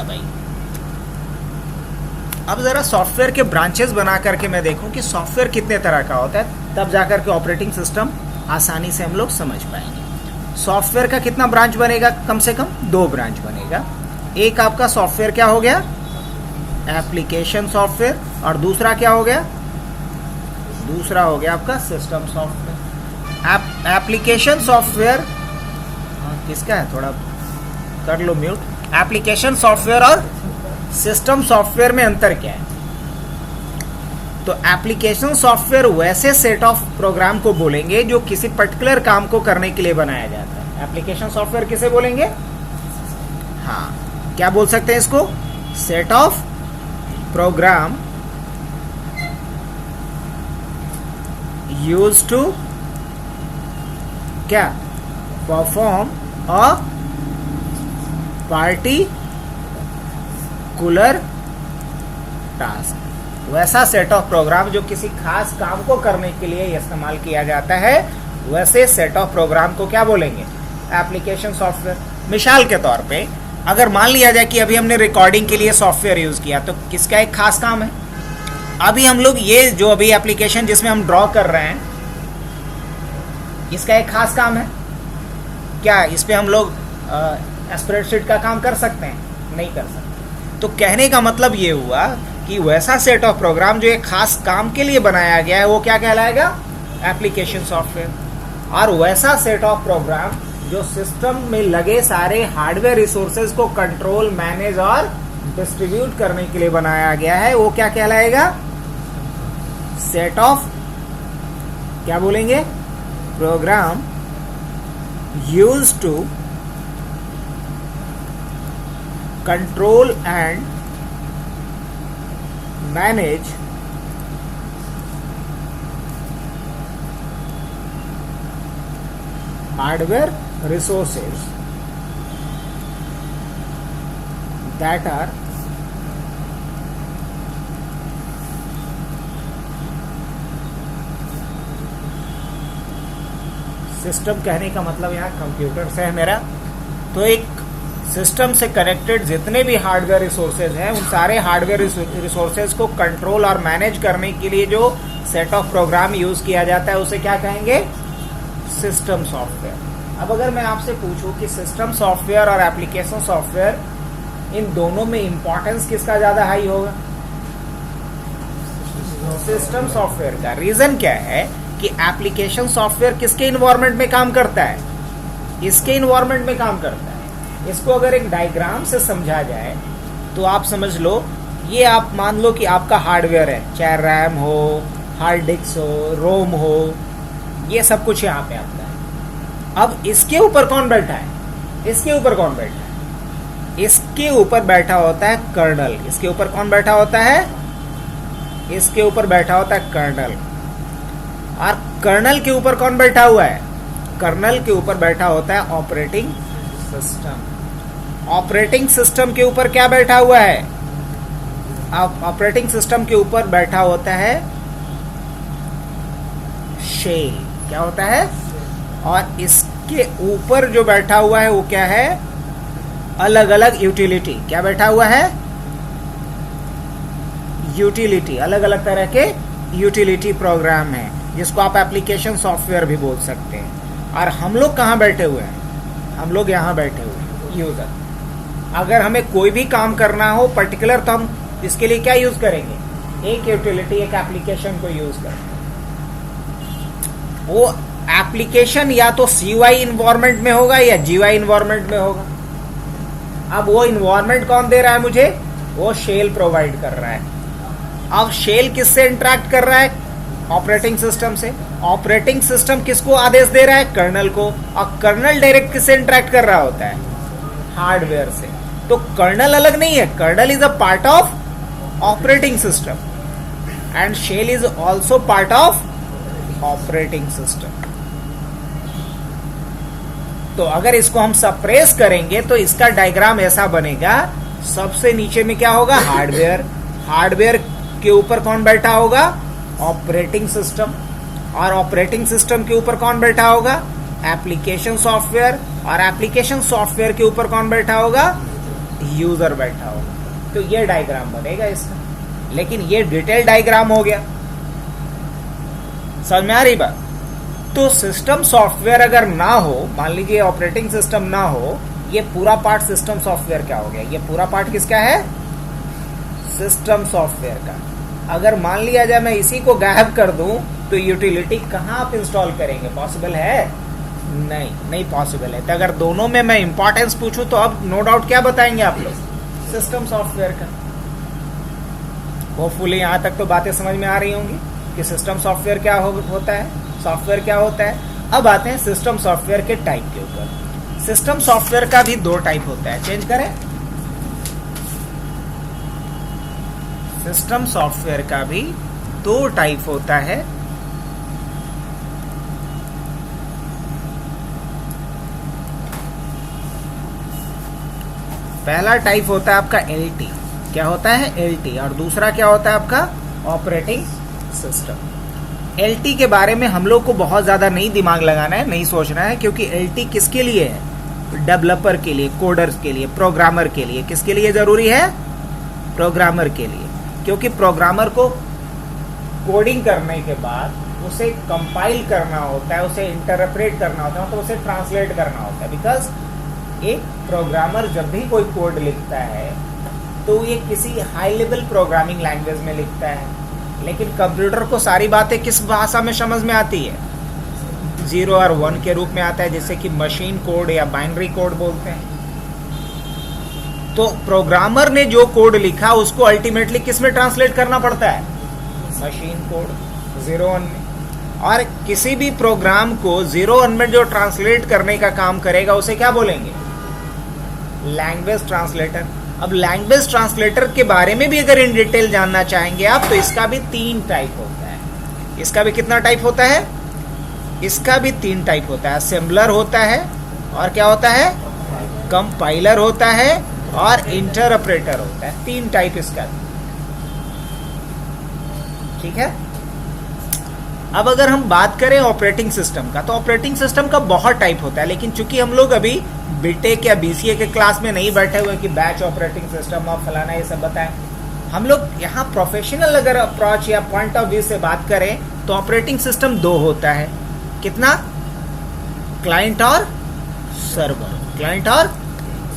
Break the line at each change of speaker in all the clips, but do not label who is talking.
भाई। अब जरा सॉफ्टवेयर के ब्रांचेस बना करके मैं देखूं कि सॉफ्टवेयर कितने तरह का होता है, तब जाकर के ऑपरेटिंग सिस्टम आसानी से हम लोग समझ पाएंगे। सॉफ्टवेयर का कितना ब्रांच बनेगा? कम से कम 2 ब्रांच बनेगा। एक आपका सॉफ्टवेयर क्या हो गया? Application software. और दूसरा क्या हो गया? दूसरा हो गया आपका सिस्टम सॉफ्टवेयर। एप्लीकेशन सॉफ्टवेयर किसका है, थोड़ा कर लो म्यूट। एप्लीकेशन सॉफ्टवेयर और सिस्टम सॉफ्टवेयर में अंतर क्या है? तो एप्लीकेशन सॉफ्टवेयर वैसे सेट ऑफ प्रोग्राम को बोलेंगे जो किसी पर्टिकुलर काम को करने के लिए बनाया जाता है। एप्लीकेशन सॉफ्टवेयर किसे बोलेंगे? हाँ, क्या बोल सकते हैं इसको? Set of program used to क्या? Perform a particular task. वैसा सेट ऑफ प्रोग्राम जो किसी खास काम को करने के लिए इस्तेमाल किया जाता है, वैसे सेट ऑफ प्रोग्राम को क्या बोलेंगे? Application software. मिसाल के तौर पे अगर मान लिया जाए कि अभी हमने रिकॉर्डिंग के लिए सॉफ्टवेयर यूज किया, तो किसका एक खास काम है? अभी हम लोग ये जो अभी एप्लीकेशन जिसमें हम ड्रॉ कर रहे हैं, इसका एक खास काम है क्या? इस पे हम लोग स्प्रेडशीट का काम कर सकते हैं? नहीं कर सकते। तो कहने का मतलब ये हुआ कि वैसा सेट ऑफ प्रोग्राम जो एक खास काम के लिए बनाया गया है, वो क्या कहलाएगा? Application software. और वैसा सेट ऑफ प्रोग्राम जो सिस्टम में लगे सारे हार्डवेयर रिसोर्सेज को कंट्रोल, मैनेज और डिस्ट्रीब्यूट करने के लिए बनाया गया है, वो क्या कहलाएगा? सेट ऑफ क्या बोलेंगे? Program used to control and manage hardware resources that are system. कहने का मतलब यहाँ कंप्यूटर से है मेरा। तो एक सिस्टम से कनेक्टेड जितने भी हार्डवेयर रिसोर्सेज हैं, उन सारे हार्डवेयर रिसोर्सेज को कंट्रोल और मैनेज करने के लिए जो सेट ऑफ प्रोग्राम यूज किया जाता है, उसे क्या कहेंगे? System software. अब अगर मैं आपसे पूछूं कि सिस्टम सॉफ्टवेयर और एप्लीकेशन सॉफ्टवेयर, इन दोनों में इंपॉर्टेंस किसका ज्यादा हाई होगा? सिस्टम सॉफ्टवेयर का। रीजन क्या है कि एप्लीकेशन सॉफ्टवेयर किसके इन्वायरमेंट में काम करता है? इसके इन्वायरमेंट में काम करता है। इसको अगर एक डायग्राम से समझा जाए तो आप समझ लो, ये आप मान लो कि आपका हार्डवेयर है, चाहे रैम हो, हार्ड डिस्क हो, रोम हो, ये सब कुछ यहाँ पे आपका है। अब इसके ऊपर कौन बैठा है? इसके ऊपर कौन बैठा है? इसके ऊपर बैठा होता है कर्नल। इसके ऊपर कौन बैठा होता है? इसके ऊपर बैठा होता है कर्नल। और कर्नल के ऊपर कौन बैठा हुआ है? कर्नल के ऊपर बैठा होता है ऑपरेटिंग सिस्टम। ऑपरेटिंग सिस्टम के ऊपर क्या बैठा हुआ है? ऑपरेटिंग सिस्टम के ऊपर बैठा होता है शेल। क्या होता है? और इसके ऊपर जो बैठा हुआ है वो क्या है? अलग अलग यूटिलिटी। क्या बैठा हुआ है? यूटिलिटी। अलग अलग तरह के यूटिलिटी प्रोग्राम है, जिसको आप एप्लीकेशन सॉफ्टवेयर भी बोल सकते हैं। और हम लोग कहाँ बैठे हुए हैं? हम लोग यहाँ बैठे हुए हैं, यूजर। अगर हमें कोई भी काम करना हो पर्टिकुलर, तो हम इसके लिए क्या यूज करेंगे? एक यूटिलिटी, एक एप्लीकेशन को यूज करेंगे। वो एप्लीकेशन या तो CUI इन्वायरमेंट में होगा या GUI इन्वायरमेंट में होगा। अब वो इन्वायरमेंट कौन दे रहा है मुझे? वो शेल प्रोवाइड कर रहा है। अब शेल किससे इंटरेक्ट कर रहा है? ऑपरेटिंग सिस्टम से। ऑपरेटिंग सिस्टम किसको आदेश दे रहा है? कर्नल को। और कर्नल डायरेक्ट किससे इंटरेक्ट कर रहा होता है? हार्डवेयर से। तो कर्नल अलग नहीं है, kernel is a part of operating system and shell is also part of operating system. तो अगर इसको हम सप्रेस करेंगे तो इसका डायग्राम ऐसा बनेगा। सबसे नीचे में क्या होगा? हार्डवेयर। हार्डवेयर के ऊपर कौन बैठा होगा? Operating system. और ऑपरेटिंग सिस्टम के ऊपर कौन बैठा होगा? Application software. और एप्लीकेशन सॉफ्टवेयर के ऊपर कौन बैठा होगा? यूजर बैठा होगा, तो ये डायग्राम बनेगा इसका। लेकिन ये डिटेल डायग्राम हो गया, समझ में आ रही बात? तो सिस्टम सॉफ्टवेयर अगर ना हो, मान लीजिए ऑपरेटिंग सिस्टम ना हो, ये पूरा पार्ट सिस्टम सॉफ्टवेयर क्या हो गया? ये पूरा पार्ट किसका है? सिस्टम सॉफ्टवेयर का। अगर मान लिया जाए मैं इसी को गायब कर दूं तो यूटिलिटी कहां आप इंस्टॉल करेंगे? पॉसिबल है? नहीं पॉसिबल है। तो अगर दोनों में मैं इंपॉर्टेंस पूछूं तो अब नो डाउट क्या बताएंगे आप लोग? सिस्टम सॉफ्टवेयर का। होपफुली यहां तक तो बातें समझ में आ रही होंगी कि सिस्टम सॉफ्टवेयर क्या होता है, सॉफ्टवेयर क्या होता है। अब आते हैं सिस्टम सॉफ्टवेयर के टाइप के ऊपर। सिस्टम सॉफ्टवेयर का भी दो टाइप होता है, चेंज करें। सिस्टम सॉफ्टवेयर का भी दो टाइप होता है। पहला टाइप होता है आपका एलटी। क्या होता है? एलटी। और दूसरा क्या होता है आपका? Operating system. एलटी के बारे में हम लोग को बहुत ज्यादा नहीं दिमाग लगाना है, नहीं सोचना है, क्योंकि एलटी किसके लिए है? डेवलपर के लिए, कोडर्स के लिए, प्रोग्रामर के लिए। किसके लिए जरूरी है? प्रोग्रामर के लिए। क्योंकि प्रोग्रामर को कोडिंग करने के बाद उसे कंपाइल करना होता है, उसे इंटरप्रेट करना होता है, तो उसे ट्रांसलेट करना होता है। बिकॉज एक प्रोग्रामर जब भी कोई कोड लिखता है तो ये किसी हाई लेवल प्रोग्रामिंग लैंग्वेज में लिखता है, लेकिन कंप्यूटर को सारी बातें किस भाषा में समझ में आती है? 0 और 1 के रूप में आता है, जैसे कि मशीन कोड या बाइनरी कोड बोलते हैं। तो प्रोग्रामर ने जो कोड लिखा उसको अल्टीमेटली किस में ट्रांसलेट करना पड़ता है? मशीन कोड 0-1 में। और किसी भी प्रोग्राम को 0-1 में जो ट्रांसलेट करने का काम करेगा उसे क्या बोलेंगे? Language translator. अब लैंग्वेज ट्रांसलेटर के बारे में भी अगर इन डिटेल जानना चाहेंगे आप, तो इसका भी 3 टाइप होता है। इसका भी कितना टाइप होता है? इसका भी 3 टाइप होता है। असेंबलर होता है, और क्या होता है? कंपाइलर होता है, और इंटरप्रेटर होता है। 3 टाइप इसका। ठीक है। अब अगर हम बात करें ऑपरेटिंग सिस्टम का, तो ऑपरेटिंग सिस्टम का बहुत टाइप होता है, लेकिन चूंकि हम लोग अभी बीटेक या बीसीए के क्लास में नहीं बैठे हुए कि बैच ऑपरेटिंग सिस्टम और फलाना ये सब बताएं, हम लोग यहाँ प्रोफेशनल अगर अप्रोच या पॉइंट ऑफ व्यू से बात करें तो ऑपरेटिंग सिस्टम 2 होता है। कितना? क्लाइंट और सर्वर। क्लाइंट और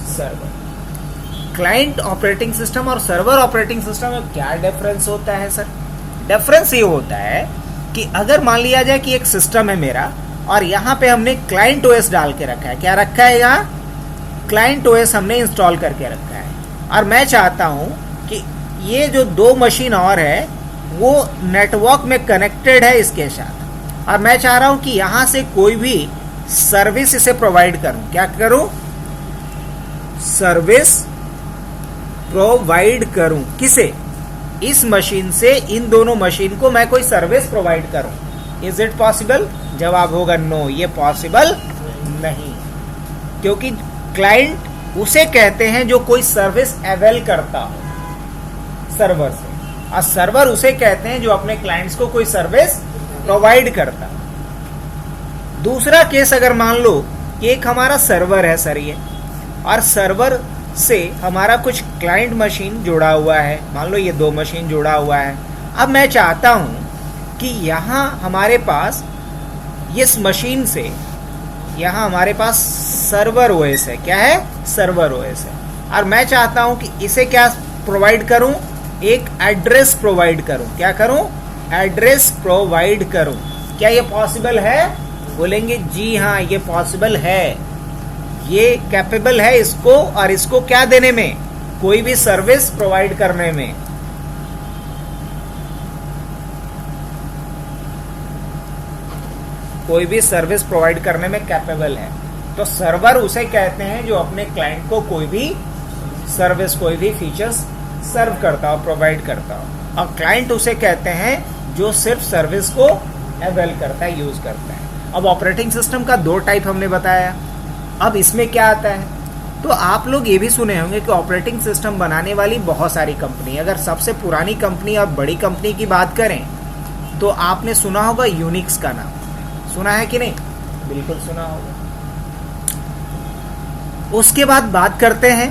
सर्वर। क्लाइंट ऑपरेटिंग सिस्टम और सर्वर ऑपरेटिंग सिस्टम में क्या डिफरेंस होता है सर? डिफरेंस ये होता है कि अगर मान लिया जाए कि एक सिस्टम है मेरा, और यहाँ पे हमने क्लाइंट ओएस डाल के रखा है। क्या रखा है? यहाँ क्लाइंट ओएस हमने इंस्टॉल करके रखा है, और मैं चाहता हूँ कि ये जो 2 मशीन और है वो नेटवर्क में कनेक्टेड है इसके साथ, और मैं चाह रहा हूँ कि यहाँ से कोई भी सर्विस इसे प्रोवाइड करूँ। क्या करूँ? सर्विस प्रोवाइड करूं। किसे? इस मशीन से इन दोनों मशीन को मैं कोई सर्विस प्रोवाइड करूं। Is it possible? जवाब होगा नो, ये पॉसिबल नहीं। क्योंकि क्लाइंट उसे कहते हैं जो कोई सर्विस अवेल करता हो सर्वर से, और सर्वर उसे कहते हैं जो अपने क्लाइंट्स को कोई सर्विस प्रोवाइड करता हो। दूसरा केस अगर मान लो कि एक हमारा सर्वर है सर ये, और सर्वर से हमारा कुछ क्लाइंट मशीन जुड़ा हुआ है, मान लो ये 2 मशीन जुड़ा हुआ है। अब मैं चाहता हूं कि यहाँ हमारे पास इस मशीन से यहाँ हमारे पास सर्वर ओएस है। क्या है? सर्वर ओएस है। और मैं चाहता हूं कि इसे क्या प्रोवाइड करूं? एक एड्रेस प्रोवाइड करूं। क्या करूं? एड्रेस प्रोवाइड करूं। क्या ये पॉसिबल है? बोलेंगे जी हाँ, ये पॉसिबल है, ये कैपेबल है इसको, और इसको क्या देने में? कोई भी सर्विस प्रोवाइड करने में। कोई भी सर्विस प्रोवाइड करने में कैपेबल है। तो सर्वर उसे कहते हैं जो अपने क्लाइंट को कोई भी सर्विस, कोई भी फीचर्स सर्व करता हो, प्रोवाइड करता हो। और क्लाइंट उसे कहते हैं जो सिर्फ सर्विस को अवेल करता है, यूज करता है। अब ऑपरेटिंग सिस्टम का 2 टाइप हमने बताया। अब इसमें क्या आता है? तो आप लोग ये भी सुने होंगे कि ऑपरेटिंग सिस्टम बनाने वाली बहुत सारी कंपनी, अगर सबसे पुरानी कंपनी और बड़ी कंपनी की बात करें तो आपने सुना होगा यूनिक्स का नाम। सुना है कि नहीं? बिल्कुल सुना होगा। उसके बाद बात करते हैं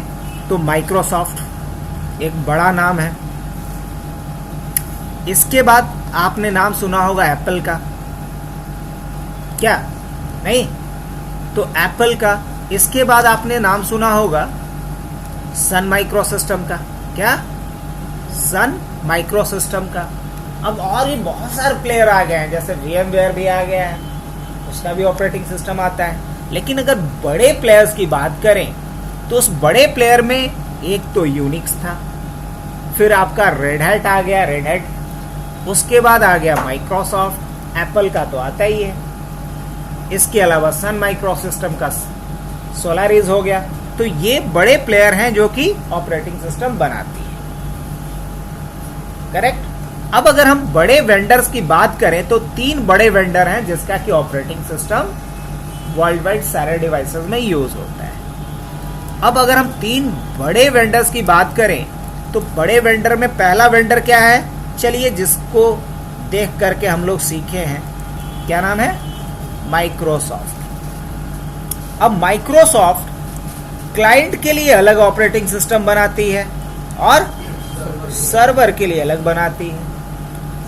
तो माइक्रोसॉफ्ट एक बड़ा नाम है। इसके बाद आपने नाम सुना होगा एप्पल का, क्या नहीं? तो एप्पल का। इसके बाद आपने नाम सुना होगा सन माइक्रोसिस्टम का, क्या? सन माइक्रोसिस्टम का। अब और भी बहुत सारे प्लेयर आ गए हैं, जैसे VMware भी आ गया है, उसका भी ऑपरेटिंग सिस्टम आता है। लेकिन अगर बड़े प्लेयर्स की बात करें तो उस बड़े प्लेयर में एक तो यूनिक्स था, फिर आपका रेड हैट आ गया, रेड हैट, उसके बाद आ गया माइक्रोसॉफ्ट, एप्पल का तो आता ही है। इसके अलावा सन माइक्रोसिस्टम का सोलारिस हो गया। तो ये बड़े प्लेयर हैं जो कि ऑपरेटिंग सिस्टम बनाती है, करेक्ट। अब अगर हम बड़े वेंडर्स की बात करें तो 3 बड़े वेंडर हैं जिसका कि ऑपरेटिंग सिस्टम वर्ल्ड वाइड सारे डिवाइसेस में यूज होता है। अब अगर हम 3 बड़े वेंडर्स की बात करें तो बड़े वेंडर में पहला वेंडर क्या है? चलिए जिसको देख करके हम लोग सीखे हैं, क्या नाम है? माइक्रोसॉफ्ट। अब माइक्रोसॉफ्ट क्लाइंट के लिए अलग ऑपरेटिंग सिस्टम बनाती है और सर्वर के लिए अलग बनाती है।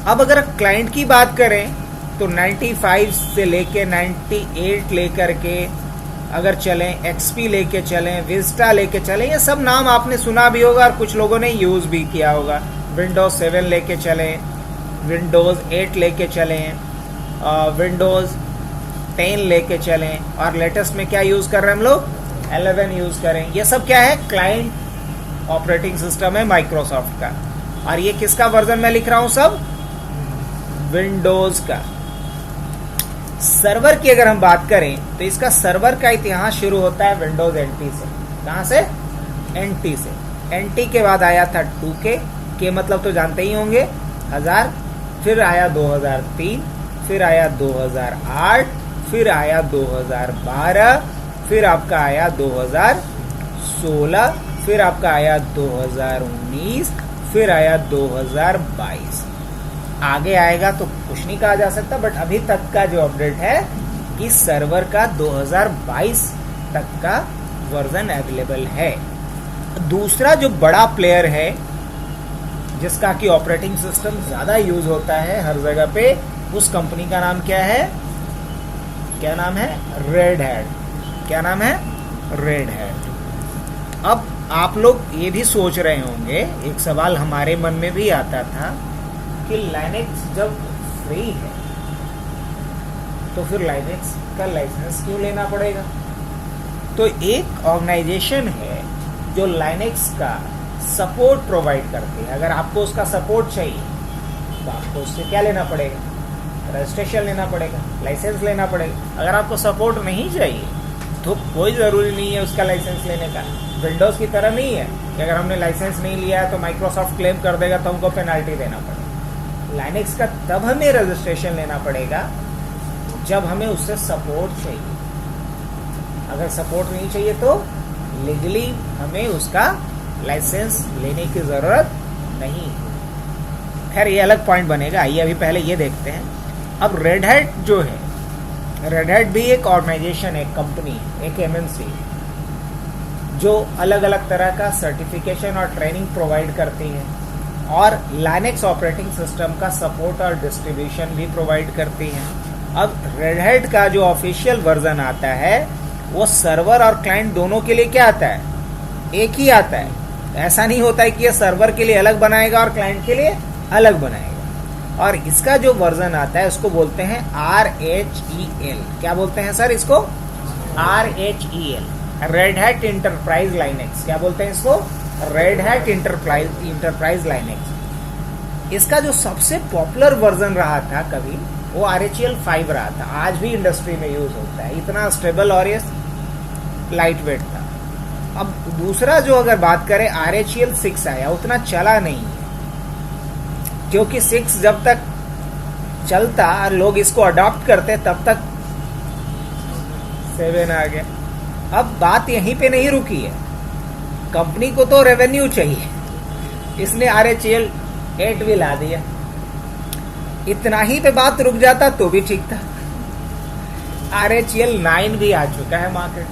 अब अगर क्लाइंट की बात करें तो 95 से लेके 98 लेकर के अगर चलें, XP लेके चलें, विस्टा लेके चलें, ये सब नाम आपने सुना भी होगा और कुछ लोगों ने यूज भी किया होगा। विंडोज 7 लेके चलें, विंडोज 8 लेके चलें, विंडोज 10 लेके चलें, और लेटेस्ट में क्या यूज कर रहे हैं हम लोग? 11 यूज करें। ये सब क्या है? क्लाइंट ऑपरेटिंग सिस्टम है माइक्रोसॉफ्ट का। और ये किसका वर्जन में लिख रहा हूं? सब विंडोज का। सर्वर की अगर हम बात करें तो इसका सर्वर का इतिहास शुरू होता है विंडोज NT से। कहां से? NT से। NT के बाद आया था 2K के, मतलब तो जानते ही होंगे, 1000, फिर आया 2003, फिर आया 2008, फिर आया 2012, फिर आपका आया 2016, फिर आपका आया 2019, फिर आया 2022। आगे आएगा तो कुछ नहीं कहा जा सकता, बट अभी तक का जो अपडेट है कि सर्वर का 2022 तक का वर्जन अवेलेबल है। दूसरा जो बड़ा प्लेयर है जिसका कि ऑपरेटिंग सिस्टम ज्यादा यूज होता है हर जगह पे, उस कंपनी का नाम क्या है? क्या नाम है? Red hat. क्या नाम है? Red hat. अब आप लोग ये भी सोच रहे होंगे, एक सवाल हमारे मन में भी आता था कि लाइनेक्स जब फ्री है तो फिर लाइनेक्स का लाइसेंस क्यों लेना पड़ेगा? तो एक ऑर्गेनाइजेशन है जो लाइनेक्स का सपोर्ट प्रोवाइड करती है। अगर आपको उसका सपोर्ट चाहिए तो आपको उससे क्या लेना पड़ेगा? रजिस्ट्रेशन लेना पड़ेगा, लाइसेंस लेना पड़ेगा। अगर आपको सपोर्ट नहीं चाहिए तो कोई ज़रूरी नहीं है उसका लाइसेंस लेने का। विंडोज़ की तरह नहीं है कि अगर हमने लाइसेंस नहीं लिया है तो माइक्रोसॉफ्ट क्लेम कर देगा तो हमको पेनल्टी देना पड़ेगा। लाइनेक्स का तब हमें रजिस्ट्रेशन लेना पड़ेगा जब हमें उससे सपोर्ट चाहिए। अगर सपोर्ट नहीं चाहिए तो लीगली हमें उसका लाइसेंस लेने की ज़रूरत नहीं। खैर ये अलग पॉइंट बनेगा, आइए अभी पहले ये देखते हैं। अब रेड हैट जो है, रेड हैट भी एक ऑर्गेनाइजेशन है, कंपनी, एक MNC जो अलग अलग तरह का सर्टिफिकेशन और ट्रेनिंग प्रोवाइड करती है और लाइनेक्स ऑपरेटिंग सिस्टम का सपोर्ट और डिस्ट्रीब्यूशन भी प्रोवाइड करती है। अब रेड हैट का जो ऑफिशियल वर्जन आता है वो सर्वर और क्लाइंट दोनों के लिए क्या आता है? एक ही आता है। ऐसा नहीं होता है कि ये सर्वर के लिए अलग बनाएगा और क्लाइंट के लिए अलग बनाएगा। और इसका जो वर्जन आता है उसको बोलते हैं RHEL। क्या बोलते हैं सर इसको? RHEL, red hat enterprise Linux. क्या बोलते हैं इसको? Red hat enterprise Linux. इसका जो सबसे पॉपुलर वर्जन रहा था कभी वो RHEL 5 रहा था। आज भी इंडस्ट्री में यूज होता है, इतना स्टेबल और ये लाइट वेट था। अब दूसरा जो अगर बात करें RHEL 6 आया, उतना चला नहीं है क्योंकि 6 जब तक चलता लोग इसको अडॉप्ट करते तब तक 7 आ गया। अब बात यहीं पे नहीं रुकी है, कंपनी को तो रेवेन्यू चाहिए, इसने RHEL 8 भी ला दिया। इतना ही पे बात रुक जाता तो भी ठीक था। RHEL 9 भी आ चुका है मार्केट।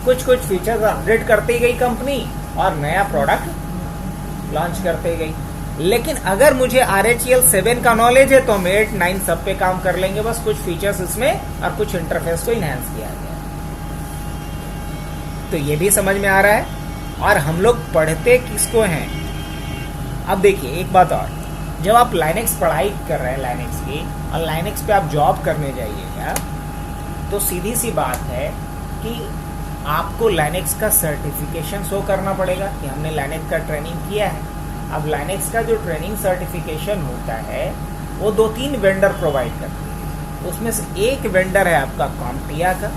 कुछ कुछ फीचर्स अपडेट करती गई कंपनी और नया प्रोडक्ट लॉन्च करते गई। लेकिन अगर मुझे RHEL 7 का नॉलेज है तो हम 8, 9 सब पे काम कर लेंगे, बस कुछ फीचर्स इसमें और कुछ इंटरफेस को इनहेंस किया गया। तो ये भी समझ में आ रहा है। और हम लोग पढ़ते किसको हैं? अब देखिए एक बात और, जब आप लाइनेक्स पढ़ाई कर रहे हैं लाइनेक्स की और लाइनेक्स पे आप जॉब करने जाइएगा तो सीधी सी बात है कि आपको लाइनेक्स का सर्टिफिकेशन शो करना पड़ेगा कि हमने लाइनेक्स का ट्रेनिंग किया है। अब लाइनेक्स का जो ट्रेनिंग सर्टिफिकेशन होता है वो 2-3 वेंडर प्रोवाइड करते हैं। उसमें से एक वेंडर है आपका कॉम्टिया का,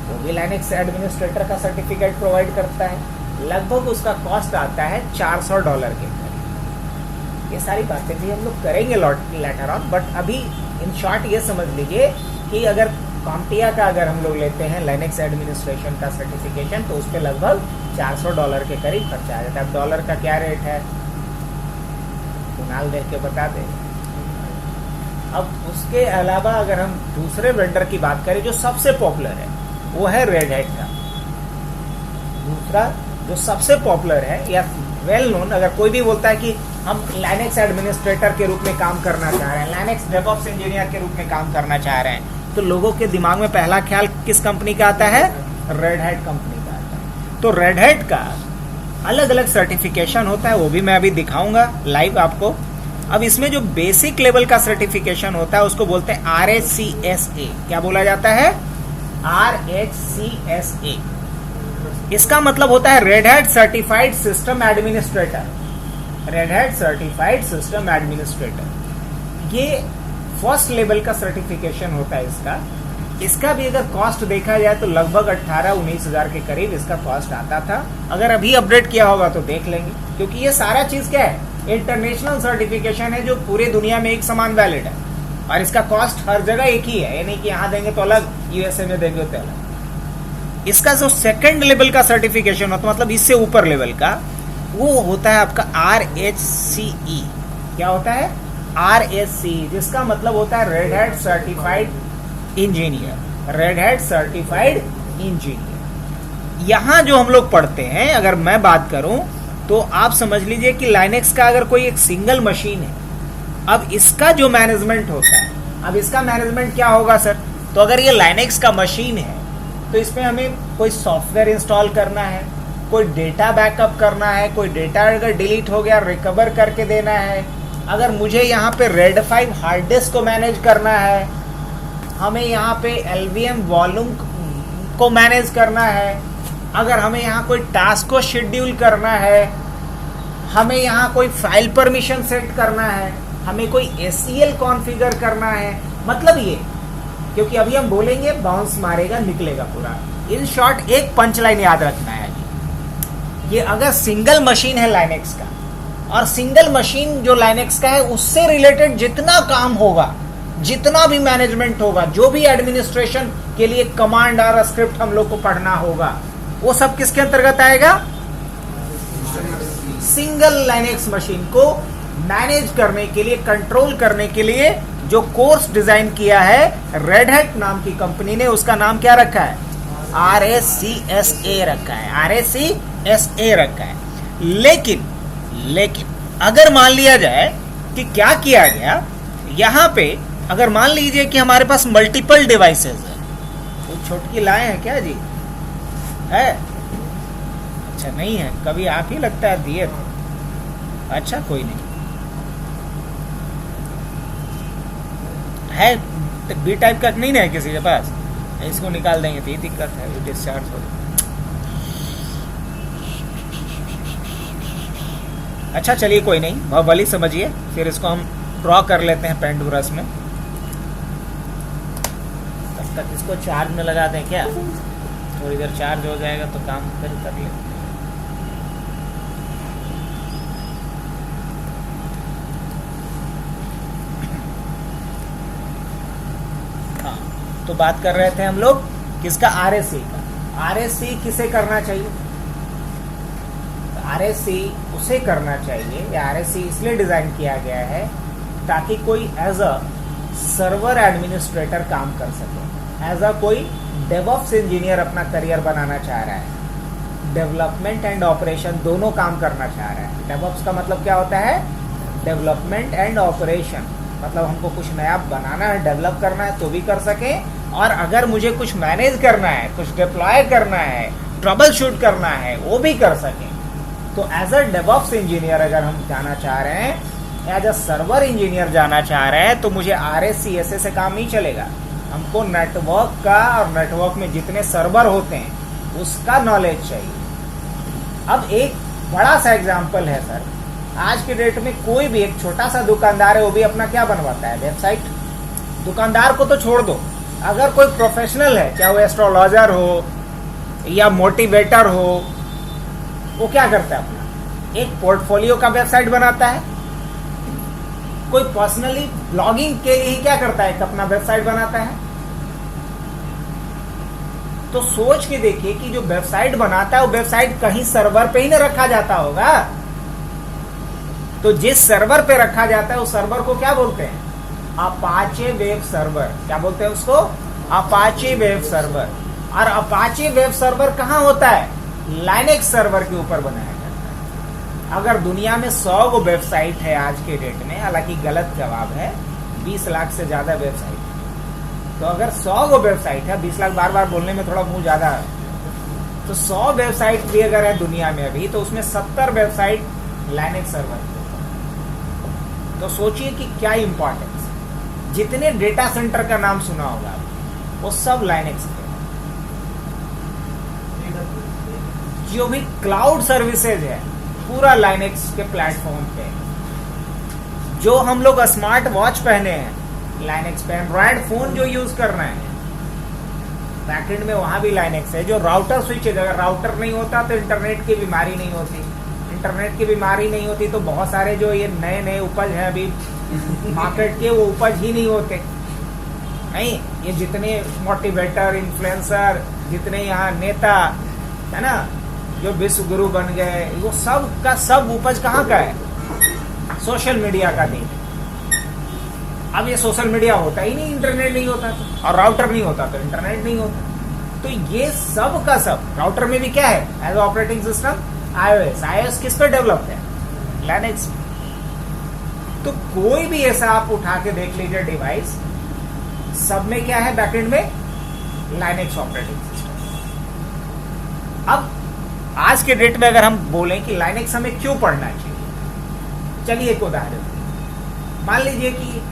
वो भी लाइनेक्स एडमिनिस्ट्रेटर का सर्टिफिकेट प्रोवाइड करता है। लगभग उसका कॉस्ट आता है $400 के करीब। ये सारी बातें भी हम लोग करेंगे लेटर ऑन, बट अभी इन शॉर्ट ये समझ लीजिए कि अगर कॉम्टिया का अगर हम लोग लेते हैं लाइनेक्स एडमिनिस्ट्रेशन का सर्टिफिकेशन तो उस पर लगभग $400 के करीब खर्चा आ जाता है। अब डॉलर का क्या रेट है कुणाल देख के बता दे। अब उसके अलावा अगर हम दूसरे वेंडर की बात करें जो सबसे पॉपुलर है वो है रेड हैट का। दूसरा जो सबसे पॉपुलर है या वेल नोन, अगर कोई भी बोलता है कि हम लाइनेक्स एडमिनिस्ट्रेटर के रूप में काम करना चाह रहे हैं, लाइनेक्स डेवऑप्स इंजीनियर के रूप में काम करना चाह रहे हैं, तो लोगों के दिमाग में पहला ख्याल किस कंपनी का आता है? रेड हैट कंपनी का आता है। तो रेड हैट का अलग अलग सर्टिफिकेशन होता है, वो भी मैं अभी दिखाऊंगा लाइव आपको। अब इसमें जो बेसिक लेवल का सर्टिफिकेशन होता है उसको बोलते हैं RHCSA। क्या बोला जाता है? RHCSA। इसका मतलब होता है red hat certified system administrator. Red hat certified system administrator ये फर्स्ट लेवल का सर्टिफिकेशन होता है इसका। इसका भी अगर कॉस्ट देखा जाए तो लगभग 18-19 हजार के करीब इसका कॉस्ट आता था। अगर अभी अपडेट किया होगा तो देख लेंगे, क्योंकि ये सारा चीज क्या है? इंटरनेशनल सर्टिफिकेशन है जो पूरे दुनिया में एक समान वैलिड है और इसका कॉस्ट हर जगह एक ही है। यानी कि यहाँ देंगे तो अलग, USA में देंगे तो अलग। इसका जो सेकंड लेवल का सर्टिफिकेशन होता है, मतलब इससे ऊपर लेवल का, वो होता है आपका RHCE। क्या होता है? RHCE, जिसका मतलब होता है red hat certified engineer. Red hat certified engineer. यहाँ जो हम लोग पढ़ते हैं, अगर मैं बात करूं तो आप समझ लीजिए कि लाइनेक्स का अगर कोई एक सिंगल मशीन है, अब इसका जो मैनेजमेंट होता है, अब इसका मैनेजमेंट क्या होगा सर? तो अगर ये लाइनेक्स का मशीन है तो इसमें हमें कोई सॉफ्टवेयर इंस्टॉल करना है, कोई डेटा बैकअप करना है, कोई डेटा अगर डिलीट हो गया रिकवर करके देना है, अगर मुझे यहाँ पे रेड 5 हार्ड डिस्क को मैनेज करना है, हमें यहाँ पे LVM वॉल्यूम को मैनेज करना है, अगर हमें यहाँ कोई टास्क को शेड्यूल करना है, हमें यहाँ कोई फाइल परमिशन सेट करना है, हमें कोई SCL कॉन्फ़िगर करना है, मतलब ये, क्योंकि अभी हम बोलेंगे बाउंस मारेगा निकलेगा पूरा। इन शॉर्ट एक पंच लाइन याद रखना है, ये अगर सिंगल मशीन है लाइनेक्स का और सिंगल मशीन जो लाइनेक्स का है उससे रिलेटेड जितना काम होगा, जितना भी मैनेजमेंट होगा, जो भी एडमिनिस्ट्रेशन के लिए कमांड और स्क्रिप्ट हम लोग को पढ़ना होगा, वो सब किसके अंतर्गत आएगा? सिंगल लाइनेक्स मशीन को मैनेज करने के लिए, कंट्रोल करने के लिए जो कोर्स डिजाइन किया है रेड हैट नाम की कंपनी ने, उसका नाम क्या रखा है? RHCSA रखा है। RHCSA रखा है। लेकिन अगर मान लिया जाए कि क्या किया गया, यहां पे अगर मान लीजिए कि हमारे पास मल्टीपल डिवाइसेस है, तो छोटकी लाए हैं क्या जी? है? अच्छा नहीं है, कभी आप ही लगता है दिए थे। अच्छा कोई नहीं है, बी टाइप का नहीं है किसी के पास, इसको निकाल देंगे तो ये दिक्कत है, ये डिस्चार्ज हो। अच्छा चलिए कोई नहीं, भली समझिए, फिर इसको हम ड्रॉ कर लेते हैं पेंट ब्रश में। तब तक इसको चार्ज में लगा दें क्या? थोड़ी देर चार्ज हो जाएगा तो काम फिर कर लेते हैं। हाँ, तो बात कर रहे थे हम लोग किसका? RSC का। RSC किसे करना चाहिए? RSC उसे करना चाहिए, या RSC इसलिए डिजाइन किया गया है ताकि कोई एज अ सर्वर एडमिनिस्ट्रेटर काम कर सके, एज अ कोई डेवऑप्स इंजीनियर अपना करियर बनाना चाह रहा है, डेवलपमेंट एंड ऑपरेशन दोनों काम करना चाह रहा है। डेवऑप्स का मतलब क्या होता है? डेवलपमेंट एंड ऑपरेशन, मतलब हमको कुछ नया बनाना है, डेवलप करना है तो भी कर सकें, और अगर मुझे कुछ मैनेज करना है, कुछ डिप्लॉय करना है, ट्रबल शूट करना है, वो भी कर सकें। तो एज अ डेवऑप्स इंजीनियर अगर हम जाना चाह रहे हैं, एज अ सर्वर इंजीनियर जाना चाह रहे हैं, तो मुझे RSCSA से काम नहीं चलेगा। हमको नेटवर्क का और नेटवर्क में जितने सर्वर होते हैं उसका नॉलेज चाहिए। अब एक बड़ा सा एग्जांपल है सर, आज के डेट में कोई भी एक छोटा सा दुकानदार है, वो भी अपना क्या बनवाता है? वेबसाइट। दुकानदार को तो छोड़ दो, अगर कोई प्रोफेशनल है, चाहे वो एस्ट्रोलॉजर हो या मोटिवेटर हो, वो क्या करता है? अपना एक पोर्टफोलियो का वेबसाइट बनाता है। कोई पर्सनली ब्लॉगिंग के लिए क्या करता है? अपना वेबसाइट बनाता है। तो सोच के देखिए कि जो वेबसाइट बनाता है वो वेबसाइट कहीं सर्वर पे ही ना रखा जाता होगा। तो जिस सर्वर पे रखा जाता है उस सर्वर को क्या बोलते हैं? Apache web server. क्या बोलते हैं उसको? Apache web server. और अपाचे वेब सर्वर कहाँ होता है? लाइनेक्स सर्वर के ऊपर बनाया जाता है। अगर दुनिया में 100 गो वेबसाइट है आज के डेट में, हालांकि गलत जवाब है, 20 लाख से ज्यादा वेबसाइट। तो अगर 100 गो वेबसाइट है, 20 लाख बार बार बोलने में थोड़ा मुंह ज्यादा है, तो 100 वेबसाइट भी अगर है दुनिया में अभी, तो उसमें 70 वेबसाइट लाइनेक्स सर्वर। तो सोचिए कि क्या इंपॉर्टेंस। जितने डेटा सेंटर का नाम सुना होगा वो सब लाइनेक्स पे। जो भी क्लाउड सर्विसेज है पूरा लाइनेक्स के प्लेटफॉर्म पे। जो हम लोग स्मार्ट वॉच पहने हैं लाइनेक्स पे, एंड्रॉयड फोन जो यूज कर रहे हैं बैकएंड में वहां भी लाइनेक्स है। जो राउटर स्विच है, अगर राउटर नहीं होता तो इंटरनेट की बीमारी नहीं होती। इंटरनेट की बीमारी नहीं होती तो बहुत सारे जो ये नए नए उपज हैं अभी मार्केट के, वो उपज ही नहीं होते। नहीं, ये जितने मोटिवेटर, इन्फ्लुएंसर, जितने यहाँ नेता है ना, जो विश्व गुरु बन गए, वो सब का सब उपज कहाँ का है? सोशल मीडिया का दिन। अब ये सोशल मीडिया होता ही नहीं, इंटरनेट नहीं होता तो, और राउटर नहीं होता तो इंटरनेट नहीं होता। तो ये सब का सब, राउटर में भी क्या है एज ऑपरेटिंग सिस्टम? iOS किस पे डेवलप है? लाइनेक्स। तो कोई भी ऐसा आप उठा के देख लीजिए डिवाइस, सब में क्या है? बैकएंड में लाइनेक्स ऑपरेटिंग सिस्टम। अब आज के डेट में अगर हम बोलें कि लाइनेक्स हमें क्यों पढ़ना चाहिए, चलिए एक उदाहरण। मान लीजिए कि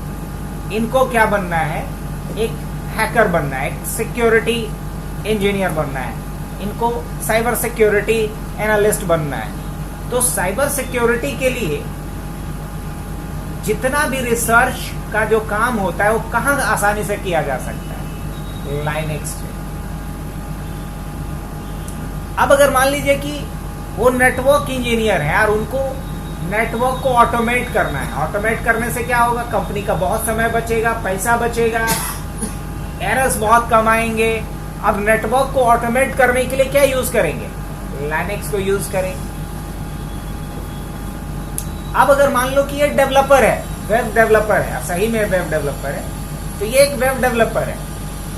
इनको क्या बनना है? एक हैकर बनना है, एक सिक्योरिटी इंजीनियर बनना है, इनको साइबर सिक्योरिटी एनालिस्ट बनना है। तो साइबर सिक्योरिटी के लिए जितना भी रिसर्च का जो काम होता है वो कहाँ आसानी से किया जा सकता है? लाइनेक्स पे। अब अगर मान लीजिए कि वो नेटवर्क इंजीनियर है और उनको नेटवर्क को ऑटोमेट करना है। ऑटोमेट करने से क्या होगा? कंपनी का बहुत समय बचेगा, पैसा बचेगा, एरर्स बहुत कम आएंगे। अब नेटवर्क को ऑटोमेट करने के लिए क्या यूज करेंगे? लाइनेक्स को यूज करेंगे। अब अगर मान लो कि ये डेवलपर है, वेब डेवलपर है, सही में वेब डेवलपर है, तो ये एक वेब डेवलपर है।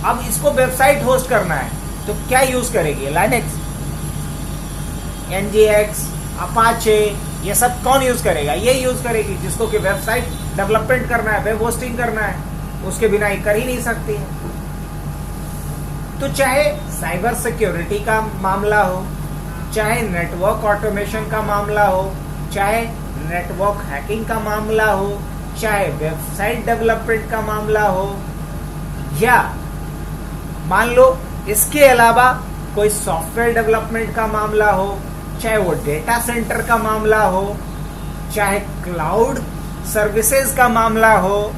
अब इसको वेबसाइट होस्ट करना है तो क्या यूज करेगी? लाइनेक्स, NGX, अपाचे, ये सब कौन यूज करेगा? ये यूज करेगी जिसको कि वेबसाइट डेवलपमेंट करना है, वेब होस्टिंग करना है, उसके बिना ये कर ही नहीं सकती है। तो चाहे साइबर सिक्योरिटी का मामला हो, चाहे नेटवर्क ऑटोमेशन का मामला हो, चाहे नेटवर्क हैकिंग का मामला हो, चाहे वेबसाइट डेवलपमेंट का मामला हो, या मान लो इसके अलावा कोई सॉफ्टवेयर डेवलपमेंट का मामला हो, चाहे वो डेटा सेंटर का मामला हो, चाहे क्लाउड सर्विसेज का मामला हो,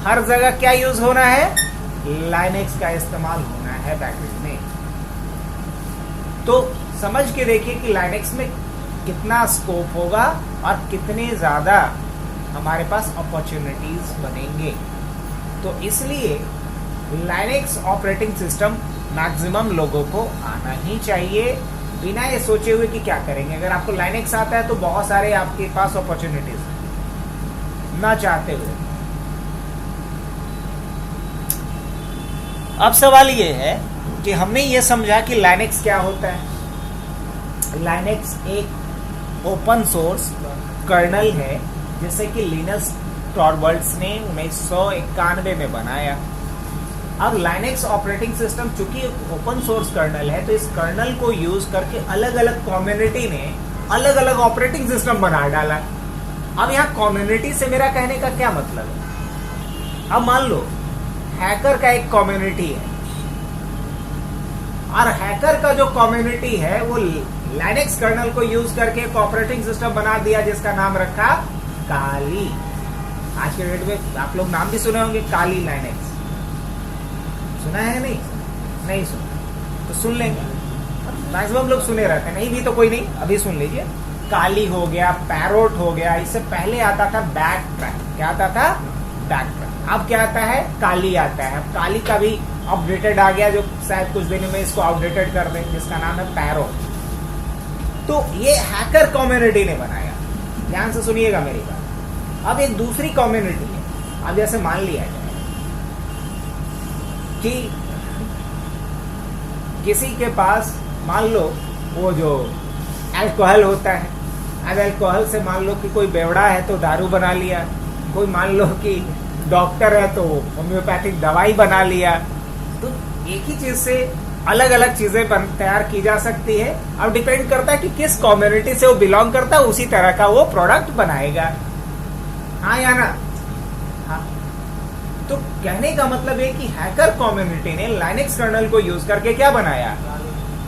हर जगह क्या यूज होना है? लाइनेक्स का इस्तेमाल होना है बैकएंड में। तो समझ के देखिए कि लाइनेक्स में कितना स्कोप होगा और कितने ज्यादा हमारे पास अपॉर्चुनिटीज बनेंगे। तो इसलिए लाइनेक्स ऑपरेटिंग सिस्टम मैक्सिमम लोगों को आना ही चाहिए, बिना ये सोचे हुए कि क्या करेंगे। अगर आपको लाइनेक्स आता है तो बहुत सारे आपके पास अपॉर्चुनिटीज ना चाहते हुए। अब सवाल ये है कि हमने ये समझा कि लाइनेक्स क्या होता है। लाइनेक्स एक ओपन सोर्स कर्नल है जिसे कि लिनस टॉरवल्ड्स ने 1991 में बनाया। अब लाइनेक्स ऑपरेटिंग सिस्टम चूंकि ओपन सोर्स कर्नल है, तो इस कर्नल को यूज करके अलग अलग कम्युनिटी ने अलग अलग ऑपरेटिंग सिस्टम बना डाला। अब यहाँ कम्युनिटी से मेरा कहने का क्या मतलब है? अब मान लो हैकर का एक कम्युनिटी है, और हैकर का जो कम्युनिटी है वो लाइनेक्स कर्नल को यूज करके एक ऑपरेटिंग सिस्टम बना दिया जिसका नाम रखा काली। आज के डेट में आप लोग नाम भी सुने होंगे, काली लाइनेक्स। सुना है नहीं सुना तो सुन लेंगे, मैक्सिमम लोग सुने रहते हैं, नहीं भी तो कोई नहीं, अभी सुन लीजिए। काली हो गया, पैरोट हो गया, इससे पहले आता था बैक ट्रैक। क्या आता था? Back track. अब क्या आता है? काली आता है। अब काली का भी अपडेटेड आ गया, जो शायद कुछ दिन में इसको अपडेटेड कर दें, जिसका नाम है पैरोट। तो ये हैकर कम्युनिटी ने बनाया। ध्यान से सुनिएगा मेरी बात। अब एक दूसरी कम्युनिटी है। अब जैसे मान लिया जाए कि किसी के पास मान लो वो जो अल्कोहल होता है, अब अल्कोहल से मान लो कि कोई बेवड़ा है तो दारू बना लिया, कोई मान लो कि डॉक्टर है तो होम्योपैथिक दवाई बना लिया। तो एक ही चीज से अलग अलग चीजें तैयार की जा सकती है। अब डिपेंड करता है कि किस कम्युनिटी से वो बिलोंग करता है, उसी तरह का वो प्रोडक्ट बनाएगा। हाँ या ना? हाँ। तो कहने का मतलब है कि हैकर कम्युनिटी ने लाइनेक्स कर्नल को यूज करके क्या बनाया?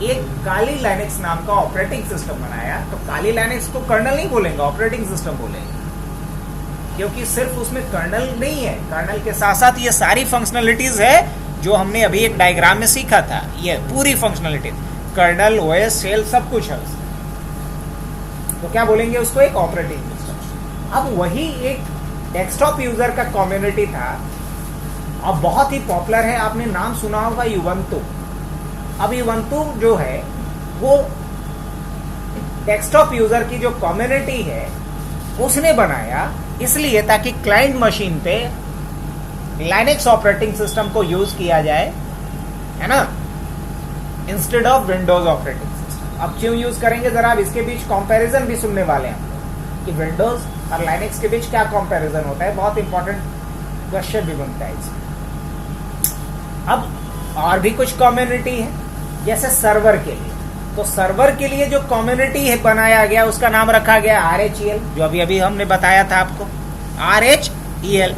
एक काली लाइनेक्स नाम का ऑपरेटिंग सिस्टम बनाया। तो काली लाइनेक्स को कर्नल नहीं बोलेंगे, ऑपरेटिंग सिस्टम बोलेंगे, क्योंकि सिर्फ उसमें कर्नल नहीं है, कर्नल के साथ साथ ये सारी फंक्शनलिटीज है जो हमने अभी एक डायग्राम में सीखा था। ये पूरी फंक्शनलिटीज, कर्नल, ओएस, शेल, सब कुछ है उसमें। तो क्या बोलेंगे उसको? एक ऑपरेटिंग सिस्टम। अब वही एक डेस्कटॉप यूजर का कम्युनिटी था, अब बहुत ही पॉपुलर है, आपने नाम सुना होगा युवंतु। अब युवंतु जो है वो डेस्कटॉप यूजर की जो कम्युनिटी है उसने बनाया, इसलिए ताकि क्लाइंट मशीन पे लाइनेक्स ऑपरेटिंग सिस्टम को यूज किया जाए, है ना, instead of Windows operating system. अब क्यों यूज करेंगे, जरा अब इसके बीच कंपैरिजन भी सुनने वाले हैं कि विंडोज और लाइनेक्स के बीच क्या कंपैरिजन होता है। बहुत इंपॉर्टेंट क्वेश्चन भी बनता है इसमें। अब और भी कुछ कम्युनिटी है, जैसे सर्वर के लिए। तो सर्वर के लिए जो कम्युनिटी है बनाया गया, उसका नाम रखा गया RHEL, जो अभी अभी हमने बताया था आपको, RHEL,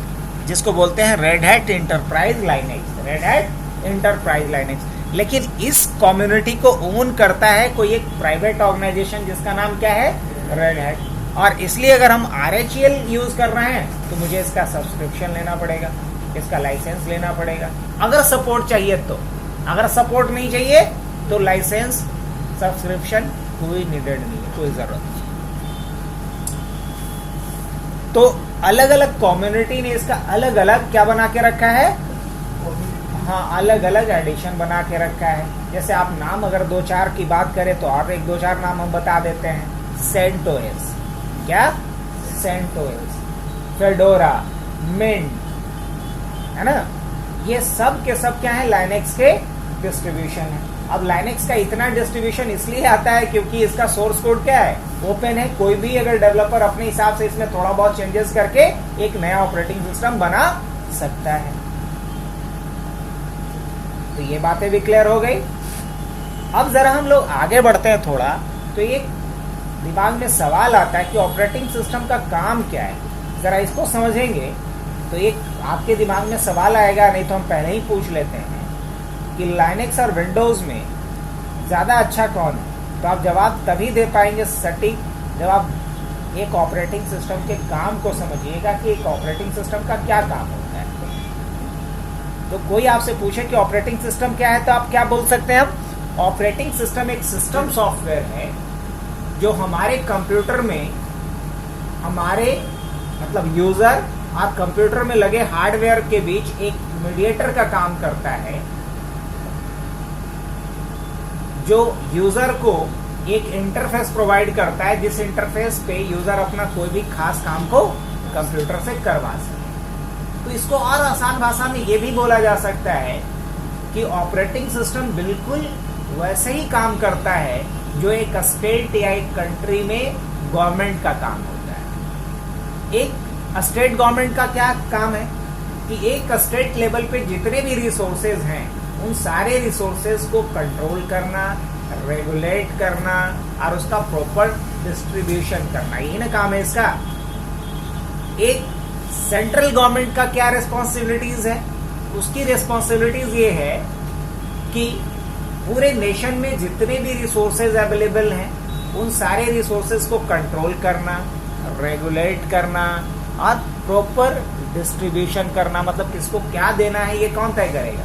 जिसको बोलते हैं red Hat enterprise Linux, red Hat enterprise Linux. लेकिन इस कम्युनिटी को ओन करता है कोई एक प्राइवेट ऑर्गेनाइजेशन जिसका नाम क्या है? Red hat. और इसलिए अगर हम RHEL यूज कर रहे हैं तो मुझे इसका सब्सक्रिप्शन लेना पड़ेगा, इसका लाइसेंस लेना पड़ेगा, अगर सपोर्ट चाहिए तो। अगर सपोर्ट नहीं चाहिए तो लाइसेंस, सब्सक्रिप्शन कोई नीडेड नहीं है, कोई जरूरत नहीं। तो अलग अलग कम्युनिटी ने इसका अलग अलग क्या बना के रखा है? हाँ, अलग अलग एडिशन बना के रखा है। जैसे आप नाम अगर 2-4 की बात करें तो और 1-2-4 नाम हम बता देते हैं। सेंटोस, क्या? सेंटोस, फेडोरा, मिंट, है ना, ये सब के सब क्या है? लाइनेक्स के डिस्ट्रीब्यूशन है। अब लाइनेक्स का इतना डिस्ट्रीब्यूशन इसलिए आता है क्योंकि इसका सोर्स कोड क्या है? ओपन है। कोई भी अगर डेवलपर अपने हिसाब से इसमें थोड़ा बहुत चेंजेस करके एक नया ऑपरेटिंग सिस्टम बना सकता है। तो ये बातें भी क्लियर हो गई। अब जरा हम लोग आगे बढ़ते हैं थोड़ा, तो एक दिमाग में सवाल आता है कि ऑपरेटिंग सिस्टम का काम क्या है। जरा इसको समझेंगे तो एक आपके दिमाग में सवाल आएगा, नहीं तो हम पहले ही पूछ लेते हैं कि लाइनेक्स और विंडोज में ज़्यादा अच्छा कौन है। तो आप जवाब तभी दे पाएंगे सटीक जब आप एक ऑपरेटिंग सिस्टम के काम को समझिएगा कि एक ऑपरेटिंग सिस्टम का क्या काम होता है। तो कोई आपसे पूछे कि ऑपरेटिंग सिस्टम क्या है, तो आप क्या बोल सकते हैं? हम ऑपरेटिंग सिस्टम एक सिस्टम सॉफ्टवेयर है जो हमारे कंप्यूटर में, हमारे मतलब यूजर और कंप्यूटर में लगे हार्डवेयर के बीच एक मीडिएटर का काम करता है, जो यूजर को एक इंटरफेस प्रोवाइड करता है, जिस इंटरफेस पे यूजर अपना कोई भी खास काम को कंप्यूटर से करवा सके। तो इसको और आसान भाषा में ये भी बोला जा सकता है कि ऑपरेटिंग सिस्टम बिल्कुल वैसे ही काम करता है जो एक स्टेट या एक कंट्री में गवर्नमेंट का काम होता है। एक स्टेट गवर्नमेंट का क्या काम है कि एक स्टेट लेवल पे जितने भी रिसोर्सेज हैं उन सारे रिसोर्सेज को कंट्रोल करना, रेगुलेट करना और उसका प्रॉपर डिस्ट्रीब्यूशन करना, यही ना काम है इसका। एक सेंट्रल गवर्नमेंट का क्या रिस्पॉन्सिबिलिटीज है? उसकी रिस्पॉन्सिबिलिटीज ये है कि पूरे नेशन में जितने भी रिसोर्सेज अवेलेबल हैं उन सारे रिसोर्सेज को कंट्रोल करना, रेगुलेट करना और प्रॉपर डिस्ट्रीब्यूशन करना। मतलब किसको क्या देना है ये कौन तय करेगा?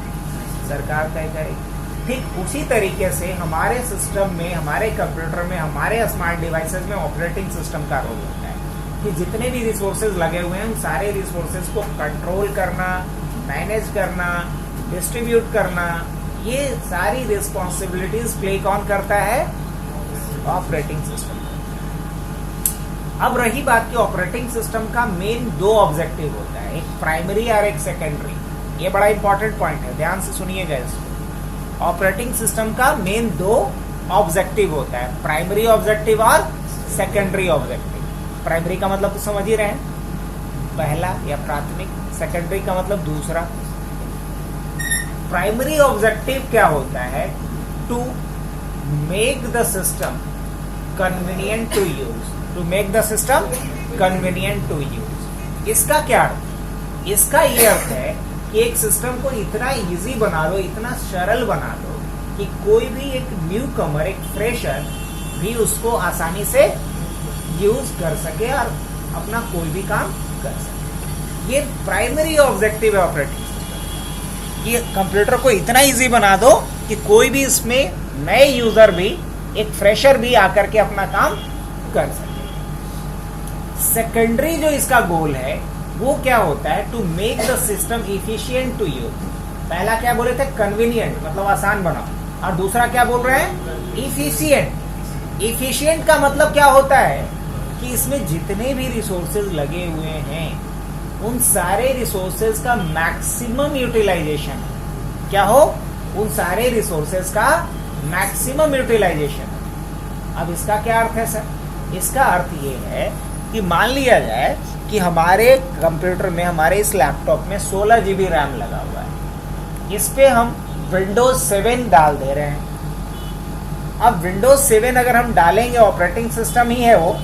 सरकार तय करेगी। ठीक उसी तरीके से हमारे सिस्टम में, हमारे कंप्यूटर में, हमारे स्मार्ट डिवाइसेस में ऑपरेटिंग सिस्टम का रोल होता है कि जितने भी रिसोर्सेज लगे हुए हैं उन सारे रिसोर्सेज को कंट्रोल करना, मैनेज करना, डिस्ट्रीब्यूट करना, ये सारी रिस्पॉन्सिबिलिटीज प्ले कौन करता है? Operating system. अब रही बात कि ऑपरेटिंग सिस्टम का मेन दो ऑब्जेक्टिव होता है, एक प्राइमरी और एक सेकेंडरी। ये बड़ा इंपॉर्टेंट पॉइंट है, ध्यान से सुनिएगा इसको। ऑपरेटिंग सिस्टम का मेन दो ऑब्जेक्टिव होता है, प्राइमरी ऑब्जेक्टिव और सेकेंडरी ऑब्जेक्टिव। प्राइमरी का मतलब तो समझ ही रहे हैं, पहला या प्राथमिक। सेकेंडरी का मतलब दूसरा। प्राइमरी ऑब्जेक्टिव क्या होता है? To make the system convenient to use, to make the system convenient to use. इसका क्या अर्थ? इसका ये अर्थ है कि एक सिस्टम को इतना इजी बना लो, इतना सरल बना लो कि कोई भी एक न्यू कमर, एक फ्रेशर भी उसको आसानी से यूज कर सके और अपना कोई भी काम कर सके। ये प्राइमरी ऑब्जेक्टिव है ऑपरेटिंग सिस्टम। ये कंप्यूटर को इतना इजी बना दो कि कोई भी इसमें नए यूजर भी, एक फ्रेशर भी आकर के अपना काम कर सके। सेकेंडरी जो इसका गोल है वो क्या होता है? To make the system efficient to use. पहला क्या बोले थे? कन्वीनियंट, मतलब आसान बनाओ। और दूसरा क्या बोल रहे हैं? इफिशिएंट। इफिशिएंट का मतलब क्या होता है कि इसमें जितने भी रिसोर्सेज लगे हुए हैं उन सारे रिसोर्सेज का मैक्सिमम यूटिलाइजेशन। क्या हो? उन सारे रिसोर्सेज का मैक्सिमम यूटिलाइजेशन। अब इसका क्या अर्थ है सर? इसका अर्थ ये है कि मान लिया जाए कि हमारे कंप्यूटर में, हमारे इस लैपटॉप में 16 GB रैम लगा हुआ है। इस पे हम विंडोज 7 डाल दे रहे हैं। अब विंडोज 7 अगर हम डालेंगे, ऑपरेटिंग सिस्टम ही है वो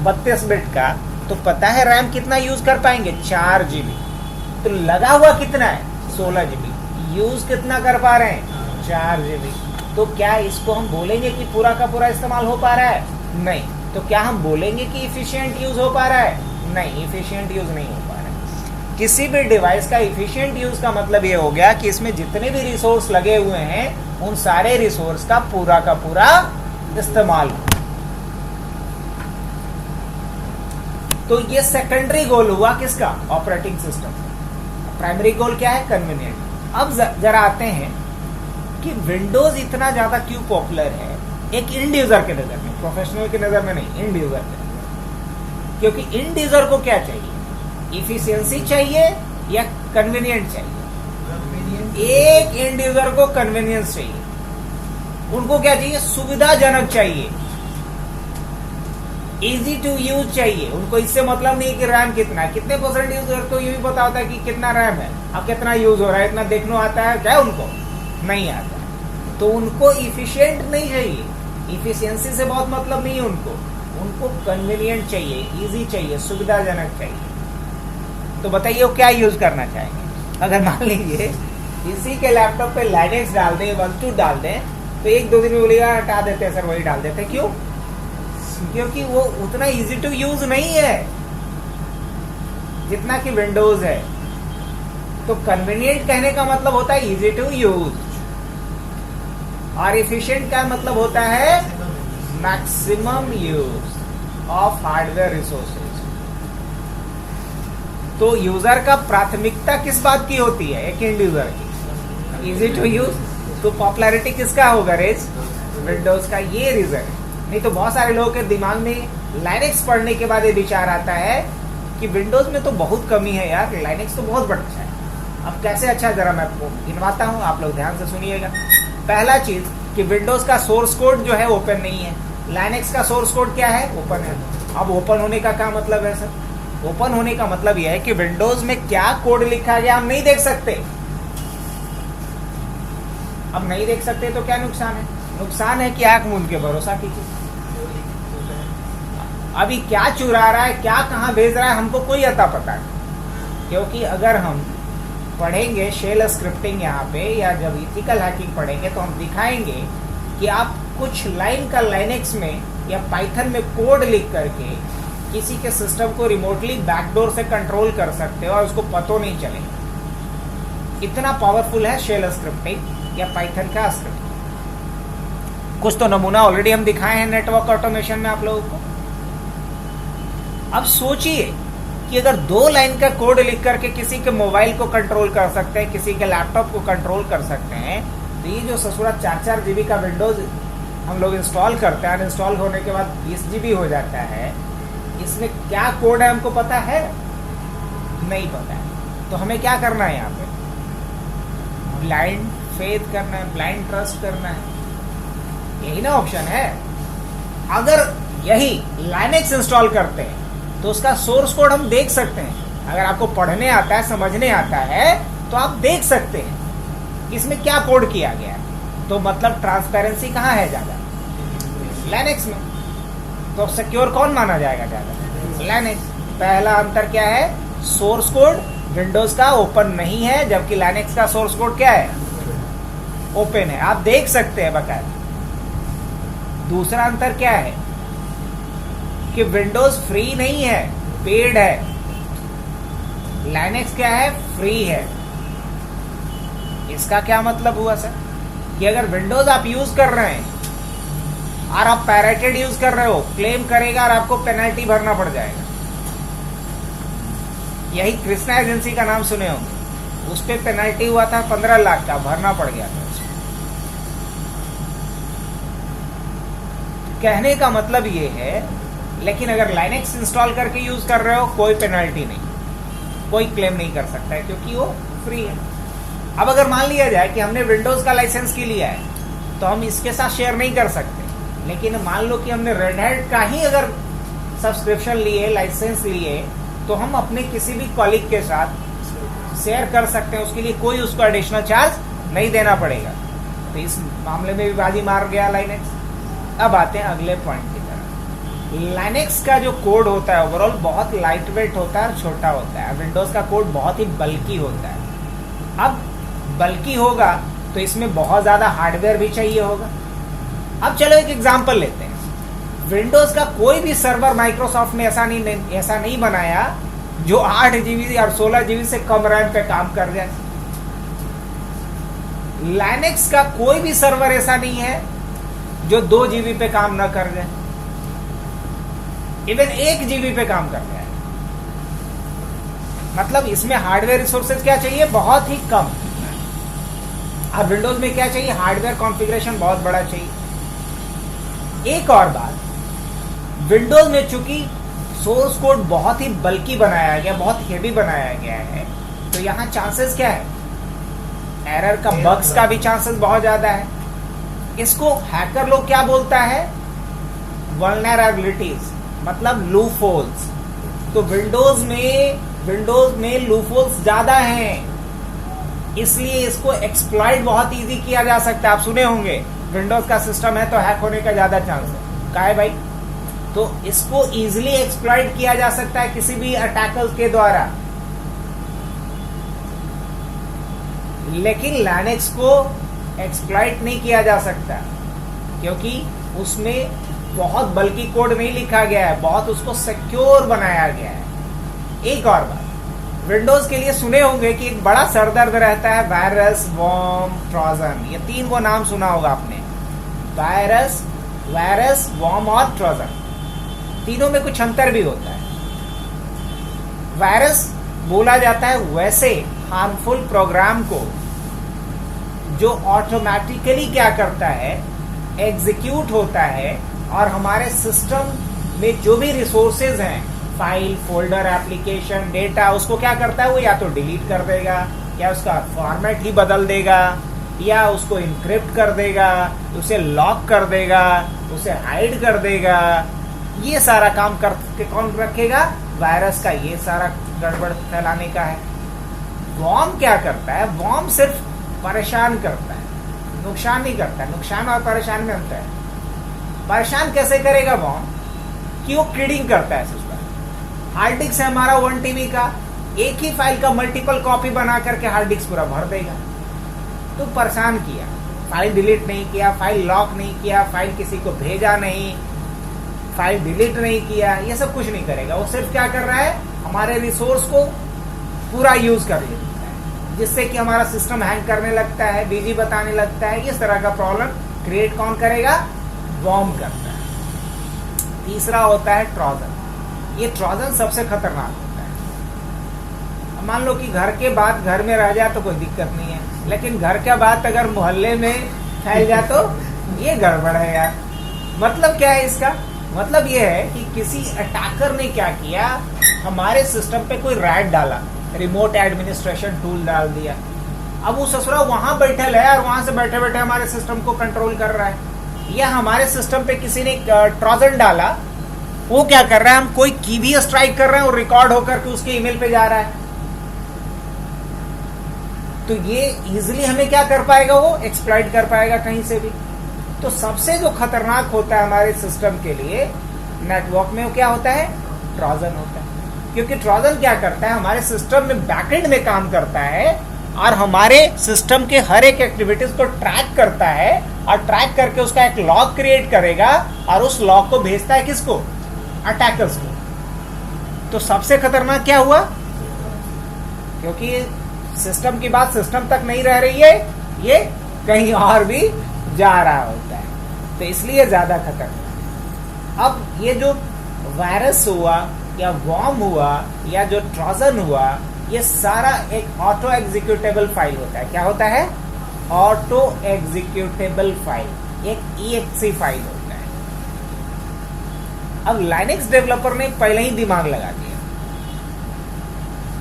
32 बिट का, तो पता है रैम कितना यूज कर पाएंगे? 4 GB। तो लगा हुआ कितना है? 16 GB। यूज कितना कर पा रहे हैं? 4 GB। तो क्या इसको हम बोलेंगे कि पूरा का पूरा इस्तेमाल हो पा रहा है? नहीं। तो क्या हम बोलेंगे कि इफिशिएंट यूज हो पा रहा है? नहीं, इफिशिएंट यूज नहीं हो पा रहा है। किसी भी डिवाइस का इफिशिएंट यूज का मतलब ये हो गया कि इसमें जितने भी रिसोर्स लगे हुए हैं उन सारे रिसोर्स का पूरा इस्तेमाल हो। तो ये सेकेंडरी गोल हुआ किसका? Operating system. प्राइमरी गोल क्या है? कन्वीनियंट। अब जरा आते हैं कि विंडोज इतना ज्यादा क्यों पॉपुलर है एक इंड यूजर के नजर में, प्रोफेशनल के नजर में नहीं, इंड यूजर के नजर में। क्योंकि इंड यूजर को क्या चाहिए? इफिशियंसी चाहिए या कन्वीनियंट चाहिए? एक इंड यूजर को कन्वीनियंस चाहिए। उनको क्या चाहिए? सुविधाजनक चाहिए, इजी टू यूज चाहिए। उनको इससे मतलब नहीं कि रैम कितना है। कितने परसेंट यूजर को ये भी पता होता है कि कितना रैम है, अब कितना यूज हो रहा है, इतना देखना आता है क्या? उनको नहीं आता। तो उनको इफिशिएंट नहीं चाहिए, इफिशियंसी से बहुत मतलब नहीं है उनको कन्वीनियंट चाहिए, इजी चाहिए, सुविधाजनक चाहिए। तो बताइए वो क्या यूज करना चाहेंगे? अगर मान लीजिए किसी के लैपटॉप पे लाइनेक्स डाल दें, ubuntu डाल दें, तो 1-2 दिन में बोलेगा हटा देते हैं सर, वही डाल देते हैं। क्यों? क्योंकि वो उतना इजी टू यूज नहीं है जितना कि विंडोज है। तो कन्वीनियंट कहने का मतलब होता है इजी टू यूज, और एफिशिएंट का मतलब होता है maximum use of hardware resources. तो यूजर का प्राथमिकता किस बात की होती है? एक इंड यूजर की, इजी टू यूज। तो पॉपुलैरिटी किसका होगा? रेज विंडोज का। ये रीजन है। नहीं तो बहुत सारे लोगों के दिमाग में लाइनेक्स पढ़ने के बाद ये विचार आता है कि विंडोज में तो बहुत कमी है यार, लाइनेक्स तो बहुत अच्छा है। अब कैसे, अच्छा जरा मैं गिनवाता हूँ, आप लोग ध्यान से सुनिएगा। पहला चीज कि विंडोज का सोर्स कोड जो है ओपन नहीं है, लाइनेक्स का सोर्स कोड क्या है, ओपन है। अब ओपन होने का क्या मतलब है सर? ओपन होने का मतलब यह है कि विंडोज में क्या कोड लिखा गया हम नहीं देख सकते। अब नहीं देख सकते तो क्या नुकसान है? नुकसान है कि आंख मूंद के भरोसा कीजिए। अभी क्या चुरा रहा है, क्या कहाँ भेज रहा है, हमको कोई अता पता नहीं। क्योंकि अगर हम पढ़ेंगे शेल स्क्रिप्टिंग यहाँ पे, या जब इथिकल हैकिंग पढ़ेंगे तो हम दिखाएंगे कि आप कुछ लाइन का लाइनेक्स में या पाइथन में कोड लिख करके किसी के सिस्टम को रिमोटली बैकडोर से कंट्रोल कर सकते हो और उसको पता नहीं चलेगा। इतना पावरफुल है शेल स्क्रिप्टिंग या पाइथन का स्क्रिप्ट। कुछ तो नमूना ऑलरेडी हम दिखाए हैं नेटवर्क ऑटोमेशन में आप लोगों को। अब सोचिए कि अगर 2 लाइन का कोड लिख करके किसी के मोबाइल को कंट्रोल कर सकते हैं, किसी के लैपटॉप को कंट्रोल कर सकते हैं, तो ये जो ससुरा 4-4 GB का विंडोज हम लोग इंस्टॉल करते हैं, इंस्टॉल होने के बाद 20 GB हो जाता है, इसमें क्या कोड है हमको पता है? नहीं पता है। तो हमें क्या करना है यहाँ पे? ब्लाइंड फेथ करना है, ब्लाइंड ट्रस्ट करना है, यही ना ऑप्शन है। अगर यही लाइनेक्स इंस्टॉल करते हैं तो उसका सोर्स कोड हम देख सकते हैं। अगर आपको पढ़ने आता है, समझने आता है, तो आप देख सकते हैं इसमें क्या कोड किया गया है। तो मतलब ट्रांसपेरेंसी कहाँ है ज्यादा? लाइनेक्स में। तो सिक्योर कौन माना जाएगा ज्यादा? लाइनेक्स। पहला अंतर क्या है? सोर्स कोड विंडोज का ओपन नहीं है, जबकि लाइनेक्स का सोर्स कोड क्या है? ओपन है, आप देख सकते हैं बकायदा। दूसरा अंतर क्या है कि विंडोज फ्री नहीं है, पेड है। लाइनेक्स क्या है? फ्री है। इसका क्या मतलब हुआ सर? कि अगर विंडोज आप यूज कर रहे हैं और आप पायरेटेड यूज कर रहे हो, क्लेम करेगा और आपको पेनल्टी भरना पड़ जाएगा। यही कृष्णा एजेंसी का नाम सुने होंगे, उस पर पेनल्टी हुआ था 15 लाख का, भरना पड़ गया था। कहने का मतलब ये है, लेकिन अगर लाइनेक्स इंस्टॉल करके यूज कर रहे हो, कोई पेनल्टी नहीं, कोई क्लेम नहीं कर सकता है, क्योंकि वो फ्री है। अब अगर मान लिया जाए कि हमने विंडोज का लाइसेंस की लिया है, तो हम इसके साथ शेयर नहीं कर सकते। लेकिन मान लो कि हमने रेड हैट का ही अगर सब्सक्रिप्शन लिए, लाइसेंस लिए, तो हम अपने किसी भी कॉलीग के साथ शेयर कर सकते हैं। उसके लिए कोई उसको एडिशनल चार्ज नहीं देना पड़ेगा। तो इस मामले में भी बाजी मार गया लाइनेक्स। अब आते हैं अगले पॉइंट की तरफ। लाइनेक्स का जो कोड होता है ओवरऑल बहुत लाइट वेट होता है और छोटा होता है। विंडोज का कोड बहुत ही बल्की होता है। अब बल्की होगा तो इसमें बहुत ज्यादा हार्डवेयर भी चाहिए होगा। अब चलो एक एग्जांपल लेते हैं। विंडोज का कोई भी सर्वर माइक्रोसॉफ्ट ने ऐसा नहीं बनाया जो 8 GB और 16 GB से कम रैम पे काम कर जाए। लाइनेक्स का कोई भी सर्वर ऐसा नहीं है जो 2 GB पे काम ना कर जाए, इवन 1 GB पे काम कर जाए। मतलब इसमें हार्डवेयर रिसोर्सेज क्या चाहिए? बहुत ही कम। और विंडोज में क्या चाहिए? हार्डवेयर कॉन्फ़िगरेशन बहुत बड़ा चाहिए। एक और बात, विंडोज में चूंकि सोर्स कोड बहुत ही बल्की बनाया गया, बहुत हेवी बनाया गया है, तो यहाँ चांसेस क्या है? एरर का, बग्स का भी चांसेस बहुत ज्यादा है। इसको हैकर लोग क्या बोलता है? वल्नरेबिलिटीज, मतलब लूपहोल्स। तो विंडोज में लूपहोल्स ज्यादा हैं, इसलिए इसको एक्सप्लॉइट बहुत इजी किया जा सकता है। आप सुने होंगे विंडोज का सिस्टम है तो हैक होने का ज्यादा चांस है। क्या है भाई? तो इसको इजीली एक्सप्लॉइट किया जा सकता है किसी भी अटैकर्स के द्वारा। लेकिन लाइनेक्स को एक्सप्लॉइट नहीं किया जा सकता, क्योंकि उसमें बहुत बल्कि कोड नहीं लिखा गया है, बहुत उसको सिक्योर बनाया गया है। एक और बात, विंडोज के लिए सुने होंगे कि एक बड़ा सरदर्द रहता है वायरस, वॉर्म, ट्रोजन। ये 3 को नाम सुना होगा आपने, वायरस, वॉर्म और ट्रोजन। तीनों में कुछ अंतर भी होता है। वायरस बोला जाता है वैसे हार्मफुल प्रोग्राम को जो ऑटोमेटिकली क्या करता है? एग्जीक्यूट होता है और हमारे सिस्टम में जो भी रिसोर्सेज हैं, फाइल, फोल्डर, एप्लीकेशन, डेटा, उसको क्या करता है? वो या तो डिलीट कर देगा क्या उसका फॉर्मेट ही बदल देगा, या उसको इनक्रिप्ट कर देगा, उसे लॉक कर देगा, उसे हाइड कर देगा? ये सारा काम करके कौन रखेगा? वायरस का ये सारा गड़बड़ फैलाने का है। वॉर्म क्या करता है? वॉर्म सिर्फ परेशान करता है, नुकसान नहीं करता है। नुकसान और परेशान में अंतर है। परेशान कैसे करेगा वॉर्म? कि वो क्रीडिंग करता है सिस्टम। हार्ड डिस्क है हमारा 1 TB का, एक ही फाइल का मल्टीपल कॉपी बना करके हार्ड डिस्क पूरा भर देगा। तो परेशान किया, फाइल डिलीट नहीं किया, फाइल लॉक नहीं किया, फाइल किसी को भेजा नहीं, फाइल डिलीट नहीं किया, ये सब कुछ नहीं करेगा। वो सिर्फ क्या कर रहा है? हमारे रिसोर्स को पूरा यूज कर लेता है, जिससे कि हमारा सिस्टम हैंग करने लगता है, बिजी बताने लगता है। इस तरह का प्रॉब्लम क्रिएट कौन करेगा? वॉर्म करता है। तीसरा होता है ट्रोजन। ये ट्रोजन सबसे खतरनाक होता है। मान लो कि घर के बात घर में रह जाए तो कोई दिक्कत नहीं है, लेकिन घर का बात अगर मोहल्ले में फैल जाए तो ये गड़बड़ है यार। मतलब क्या है इसका? मतलब ये है कि किसी अटैकर ने क्या किया, हमारे सिस्टम पे कोई रैट डाला, रिमोट एडमिनिस्ट्रेशन टूल डाल दिया। अब वो ससुरा वहां बैठल है और वहां से बैठे बैठे हमारे सिस्टम को कंट्रोल कर रहा है। या हमारे सिस्टम पे किसी ने ट्रोजन डाला, वो क्या कर रहा है? हम कोई की भी स्ट्राइक कर रहे हैं और रिकॉर्ड होकर के उसके ईमेल पे जा रहा है। तो ये इजिली हमें क्या कर पाएगा? वो एक्सप्लॉइट कर पाएगा कहीं से भी। तो सबसे जो खतरनाक होता है हमारे सिस्टम के लिए नेटवर्क में, वो क्या होता है? ट्रोजन होता है। क्योंकि ट्रोजन क्या करता है? हमारे सिस्टम में बैकएंड में काम करता है और हमारे सिस्टम के हर एक एक्टिविटीज को ट्रैक करता है, और ट्रैक करके उसका एक लॉग क्रिएट करेगा और उस लॉग को भेजता है किसको? अटैकर्स को। तो सबसे खतरनाक क्या हुआ? क्योंकि सिस्टम की बात सिस्टम तक नहीं रह रही है, ये कहीं और भी जा रहा होता है, तो इसलिए ज्यादा खतरनाक। अब ये जो वायरस हुआ या वॉर्म हुआ या जो ट्रोजन हुआ, ये सारा एक ऑटो एग्जीक्यूटेबल फाइल होता है। क्या होता है? ऑटो एग्जीक्यूटेबल फाइल, एक EXE फाइल होता है। अब लाइनेक्स डेवलपर ने पहले ही दिमाग लगा दिया।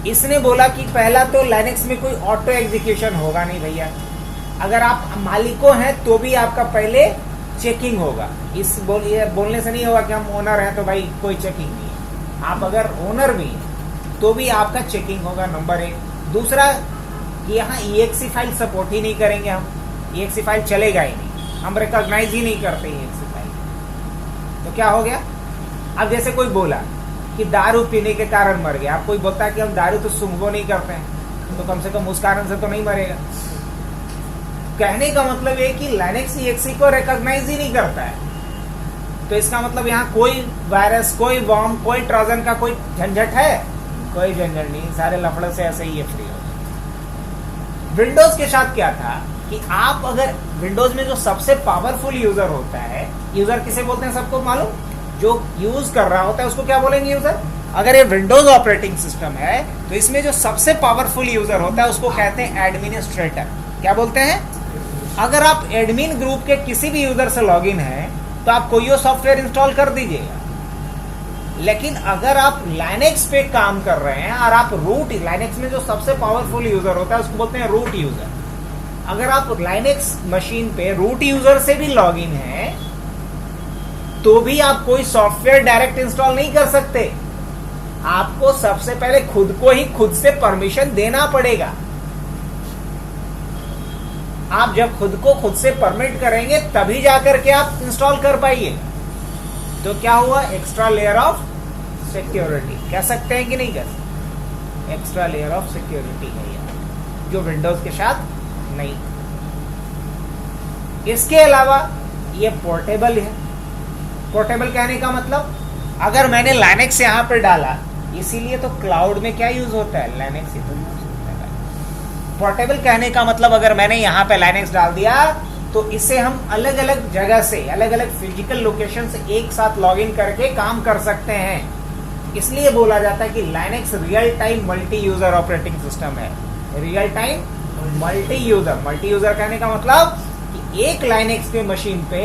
इसने बोला कि पहला तो लाइनेक्स में कोई ऑटो एग्जीक्यूशन होगा नहीं भैया। अगर आप मालिकों हैं तो भी आपका पहले चेकिंग होगा। इस बोलने से नहीं होगा कि हम ओनर हैं तो भाई कोई चेकिंग नहीं है। आप अगर ओनर भी हैं तो भी आपका चेकिंग होगा, नंबर 1। दूसरा, यहाँ EXE फाइल सपोर्ट ही नहीं करेंगे हम। EXE फाइल चलेगा ही नहीं, हम रिकॉग्नाइज ही नहीं करते EXE फाइल। तो क्या हो गया? अब जैसे कोई बोला कि दारू पीने के कारण मर गया, अब कोई बोलता है कि हम दारू तो सूंघो नहीं करते हैं, तो कम से कम उस कारण से तो नहीं मरेगा। कहने का मतलब है कि लाइनेक्स EXE को रिकॉग्नाइज ही नहीं करता है। तो इसका मतलब यहाँ कोई वायरस, कोई वॉर्म, कोई ट्रोजन का कोई झंझट है? कोई झंझट नहीं, सारे लफड़े से ऐसे ही ये फ्री हो गए। विंडोज के साथ क्या था कि आप अगर विंडोज में जो सबसे पावरफुल यूजर होता है, यूजर किसे बोलते हैं सबको मालूम? जो यूज कर रहा होता है उसको क्या बोलेंगे? यूजर। अगर ये विंडोज ऑपरेटिंग सिस्टम है तो इसमें जो सबसे पावरफुल यूजर होता है उसको कहते हैं एडमिनिस्ट्रेटर। क्या बोलते हैं? अगर आप एडमिन ग्रुप के किसी भी यूजर से लॉगिन है तो आप कोई सॉफ्टवेयर इंस्टॉल कर दीजिएगा। लेकिन अगर आप लाइनेक्स पे काम कर रहे हैं और आप रूट, लाइनेक्स में जो सबसे पावरफुल यूजर होता है उसको बोलते हैं रूट यूजर। अगर आप लाइनेक्स मशीन पे रूट यूजर से भी लॉगिन है तो भी आप कोई सॉफ्टवेयर डायरेक्ट इंस्टॉल नहीं कर सकते। आपको सबसे पहले खुद को ही खुद से परमिशन देना पड़ेगा। आप जब खुद को खुद से परमिट करेंगे तभी जाकर के आप इंस्टॉल कर पाइए। तो क्या हुआ? Extra layer of security. कह सकते हैं कि नहीं कह सकते? एक्स्ट्रा लेयर ऑफ सिक्योरिटी है ये, जो विंडोज के साथ नहीं। इसके अलावा ये पोर्टेबल है। पोर्टेबल कहने का मतलब, अगर मैंने लाइनेक्स यहाँ पर डाला, इसीलिए तो क्लाउड में क्या यूज होता है? लाइनेक्स ही तो यूज होता है। पोर्टेबल कहने का मतलब, अगर मैंने यहाँ पे लाइनेक्स डाल दिया तो इसे हम अलग अलग जगह से, अलग अलग फिजिकल लोकेशन से एक साथ लॉगिन करके काम कर सकते हैं। इसलिए बोला जाता है कि Linux real time multi user operating system है। Real time multi user. Multi user कहने का मतलब कि एक लाइनेक्स के मशीन पे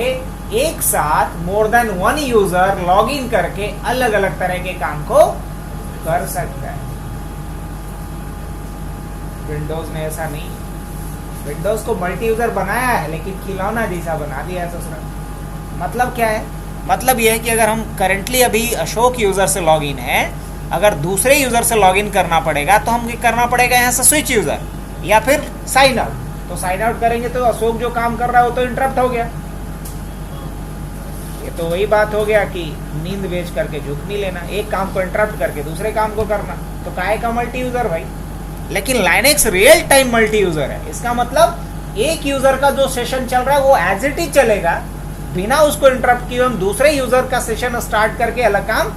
एक साथ मोर देन 1 यूजर लॉगिन करके अलग अलग तरह के काम को कर सकता है। विंडोज में ऐसा नहीं। विंडोज को मल्टी यूजर बनाया है लेकिन खिलौना जैसा बना दिया है ससुरा। मतलब क्या है? मतलब यह है कि अगर हम करंटली अभी अशोक यूजर से लॉगिन है, अगर दूसरे यूजर से लॉगिन करना पड़ेगा तो हम करना पड़ेगा यहाँ से स्विच यूजर या फिर साइन आउट। तो साइन आउट करेंगे तो अशोक जो काम कर रहा है वो तो इंटरप्ट हो गया। ये तो वही बात हो गया कि नींद बेच करके झुक नहीं लेना, एक काम को इंटरप्ट करके दूसरे काम को करना। तो काहे का मल्टी यूजर भाई? लेकिन Linux real time multi user है। इसका मतलब एक यूजर का जो सेशन चल रहा है वो एज इट इज चलेगा, बिना उसको इंटरप्ट किए हम दूसरे यूजर का सेशन स्टार्ट करके अलग काम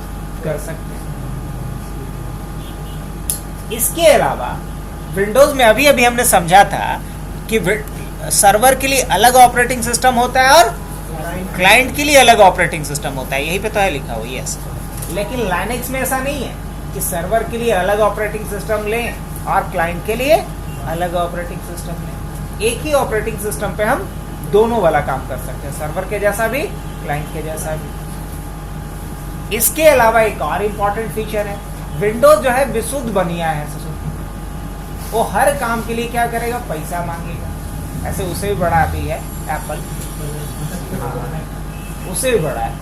कर सकते हैं। इसके अलावा विंडोज में अभी अभी हमने समझा था कि सर्वर के लिए अलग ऑपरेटिंग सिस्टम होता है और क्लाइंट के लिए अलग ऑपरेटिंग सिस्टम होता है, यही पे तो है लिखा हुआ यस। लेकिन लाइनेक्स में ऐसा नहीं है कि सर्वर के लिए अलग ऑपरेटिंग सिस्टम लें और क्लाइंट के लिए अलग ऑपरेटिंग सिस्टम लें। एक ही ऑपरेटिंग सिस्टम पे हम दोनों वाला काम कर सकते हैं, सर्वर के जैसा भी क्लाइंट के जैसा भी। इसके अलावा एक और इम्पॉर्टेंट फीचर है, विंडोज जो है विशुद्ध बनिया है ससुर। वो हर काम के लिए क्या करेगा? पैसा मांगेगा। ऐसे उसे भी बड़ा भी है एप्पल, उससे भी बड़ा है।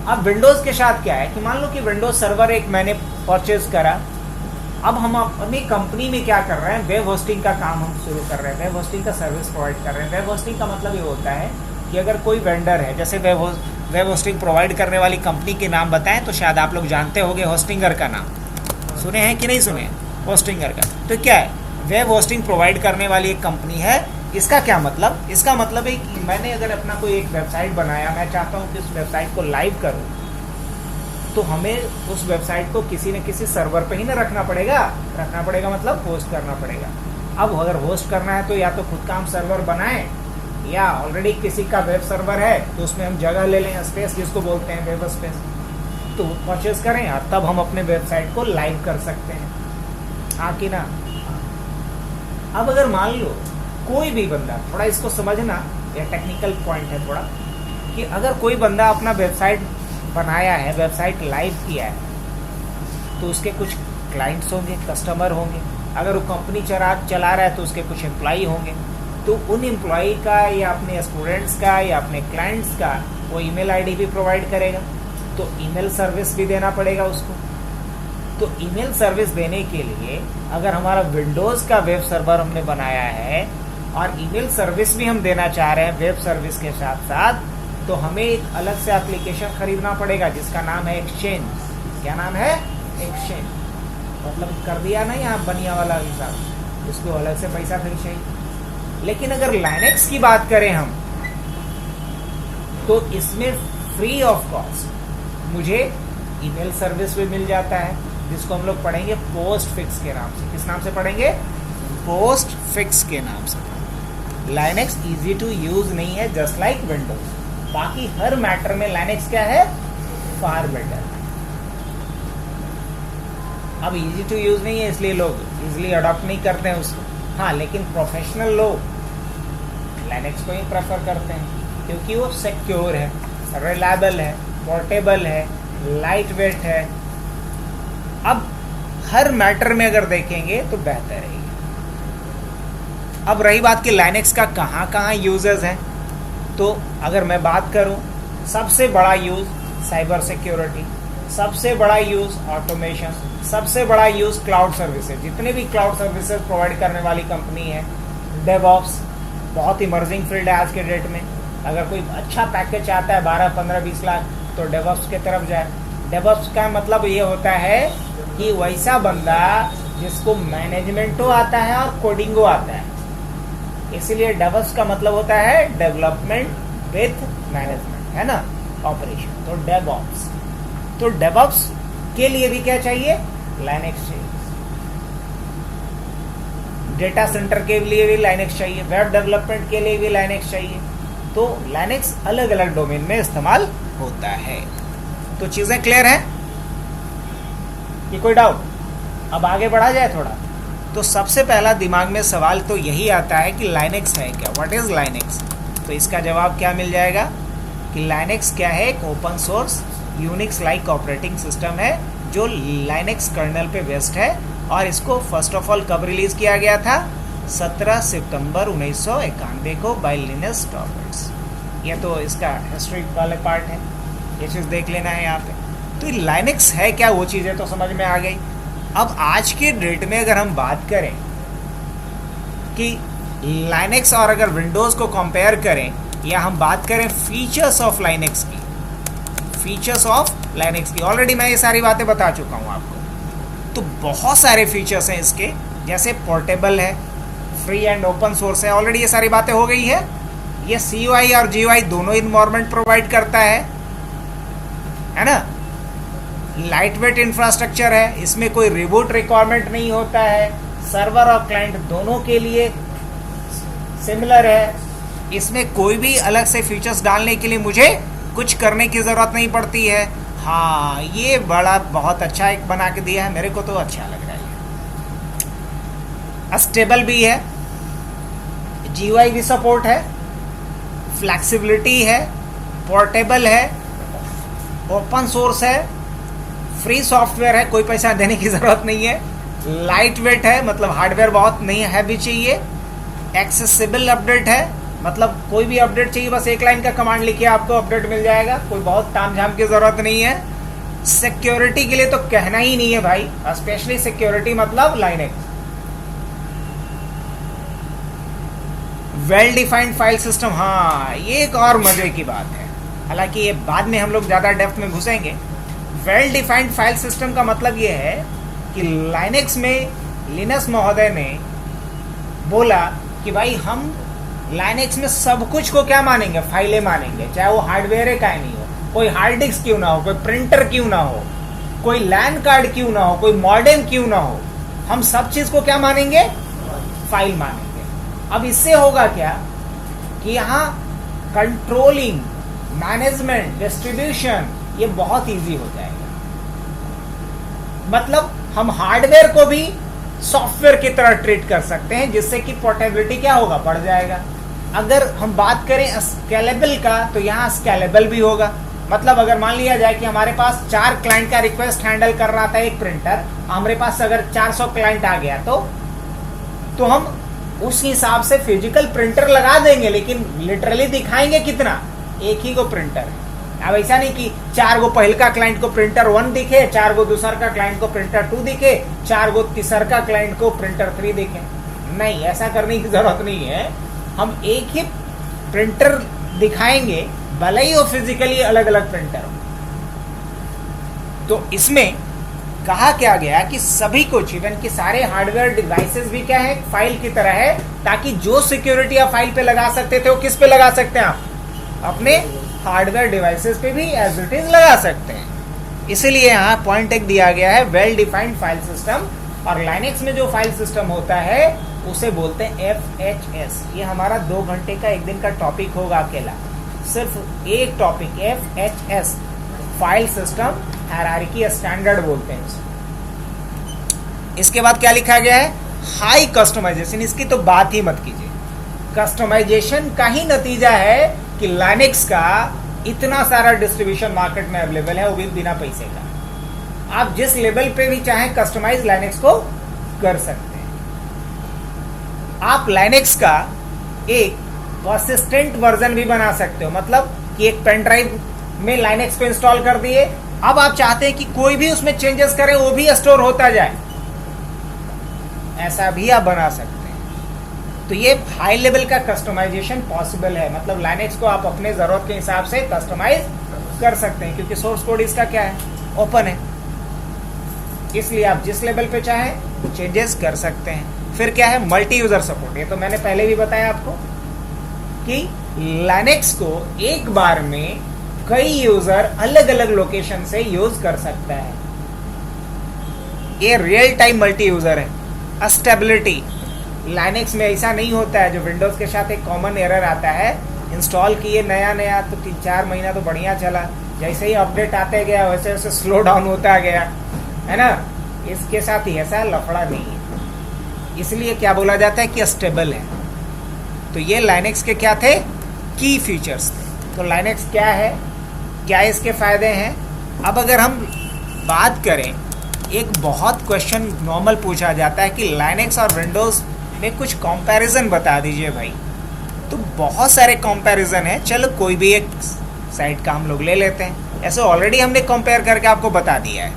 अब विंडोज के साथ क्या है कि मान लो कि विंडोज सर्वर एक मैंने परचेज करा, अब हम अपनी कंपनी में क्या कर रहे हैं? वेब होस्टिंग का काम हम शुरू कर रहे हैं, वेब होस्टिंग का सर्विस प्रोवाइड कर रहे हैं। वेब होस्टिंग का मतलब ये होता है कि अगर कोई वेंडर है, जैसे वेब होस्टिंग प्रोवाइड करने वाली कंपनी के नाम बताएं तो शायद आप लोग जानते होंगे होस्टिंगर का नाम, सुने हैं कि नहीं सुने? होस्टिंगर का तो क्या है? वेब होस्टिंग प्रोवाइड करने वाली एक कंपनी है। इसका क्या मतलब? इसका मतलब है कि मैंने अगर अपना कोई एक वेबसाइट बनाया, मैं चाहता हूँ कि उस वेबसाइट को लाइव करूँ, तो हमें उस वेबसाइट को किसी न किसी सर्वर पे ही ना रखना पड़ेगा मतलब होस्ट करना पड़ेगा। अब अगर होस्ट करना है तो या तो खुद का हम सर्वर बनाएं या ऑलरेडी किसी का वेब सर्वर है तो उसमें हम जगह ले लें, स्पेस जिसको बोलते हैं वेब स्पेस, तो परचेज करें और तब हम अपने वेबसाइट को लाइव कर सकते हैं। हाँ कि ना? अब अगर मान लो कोई भी बंदा, थोड़ा इसको समझना, यह टेक्निकल पॉइंट है थोड़ा, कि अगर कोई बंदा अपना वेबसाइट बनाया है, वेबसाइट लाइव किया है, तो उसके कुछ क्लाइंट्स होंगे, कस्टमर होंगे। अगर वो कंपनी चला रहा है तो उसके कुछ एम्प्लॉई होंगे। तो उन एम्प्लॉई का या अपने स्टूडेंट्स का या अपने क्लाइंट्स का वो ईमेल आईडी भी प्रोवाइड करेगा, तो ईमेल सर्विस भी देना पड़ेगा उसको। तो ईमेल सर्विस देने के लिए अगर हमारा विंडोज़ का वेब सर्वर हमने बनाया है और ईमेल सर्विस भी हम देना चाह रहे हैं वेब सर्विस के साथ साथ, तो हमें एक अलग से एप्लीकेशन खरीदना पड़ेगा जिसका नाम है एक्सचेंज। क्या नाम है? एक्सचेंज। मतलब कर दिया ना यहाँ बनिया वाला हिसाब, उसको अलग से पैसा फिर चाहिए। लेकिन अगर लाइनेक्स की बात करें हम, तो इसमें फ्री ऑफ कॉस्ट मुझे ईमेल सर्विस भी मिल जाता है, जिसको हम लोग पढ़ेंगे पोस्ट फिक्स के नाम से। किस नाम से पढ़ेंगे? पोस्ट फिक्स के नाम से। लाइनेक्स इजी टू यूज नहीं है, जस्ट लाइक विंडोज। बाकी हर मैटर में लाइनेक्स क्या है? Far better. अब इजी टू यूज नहीं है इसलिए लोग इजीली अडॉप्ट नहीं करते हैं उसको। हाँ, लेकिन प्रोफेशनल लोग लाइनेक्स को ही प्रेफर करते हैं क्योंकि वो सिक्योर है, रिलायबल है, पोर्टेबल है, लाइट वेट है। अब हर मैटर में अगर देखेंगे तो बेहतर है। अब रही बात कि लाइनेक्स का कहाँ कहाँ यूजेस हैं, तो अगर मैं बात करूं, सबसे बड़ा यूज साइबर सिक्योरिटी, सबसे बड़ा यूज ऑटोमेशन, सबसे बड़ा यूज क्लाउड सर्विसेज। जितने भी क्लाउड सर्विसेज प्रोवाइड करने वाली कंपनी है, डेवऑप्स बहुत इमर्जिंग फील्ड है आज के डेट में। अगर कोई अच्छा पैकेज आता है 12, 15, 20 लाख तो डेवऑप्स की तरफ जाए। डेवऑप्स का मतलब ये होता है कि वैसा बंदा जिसको मैनेजमेंटो आता है और कोडिंगो आता है, इसीलिए डेवऑप्स का मतलब होता है डेवलपमेंट विथ मैनेजमेंट, है ना, ऑपरेशन। तो डेवऑप्स, तो डेवऑप्स के लिए भी क्या चाहिए? लाइनेक्स चाहिए। डेटा सेंटर के लिए भी लाइनेक्स चाहिए, वेब डेवलपमेंट के लिए भी लाइनेक्स चाहिए। तो लाइनेक्स अलग अलग डोमेन में इस्तेमाल होता है। तो चीजें क्लियर हैं कि कोई डाउट? अब आगे बढ़ा जाए थोड़ा। तो सबसे पहला दिमाग में सवाल तो यही आता है कि लाइनेक्स है क्या? What is Linux? तो इसका जवाब क्या मिल जाएगा कि लाइनेक्स क्या है? एक open source Unix like operating system है जो लाइनेक्स कर्नल पे बेस्ड है और इसको फर्स्ट ऑफ ऑल कब रिलीज किया गया था? 17 सितंबर 1991 को बाय लिनस टॉर्वाल्ड्स। ये तो इसका हिस्ट्री वाले पार्ट है, ये चीज़ देख लेना है यहाँ पे। तो लाइनक्स है क्या, वो चीज़ें तो समझ में आ गई। अब आज के डेट में अगर हम बात करें कि लाइनक्स और अगर विंडोज़ को कंपेयर करें, या हम बात करें फीचर्स ऑफ लाइनक्स की, फीचर्स ऑफ लाइनक्स की ऑलरेडी मैं ये सारी बातें बता चुका हूँ आपको। तो बहुत सारे फीचर्स हैं इसके, जैसे पोर्टेबल है, फ्री एंड ओपन सोर्स है, ऑलरेडी ये सारी बातें हो गई है। ये CUI और GUI दोनों इन्वायरमेंट प्रोवाइड करता है ना। लाइट वेट इंफ्रास्ट्रक्चर है, इसमें कोई रिबूट रिक्वायरमेंट नहीं होता है, सर्वर और क्लाइंट दोनों के लिए सिमिलर है। इसमें कोई भी अलग से फीचर्स डालने के लिए मुझे कुछ करने की ज़रूरत नहीं पड़ती है। हाँ, ये बड़ा बहुत अच्छा एक बना के दिया है, मेरे को तो अच्छा लग रहा है। स्टेबल भी है, GUI भी सपोर्ट है, फ्लैक्सिबिलिटी है, पोर्टेबल है, ओपन सोर्स है, फ्री सॉफ्टवेयर है, कोई पैसा देने की ज़रूरत नहीं है, लाइट वेट है, मतलब हार्डवेयर बहुत नहीं है भी चाहिए, एक्सेसिबल अपडेट है, मतलब कोई भी अपडेट चाहिए बस एक लाइन का कमांड लिखिए आपको अपडेट मिल जाएगा, कोई बहुत तामझाम की ज़रूरत नहीं है। सिक्योरिटी के लिए तो कहना ही नहीं है भाई, स्पेशली सिक्योरिटी मतलब Linux. Well defined file system, हाँ ये एक और मजे की बात है, हालांकि ये बाद में हम लोग ज़्यादा डेप्थ में घुसेंगे। वेल डिफाइंड फाइल सिस्टम का मतलब ये है कि लाइनक्स में लिनस महोदय ने बोला कि भाई हम लाइनक्स में सब कुछ को क्या मानेंगे, फाइलें मानेंगे, चाहे वो हार्डवेयर है क्या नहीं हो, कोई हार्ड डिस्क क्यों ना हो, कोई प्रिंटर क्यों ना हो, कोई लैन कार्ड क्यों ना हो, कोई मॉडेम क्यों ना हो, हम सब चीज़ को क्या मानेंगे, फाइल मानेंगे। अब इससे होगा क्या कि यहाँ कंट्रोलिंग, मैनेजमेंट, डिस्ट्रीब्यूशन ये बहुत इजी हो जाएगा। मतलब हम हार्डवेयर को भी सॉफ्टवेयर की तरह ट्रीट कर सकते हैं, जिससे कि पोर्टेबिलिटी क्या होगा, बढ़ जाएगा। अगर हम बात करें स्केलेबल का, तो यहाँ स्केलेबल भी होगा। मतलब अगर मान लिया जाए कि हमारे पास 4 क्लाइंट का रिक्वेस्ट हैंडल कर रहा था एक प्रिंटर, हमारे पास अगर 400 क्लाइंट आ गया तो हम उस हिसाब से फिजिकल प्रिंटर लगा देंगे, लेकिन लिटरली दिखाएंगे कितना, एक ही को प्रिंटर। अब ऐसा नहीं कि 4 गो पहल का क्लाइंट को प्रिंटर 1 दिखे, 4 गो दूसर का क्लाइंट को प्रिंटर 2 दिखे, 4 गो तीसर का क्लाइंट को प्रिंटर 3 दिखे। नहीं, ऐसा करने की जरूरत नहीं है। हम एक ही प्रिंटर दिखाएंगे, भले ही वो फिजिकली अलग अलग प्रिंटर हो। तो इसमें कहा क्या गया कि सभी कुछ, इवन कि सारे हार्डवेयर डिवाइसेस भी क्या है, फाइल की तरह है, ताकि जो सिक्योरिटी आप फाइल पे लगा सकते थे वो किस पे लगा सकते हैं, आप अपने हार्डवेयर डिवाइसेस पे भी एज इट इज लगा सकते हैं। इसीलिए यहाँ पॉइंट एक दिया गया है, वेल डिफाइंड फाइल सिस्टम। और लाइनक्स में जो फाइल सिस्टम होता है उसे बोलते हैं FHS। ये हमारा 2 घंटे का एक दिन का टॉपिक होगा अकेला, सिर्फ एक topic FHS, file system hierarchy standard बोलते हैं इसे। इसके बाद क्या लिखा गया है, हाई कस्टमाइजेशन। इसकी तो बात ही मत कीजिए, कस्टमाइजेशन का ही नतीजा है कि लाइनक्स का इतना सारा डिस्ट्रीब्यूशन मार्केट में अवेलेबल है, वो भी बिना पैसे का। आप जिस लेवल पे भी चाहें कस्टमाइज लाइनक्स को कर सकते हैं। आप लाइनक्स का एक परसिस्टेंट वर्जन भी बना सकते हो, मतलब कि एक पेन ड्राइव में लाइनक्स को इंस्टॉल कर दिए, अब आप चाहते हैं कि कोई भी उसमें चेंजेस करे वो भी स्टोर होता जाए, ऐसा भी आप बना सकते हैं। तो ये हाई लेवल का कस्टमाइजेशन पॉसिबल है, मतलब लाइनक्स को आप अपने जरूरत के हिसाब से कस्टमाइज कर सकते हैं, क्योंकि सोर्स कोड इसका क्या है, ओपन है, इसलिए आप जिस लेवल पे चाहें चेंजेस कर सकते हैं। फिर क्या है, मल्टी यूजर सपोर्ट। ये तो मैंने पहले भी बताया आपको कि लाइनक्स को एक बार में कई यूजर अलग अलग लोकेशन से यूज कर सकता है। ये रियल टाइम मल्टी यूजर है। स्टेबिलिटी, लाइनक्स में ऐसा नहीं होता है, जो विंडोज के साथ एक कॉमन एरर आता है, इंस्टॉल किए नया तो 3-4 महीना तो बढ़िया चला, जैसे ही अपडेट आते गया वैसे वैसे स्लो डाउन होता गया, है ना। इसके साथ ही ऐसा लफड़ा नहीं है, इसलिए क्या बोला जाता है कि स्टेबल है। तो ये लाइनक्स के क्या थे, की फीचर्स थे। तो लाइनक्स क्या है, क्या इसके फायदे हैं। अब अगर हम बात करें एक बहुत क्वेश्चन नॉर्मल पूछा जाता है कि लाइनेक्स और विंडोज़ में कुछ कंपैरिजन बता दीजिए भाई। तो बहुत सारे कंपैरिजन है, चलो कोई भी एक साइट का हम लोग ले लेते हैं। ऐसे ऑलरेडी हमने कंपेयर करके आपको बता दिया है।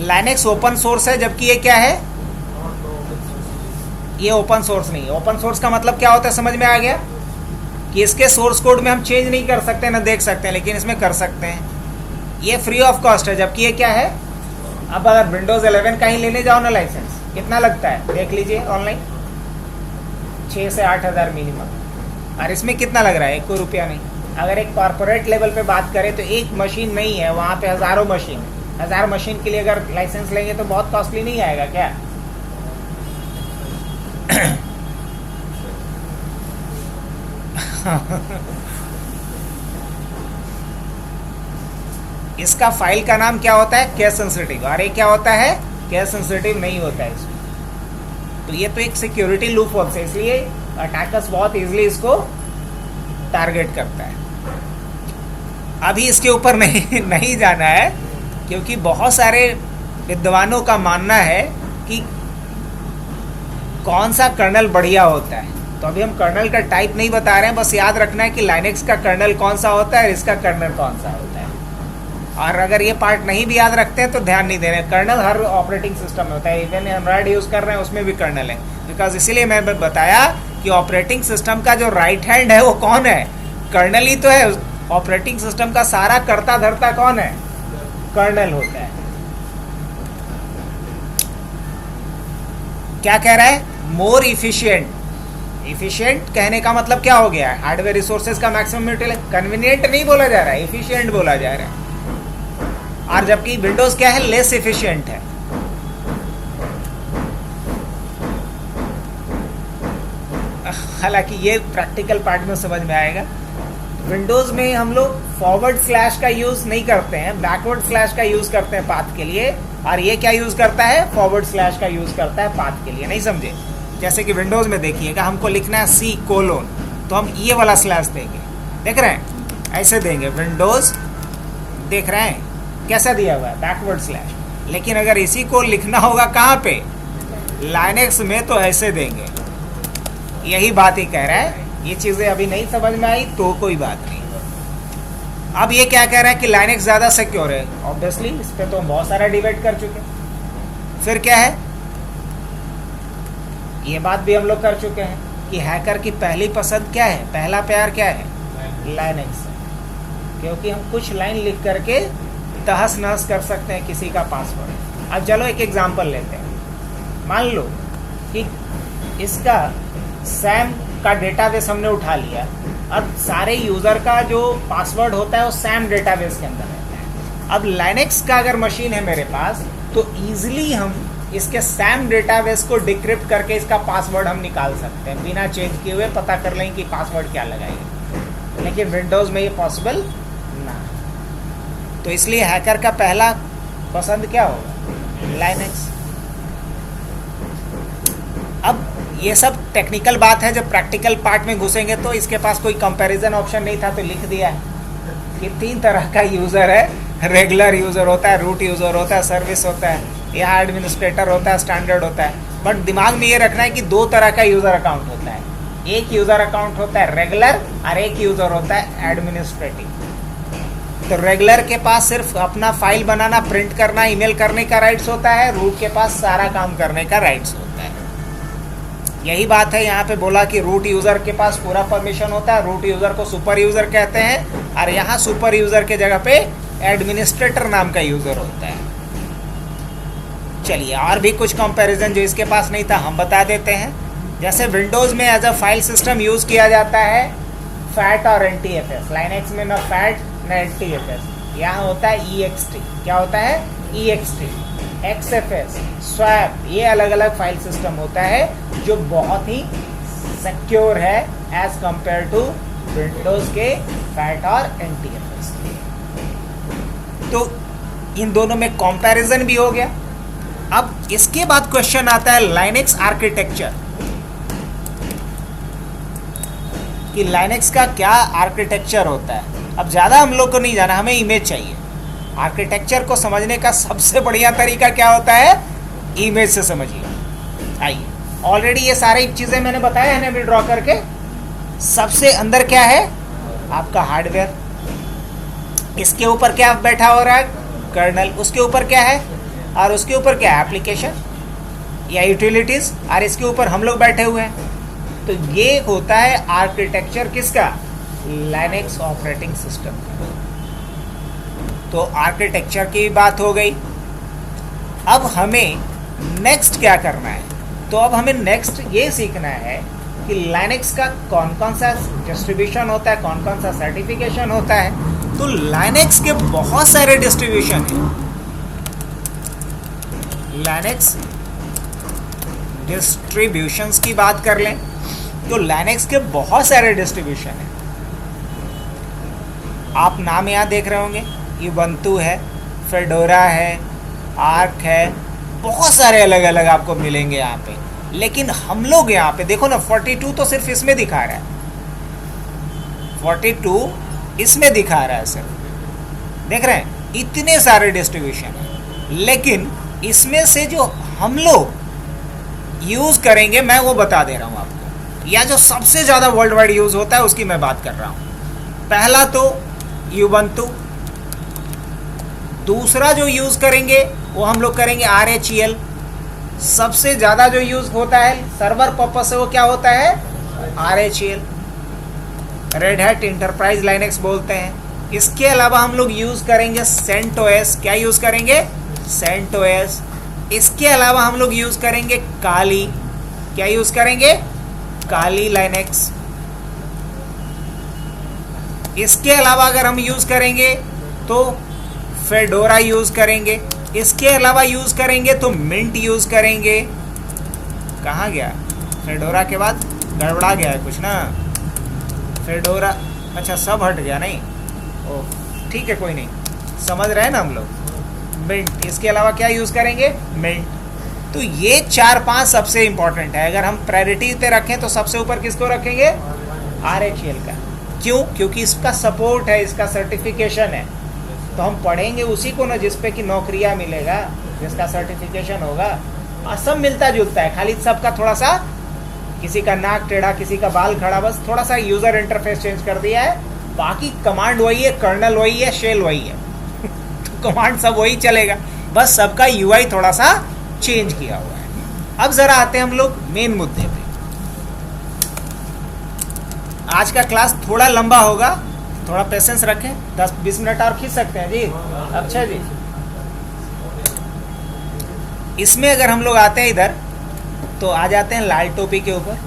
लाइनेक्स ओपन सोर्स है, जबकि ये क्या है, ये ओपन सोर्स नहीं है। ओपन सोर्स का मतलब क्या होता है, समझ में आ गया कि इसके सोर्स कोड में हम चेंज नहीं कर सकते ना देख सकते हैं, लेकिन इसमें कर सकते हैं। ये फ्री ऑफ कॉस्ट है, जबकि ये क्या है, अब अगर विंडोज 11 का ही लेने जाओ ना लाइसेंस, कितना लगता है देख लीजिए ऑनलाइन, 6 से 8 हज़ार मिनिमम। और इसमें कितना लग रहा है, 1 रुपया नहीं। अगर एक कॉर्पोरेट लेवल पे बात करें तो एक मशीन नहीं है, वहाँ पे हज़ारों मशीन, 1000 मशीन के लिए अगर लाइसेंस लेंगे तो बहुत कॉस्टली नहीं आएगा क्या? इसका फाइल का नाम क्या होता है, केस सेंसिटिव, और ये क्या होता है, केस सेंसिटिव नहीं होता है इसमें। तो ये तो एक सिक्योरिटी लूप होता है, इसलिए अटैकर्स बहुत इजीली इसको टारगेट करता है। अभी इसके ऊपर नहीं जाना है, क्योंकि बहुत सारे विद्वानों का मानना है कि कौन सा कर्नल बढ़िया होता है। तो अभी हम कर्नल का टाइप नहीं बता रहे हैं, बस याद रखना है कि लाइनेक्स का कर्नल कौन सा होता है और इसका कर्नल कौन सा होता है। और अगर ये पार्ट नहीं भी याद रखते हैं तो ध्यान नहीं दे रहे हैं। कर्नल हर ऑपरेटिंग सिस्टम में होता है, इवन एंड्रॉयड यूज़ कर रहे हैं उसमें भी कर्नल है। बिकॉज इसीलिए मैं बताया कि ऑपरेटिंग सिस्टम का जो राइट हैंड है वो कौन है, कर्नल ही तो है। ऑपरेटिंग सिस्टम का सारा कर्ता धर्ता कौन है, कर्नल होता है। क्या कह रहा है, मोर इफिशिएंट। इफिशिएंट कहने का मतलब क्या हो गया, हार्डवेयर रिसोर्सेज का मैक्सिमम यूटिलाइजेशन। कन्वीनियंट नहीं बोला जा रहा है, इफिशिएंट बोला जा रहा है। और जबकि विंडोज क्या है, लेस इफिशिएंट है। हालांकि ये प्रैक्टिकल पार्ट में समझ में आएगा। विंडोज में हम लोग फॉरवर्ड स्लैश का यूज नहीं करते हैं, बैकवर्ड स्लैश का यूज करते हैं पाथ के लिए। और ये क्या यूज करता है, फॉरवर्ड स्लैश का यूज करता है पाथ के लिए। नहीं समझे? जैसे कि विंडोज में देखिएगा, हमको लिखना है C:, तो हम ये वाला स्लैश देंगे, देख रहे हैं, ऐसे देंगे। विंडोज देख रहे हैं कैसा दिया हुआ है, बैकवर्ड स्लैश। लेकिन अगर इसी को लिखना होगा कहाँ पे, लाइनेक्स में, तो ऐसे देंगे। यही बात ही कह रहा है। ये चीज़ें अभी नहीं समझ में आई तो कोई बात नहीं। अब ये क्या कह रहा है कि लाइनेक्स ज़्यादा सिक्योर है। ऑब्वियसली इस पर तो हम बहुत सारा डिबेट कर चुके हैं। फिर क्या है, ये बात भी हम लोग कर चुके हैं कि हैकर की पहली पसंद क्या है, पहला प्यार क्या है, लाइनेक्स। क्योंकि हम कुछ लाइन लिख करके तहस नहस कर सकते हैं किसी का पासवर्ड। अब चलो एक एग्जांपल लेते हैं। मान लो कि इसका सैम का डेटाबेस हमने उठा लिया और सारे यूज़र का जो पासवर्ड होता है वो सैम डेटाबेस के अंदर रहता है। अब लाइनेक्स का अगर मशीन है मेरे पास तो ईजिली हम इसके सैम डेटाबेस को डिक्रिप्ट करके इसका पासवर्ड हम निकाल सकते हैं, बिना चेंज किए हुए पता कर लेंगे कि पासवर्ड क्या लगाएंगे। लेकिन विंडोज़ में ये पॉसिबल ना। तो इसलिए हैकर का पहला पसंद क्या होगा, लाइनेक्स। अब ये सब टेक्निकल बात है, जब प्रैक्टिकल पार्ट में घुसेंगे तो इसके पास कोई कंपैरिजन ऑप्शन नहीं था तो लिख दिया है कि 3 तरह का यूज़र है। रेगुलर यूज़र होता है, रूट यूज़र होता है, सर्विस होता है, यहाँ एडमिनिस्ट्रेटर होता है, स्टैंडर्ड होता है। बट दिमाग में ये रखना है कि 2 तरह का यूज़र अकाउंट होता है। एक यूज़र अकाउंट होता है रेगुलर और एक यूज़र होता है एडमिनिस्ट्रेटिव। तो रेगुलर के पास सिर्फ अपना फाइल बनाना, प्रिंट करना, ईमेल करने का राइट्स होता है। रूट के पास सारा काम करने का राइट्स होता है। यही बात है यहाँ पे बोला कि रूट यूज़र के पास पूरा परमिशन होता है। रूट यूज़र को सुपर यूज़र कहते हैं और यहाँ सुपर यूज़र के जगह पे एडमिनिस्ट्रेटर नाम का यूज़र होता है। चलिए और भी कुछ कंपैरिजन जो इसके पास नहीं था हम बता देते हैं। जैसे विंडोज़ में as a file system use किया जाता है फैट और NTFS। लाइनेक्स में न फैट न NTFS, यहाँ होता है EXT। क्या होता है, EXT, XFS, स्वैप। ये अलग अलग फाइल सिस्टम होता है जो बहुत ही सिक्योर है एज कंपेयर टू विंडोज़ के फैट और NTFS। तो इन दोनों में कंपैरिजन भी हो गया। अब इसके बाद क्वेश्चन आता है लाइनेक्स आर्किटेक्चर, कि लाइनेक्स का क्या आर्किटेक्चर होता है। अब ज़्यादा हम लोग को नहीं जाना, हमें इमेज चाहिए। आर्किटेक्चर को समझने का सबसे बढ़िया तरीका क्या होता है? इमेज से समझिए। आइए, ऑलरेडी ये सारी चीज़ें मैंने बताया है ना अभी ड्रॉ करके। सबसे अंदर क्या है? आपका हार्डवेयर। इसके ऊपर क्या बैठा हो रहा है? कर्नल। उसके ऊपर क्या है? और उसके ऊपर क्या है? एप्लीकेशन या यूटिलिटीज। और इसके ऊपर हम लोग बैठे हुए हैं। तो ये होता है आर्किटेक्चर किसका? लिनक्स ऑपरेटिंग सिस्टम का। तो आर्किटेक्चर की बात हो गई। अब हमें नेक्स्ट क्या करना है? तो अब हमें नेक्स्ट ये सीखना है कि लिनक्स का कौन कौन सा डिस्ट्रीब्यूशन होता है, कौन कौन सा सर्टिफिकेशन होता है। तो लिनक्स के बहुत सारे डिस्ट्रीब्यूशन हैं। लिनक्स डिस्ट्रीब्यूशंस की बात कर लें तो लिनक्स के बहुत सारे डिस्ट्रीब्यूशन हैं। आप नाम यहाँ देख रहे होंगे, उबंटू है, फेडोरा है, आर्क है, बहुत सारे अलग अलग आपको मिलेंगे यहाँ पे। लेकिन हम लोग यहाँ पे देखो ना, 42 तो सिर्फ इसमें दिखा रहा है, 42 इसमें दिखा रहा है सिर्फ। देख रहे हैं इतने सारे डिस्ट्रीब्यूशन है, लेकिन इसमें से जो हम लोग यूज़ करेंगे मैं वो बता दे रहा हूँ आपको, या जो सबसे ज़्यादा वर्ल्ड वाइड यूज़ होता है उसकी मैं बात कर रहा हूँ। पहला तो उबंटू। दूसरा जो यूज़ करेंगे वो हम लोग करेंगे RHEL। सबसे ज़्यादा जो यूज़ होता है सर्वर पर्पस से वो क्या होता है? RHEL। Red hat enterprise Linux बोलते हैं। इसके अलावा हम लोग यूज़ करेंगे CentOS। क्या यूज़ करेंगे? CentOS। इसके अलावा हम लोग यूज़ करेंगे काली। क्या यूज़ करेंगे? काली लाइनेक्स। इसके अलावा अगर हम यूज़ करेंगे तो फेडोरा यूज़ करेंगे। इसके अलावा यूज़ करेंगे तो मिंट यूज़ करेंगे। कहाँ गया? फेडोरा के बाद गड़बड़ा गया है कुछ ना। फेडोरा, अच्छा सब हट गया नहीं? ओह ठीक है, कोई नहीं, समझ रहे हैं ना हम लोग। मिंट। इसके अलावा क्या यूज़ करेंगे? मिंट। तो ये 4-5 सबसे इंपॉर्टेंट है। अगर हम प्रायोरिटी पे रखें तो सबसे ऊपर किसको रखेंगे? RHEL का। क्यों? क्योंकि इसका सपोर्ट है, इसका सर्टिफिकेशन है। तो हम पढ़ेंगे उसी को ना जिस पे कि नौकरियां मिलेगा, जिसका सर्टिफिकेशन होगा। और सब मिलता जुलता है, खाली सबका थोड़ा सा, किसी का नाक टेढ़ा, किसी का बाल खड़ा, बस थोड़ा सा यूज़र इंटरफेस चेंज कर दिया है। बाकी कमांड वही है, कर्नल वही है, शेल वही है। तो कमांड सब वही चलेगा, बस सबका UI थोड़ा सा चेंज किया हुआ है। अब ज़रा आते हैं हम लोग मेन मुद्दे पे। आज का क्लास थोड़ा लंबा होगा, थोड़ा पेशेंस रखें। 10-20 मिनट और खींच सकते हैं जी। अच्छा जी, इसमें अगर हम लोग आते हैं इधर तो आ जाते हैं लाल टोपी के ऊपर,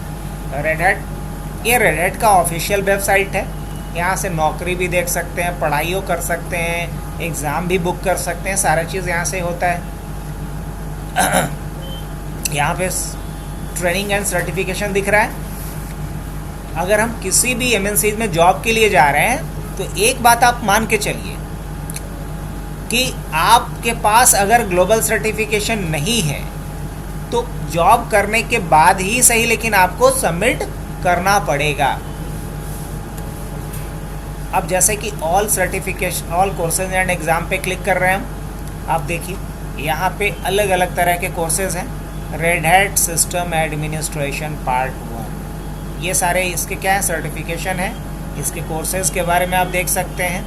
रेड हैट। ये रेड हैट का ऑफिशियल वेबसाइट है। यहाँ से नौकरी भी देख सकते हैं, पढ़ाइयों कर सकते हैं, एग्ज़ाम भी बुक कर सकते हैं, सारा चीज़ यहाँ से होता है। यहाँ पे ट्रेनिंग एंड सर्टिफिकेशन दिख रहा है। अगर हम किसी भी MNCs में जॉब के लिए जा रहे हैं तो एक बात आप मान के चलिए कि आपके पास अगर ग्लोबल सर्टिफिकेशन नहीं है तो जॉब करने के बाद ही सही, लेकिन आपको सबमिट करना पड़ेगा। अब जैसे कि all certification, all courses and exam पे क्लिक कर रहे हैं हम। आप देखिए यहाँ पे अलग अलग तरह के कोर्सेज हैं। Red hat system administration part 1, ये सारे इसके क्या है? सर्टिफिकेशन है। इसके कोर्सेज के बारे में आप देख सकते हैं।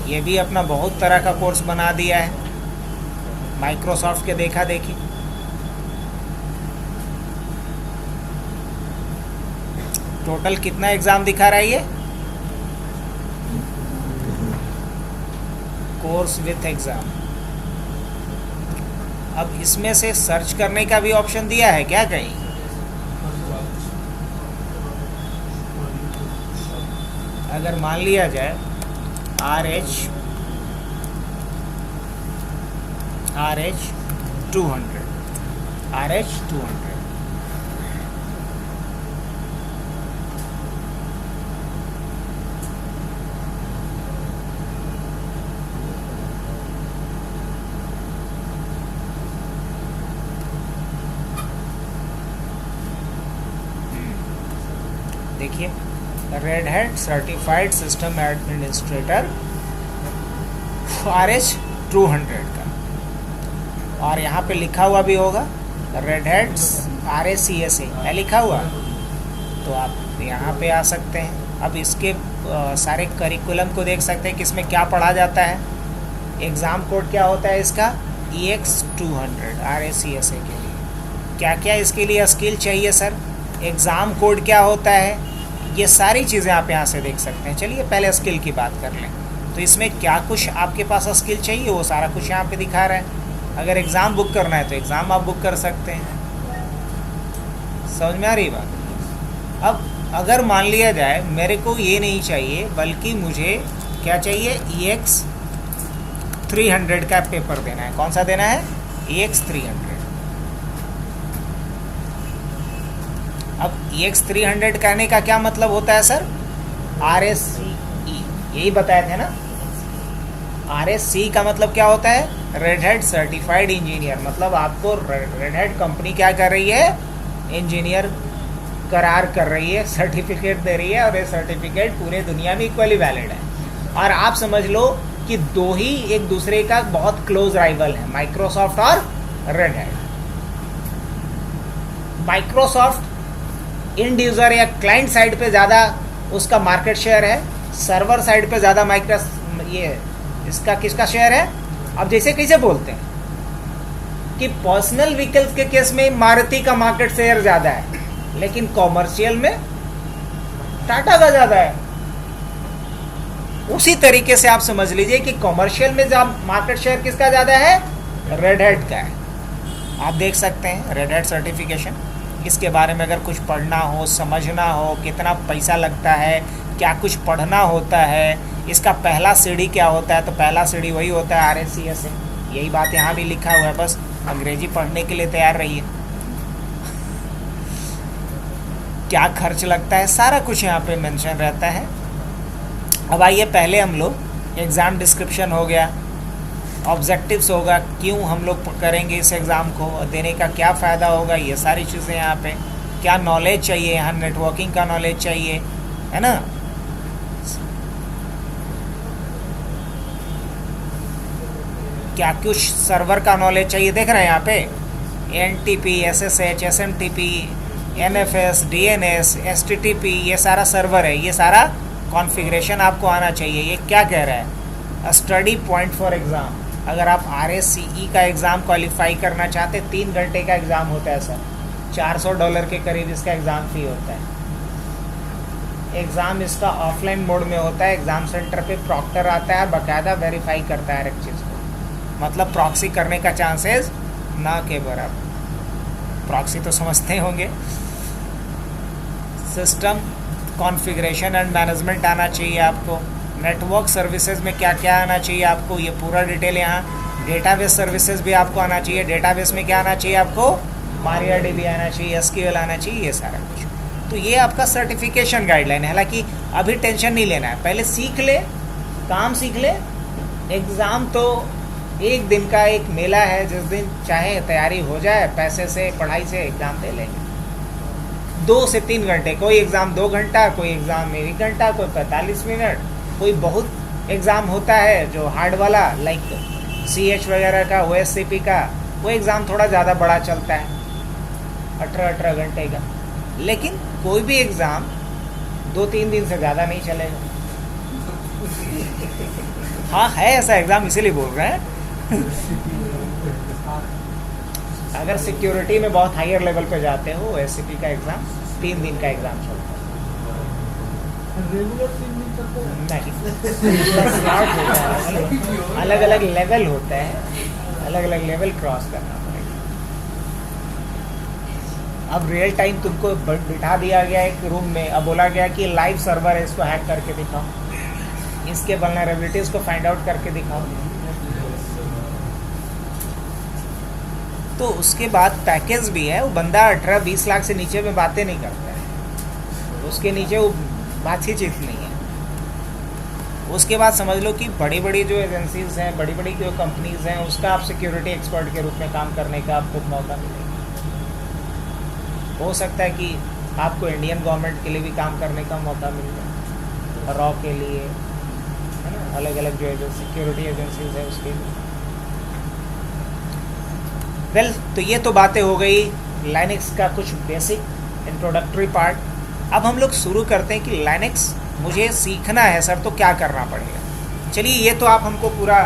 ये भी अपना बहुत तरह का कोर्स बना दिया है, माइक्रोसॉफ्ट के देखा देखी। टोटल कितना एग्ज़ाम दिखा रहा है ये? Course with exam. अब इसमें से सर्च करने का भी ऑप्शन दिया है क्या कहीं? अगर मान लिया जाए RH 200, RH 200, देखिए red hat certified system administrator RS 200 का, और यहाँ पे लिखा हुआ भी होगा रेड हैट RSCSA है लिखा हुआ, तो आप यहाँ पे आ सकते हैं। अब इसके सारे करिकुलम को देख सकते हैं कि इसमें क्या पढ़ा जाता है। एग्ज़ाम कोड क्या होता है इसका, EX 200 RSCSA के लिए। क्या क्या इसके लिए स्किल चाहिए सर, एग्ज़ाम कोड क्या होता है, ये सारी चीज़ें आप यहाँ से देख सकते हैं। चलिए पहले स्किल की बात कर लें। तो इसमें क्या कुछ आपके पास स्किल चाहिए वो सारा कुछ यहाँ पे दिखा रहा है। अगर एग्ज़ाम बुक करना है तो एग्ज़ाम आप बुक कर सकते हैं। समझ में आ रही बात। अब अगर मान लिया जाए मेरे को ये नहीं चाहिए बल्कि मुझे क्या चाहिए, EX 300 का पेपर देना है। कौन सा देना है, EX 300। अब EX 300 कहने का क्या मतलब होता है सर, RSCE, यही बताए थे ना। RSC का मतलब क्या होता है, रेड हैट सर्टिफाइड इंजीनियर। मतलब आपको रेड हैट कंपनी क्या कर रही है, इंजीनियर करार कर रही है, सर्टिफिकेट दे रही है, और ये सर्टिफिकेट पूरे दुनिया में इक्वली वैलिड है। और आप समझ लो कि दो ही एक दूसरे का बहुत क्लोज राइवल है, माइक्रोसॉफ्ट और red hat. Microsoft and user या क्लाइंट साइड पे ज़्यादा उसका मार्केट शेयर है, सर्वर साइड पे ज़्यादा ये इसका किसका शेयर है। अब जैसे कैसे बोलते हैं कि पर्सनल व्हीकल्स के केस में मारुति का मार्केट शेयर ज़्यादा है, लेकिन कॉमर्शियल में टाटा का ज़्यादा है। उसी तरीके से आप समझ लीजिए कि कॉमर्शियल में मार्केट शेयर किसका ज़्यादा है, रेड हैट का है। आप देख सकते हैं रेड हैट सर्टिफिकेशन, इसके बारे में अगर कुछ पढ़ना हो, समझना हो, कितना पैसा लगता है, क्या कुछ पढ़ना होता है, इसका पहला सीढ़ी क्या होता है, तो पहला सीढ़ी वही होता है RSCSA। यही बात यहाँ भी लिखा हुआ है, बस अंग्रेजी पढ़ने के लिए तैयार रहिए। क्या खर्च लगता है, सारा कुछ यहाँ पे मेंशन रहता है। अब आइए पहले हम लोग एग्ज़ाम डिस्क्रिप्शन हो गया, ऑब्जेक्टिव्स होगा, क्यों हम लोग करेंगे इस एग्ज़ाम को, देने का क्या फ़ायदा होगा, ये सारी चीज़ें यहाँ पे। क्या नॉलेज चाहिए, यहाँ नेटवर्किंग का नॉलेज चाहिए, है ना। क्या कुछ सर्वर का नॉलेज चाहिए, देख रहे हैं यहाँ पे NTP, SSH, SMTP, NFS, DNS, HTTP, ये सारा सर्वर है, ये सारा कॉन्फ़िगरेशन आपको आना चाहिए। ये क्या कह रहा है, स्टडी पॉइंट फॉर एग्ज़ाम। अगर आप RSCE का एग्ज़ाम क्वालिफाई करना चाहते, 3 घंटे का एग्ज़ाम होता है सर, $400 के करीब इसका एग्ज़ाम फ़ी होता है। एग्ज़ाम इसका ऑफलाइन मोड में होता है, एग्ज़ाम सेंटर पे प्रॉक्टर आता है, बाकायदा वेरीफाई करता है हर एक चीज़ को। मतलब प्रॉक्सी करने का चांसेस ना के बराबर। प्रॉक्सी तो समझते होंगे। सिस्टम कॉन्फ़िगरेशन एंड मैनेजमेंट आना चाहिए आपको। नेटवर्क सर्विसेज में क्या क्या आना चाहिए आपको, ये पूरा डिटेल यहाँ। डेटाबेस सर्विसेज भी आपको आना चाहिए। डेटाबेस में क्या आना चाहिए आपको, MariaDB आना चाहिए, SQL आना चाहिए, ये सारा कुछ। तो ये आपका सर्टिफिकेशन गाइडलाइन है। हालांकि अभी टेंशन नहीं लेना है, पहले सीख ले, काम सीख ले। एग्ज़ाम तो एक दिन का एक मेला है, जिस दिन चाहे तैयारी हो जाए, पैसे से पढ़ाई से एग्ज़ाम दे लेंगे। 2 से 3 घंटे, कोई एग्ज़ाम 2 घंटा, कोई एग्ज़ाम 1 घंटा, कोई 45 मिनट, कोई बहुत एग्ज़ाम होता है जो हार्ड वाला, लाइक CH वगैरह का, OSCP का, वो एग्ज़ाम थोड़ा ज़्यादा बड़ा चलता है, 18 घंटे का। लेकिन कोई भी एग्ज़ाम 2-3 दिन से ज़्यादा नहीं चलेगा। हाँ है ऐसा एग्ज़ाम, इसीलिए बोल रहे हैं। अगर सिक्योरिटी में बहुत हायर लेवल पे जाते हो, OSCP का एग्ज़ाम 3 दिन का एग्ज़ाम चलता है।
रेगुलर 3 दिन तक तो
नहीं, अलग अलग लेवल होता है, अलग अलग लेवल क्रॉस करना पड़ेगा। अब रियल टाइम तुमको बिठा दिया गया एक रूम में, अब बोला गया कि लाइव सर्वर है, इसको हैक करके दिखाओ, इसके वल्नरेबिलिटीज़ को फाइंड आउट करके दिखाओ। तो उसके बाद पैकेज भी है, वो बंदा 18-20 लाख से नीचे में बातें नहीं करता है, उसके नीचे वो बात ही चीत नहीं है। उसके बाद समझ लो कि बड़ी बड़ी जो एजेंसीज हैं, बड़ी बड़ी जो कंपनीज हैं, उसका आप सिक्योरिटी एक्सपर्ट के रूप में काम करने का आपको मौका मिलेगा। हो सकता है कि आपको इंडियन गवर्नमेंट के लिए भी काम करने का मौका मिलता है, रॉ के लिए, है ना, अलग अलग जो है सिक्योरिटी एजेंसीज है उसके लिए। वेल, तो ये तो बातें हो गई लाइनेक्स का कुछ बेसिक इंट्रोडक्टरी पार्ट। अब हम लोग शुरू करते हैं कि लाइनेक्स मुझे सीखना है सर, तो क्या करना पड़ेगा। चलिए, ये तो आप हमको पूरा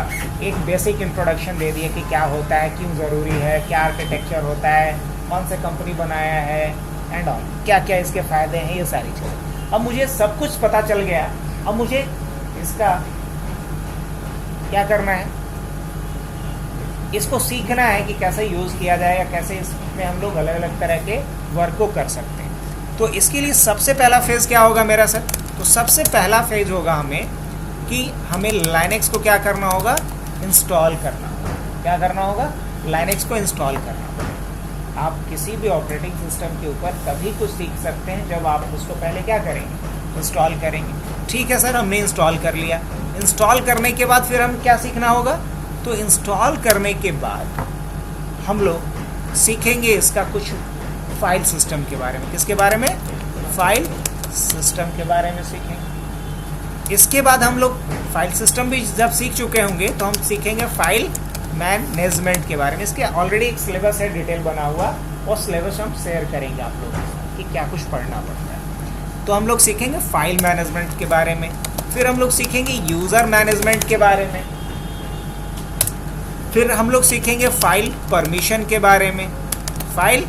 एक बेसिक इंट्रोडक्शन दे दिए कि क्या होता है, क्यों ज़रूरी है, क्या आर्किटेक्चर होता है, कौन से कंपनी बनाया है एंड ऑल, क्या क्या इसके फ़ायदे हैं, ये सारी चीज़ें। अब मुझे सब कुछ पता चल गया, अब मुझे इसका क्या करना है, इसको सीखना है कि कैसे यूज़ किया जाए या कैसे इसमें हम लोग अलग अलग तरह के वर्क को कर सकते हैं। तो इसके लिए सबसे पहला फेज़ क्या होगा मेरा सर? तो सबसे पहला फेज़ होगा हमें कि हमें लाइनेक्स को क्या करना होगा, इंस्टॉल करना होगा। क्या करना होगा? लाइनेक्स को इंस्टॉल करना होगा। आप किसी भी ऑपरेटिंग सिस्टम के ऊपर तभी कुछ सीख सकते हैं जब आप उसको पहले क्या करेंगे, इंस्टॉल करेंगे। ठीक है सर, हमने इंस्टॉल कर लिया। इंस्टॉल करने के बाद फिर हम क्या सीखना होगा? तो इंस्टॉल करने के बाद हम लोग सीखेंगे इसका कुछ फाइल सिस्टम के बारे में। किसके बारे में? फाइल सिस्टम के बारे में सीखेंगे। इसके बाद हम लोग फाइल सिस्टम भी जब सीख चुके होंगे तो हम सीखेंगे फाइल मैनेजमेंट के बारे में। इसके ऑलरेडी एक सिलेबस है डिटेल बना हुआ, और सिलेबस हम शेयर करेंगे आप लोगों के साथ कि क्या कुछ पढ़ना पड़ता है। तो हम लोग सीखेंगे फाइल मैनेजमेंट के बारे में, फिर हम लोग सीखेंगे यूज़र मैनेजमेंट के बारे में, फिर हम लोग सीखेंगे फाइल परमिशन के बारे में, फाइल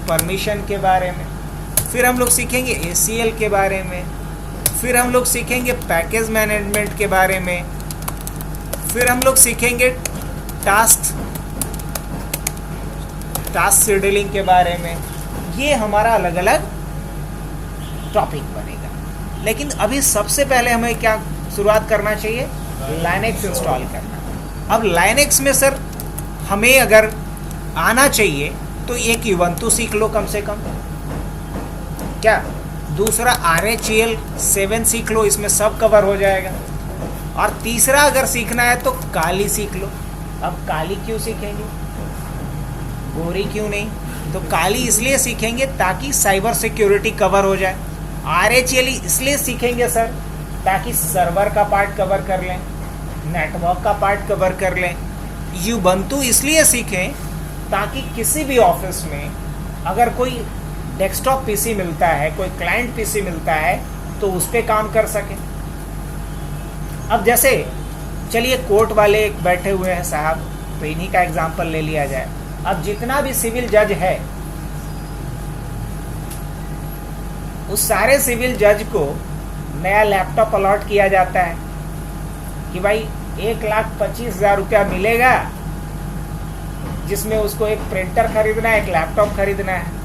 परमिशन के बारे में, फिर हम लोग सीखेंगे ACL के बारे में, फिर हम लोग सीखेंगे पैकेज मैनेजमेंट के बारे में, फिर हम लोग सीखेंगे टास्क शेड्यूलिंग के बारे में। ये हमारा अलग अलग टॉपिक बनेगा। लेकिन अभी सबसे पहले हमें क्या शुरुआत करना चाहिए? लाइनेक्स इंस्टॉल करना। अब लाइनेक्स में सर हमें अगर आना चाहिए तो एक यूबंतु सीख लो कम से कम, क्या? दूसरा RHEL 7 सीख लो, इसमें सब कवर हो जाएगा। और तीसरा अगर सीखना है तो काली सीख लो। अब काली क्यों सीखेंगे, गोरी क्यों नहीं? तो काली इसलिए सीखेंगे ताकि साइबर सिक्योरिटी कवर हो जाए। RHEL इसलिए सीखेंगे सर ताकि सर्वर का पार्ट कवर कर लें, नेटवर्क का पार्ट कवर कर लें। यूबंतु इसलिए सीखें ताकि किसी भी ऑफिस में अगर कोई डेस्कटॉप PC मिलता है, कोई क्लाइंट PC मिलता है, तो उस पर काम कर सके। अब जैसे चलिए कोर्ट वाले एक बैठे हुए हैं साहब, तो इन्हीं का एग्जांपल ले लिया जाए। अब जितना भी सिविल जज है, उस सारे सिविल जज को नया लैपटॉप अलॉट किया जाता है कि भाई 1,25,000 रुपया मिलेगा, जिसमें उसको एक प्रिंटर खरीदना है, एक लैपटॉप खरीदना है।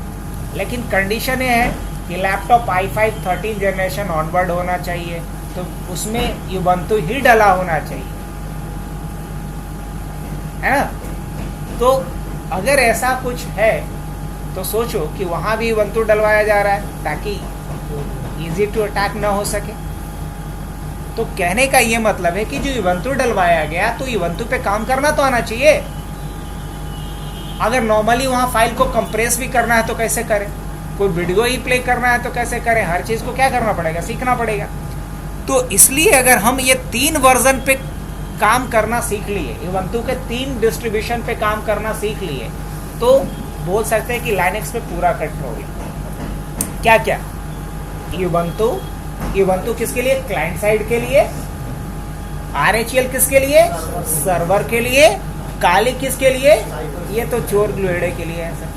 लेकिन कंडीशन ये है कि लैपटॉप i5 13 जनरेशन ऑनवर्ड होना चाहिए, तो उसमें यूबंतु ही डला होना चाहिए, है ना। तो अगर ऐसा कुछ है तो सोचो कि वहाँ भी यूबंतु डलवाया जा रहा है ताकि इजी टू अटैक ना हो सके। तो कहने का ये मतलब है कि जो यूबंतु डलवाया गया तो यूबंतु पे काम करना तो आना चाहिए। अगर नॉर्मली वहाँ फाइल को कंप्रेस भी करना है तो कैसे करें, कोई वीडियो ही प्ले करना है तो कैसे करें, हर चीज़ को क्या करना पड़ेगा, सीखना पड़ेगा। तो इसलिए अगर हम ये 3 वर्जन पे काम करना सीख लिए, यूबंतु के 3 डिस्ट्रीब्यूशन पे काम करना सीख लिए, तो बोल सकते हैं कि लाइनेक्स पे पूरा कंट्रोल। क्या क्या? यूबंतु किसके लिए? क्लाइंट साइड के लिए। RHEL किसके लिए? सर्वर के लिए। काली किसके लिए? ये तो चोर ग्लूहेड़े के लिए है सर।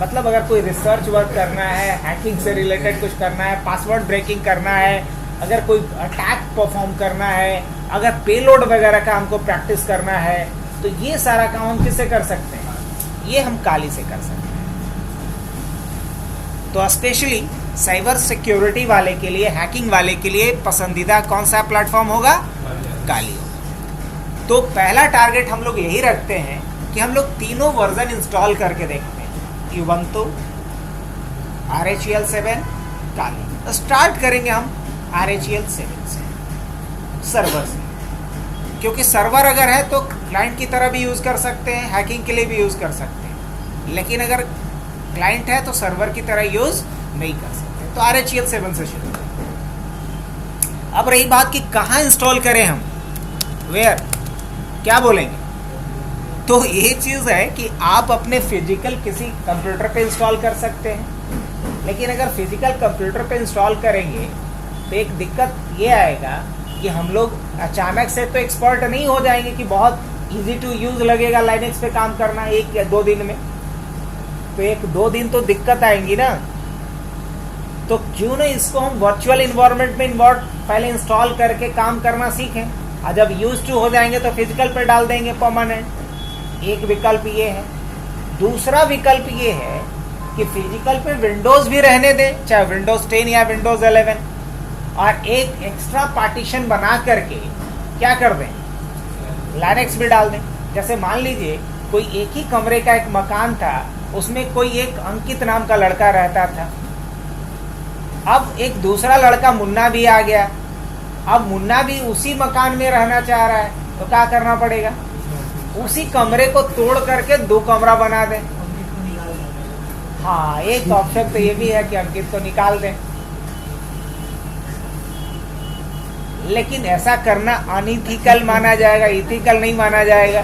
मतलब अगर कोई रिसर्च वर्क करना है, हैकिंग से रिलेटेड कुछ करना है, पासवर्ड ब्रेकिंग करना है, अगर कोई अटैक परफॉर्म करना है, अगर पेलोड वगैरह का हमको प्रैक्टिस करना है, तो ये सारा काम हम किससे कर सकते हैं? ये हम काली से कर सकते हैं। तो स्पेशली साइबर सिक्योरिटी वाले के लिए, हैकिंग वाले के लिए पसंदीदा कौन सा प्लेटफॉर्म होगा? काली होगा। तो पहला टारगेट हम लोग यही रखते हैं कि हम लोग तीनों वर्जन इंस्टॉल करके देखते हैं, यूबंतु, RHEL 7, काली। स्टार्ट करेंगे हम RHEL 7 से, सर्वर से, क्योंकि सर्वर अगर है तो क्लाइंट की तरह भी यूज़ कर सकते हैं, हैकिंग के लिए भी यूज़ कर सकते हैं। लेकिन अगर क्लाइंट है तो सर्वर की तरह यूज़ नहीं कर सकते। तो RHEL7 से शुरू। अब रही बात कि कहाँ इंस्टॉल करें हम, वेयर, क्या बोलेंगे? तो ये चीज़ है कि आप अपने फिजिकल किसी कंप्यूटर पे इंस्टॉल कर सकते हैं, लेकिन अगर फिजिकल कंप्यूटर पे इंस्टॉल करेंगे तो एक दिक्कत ये आएगा कि हम लोग अचानक से तो एक्सपर्ट नहीं हो जाएंगे कि बहुत इजी टू यूज़ लगेगा लाइनेक्स पे काम करना 1 या 2 दिन में। तो 1-2 दिन तो दिक्कत आएंगी ना। तो क्यों ना इसको हम वर्चुअल इन्वायरमेंट में पहले इंस्टॉल करके काम करना सीखें, और जब यूज टू हो जाएंगे तो फिजिकल पे डाल देंगे परमानेंट। एक विकल्प ये है। दूसरा विकल्प ये है कि फिजिकल पे विंडोज भी रहने दें, चाहे विंडोज 10 या विंडोज 11, और एक एक्स्ट्रा पार्टीशन बना करके क्या कर दें, लाइनेक्स भी डाल दें। जैसे मान लीजिए कोई एक ही कमरे का एक मकान था, उसमें कोई एक अंकित नाम का लड़का रहता था। अब एक दूसरा लड़का मुन्ना भी आ गया, अब मुन्ना भी उसी मकान में रहना चाह रहा है, तो क्या करना पड़ेगा, उसी कमरे को तोड़ करके 2 कमरा बना दें। हाँ, एक ऑप्शन तो ये भी है कि अंकित को निकाल दें, लेकिन ऐसा करना अनइथिकल माना जाएगा, इथिकल नहीं माना जाएगा।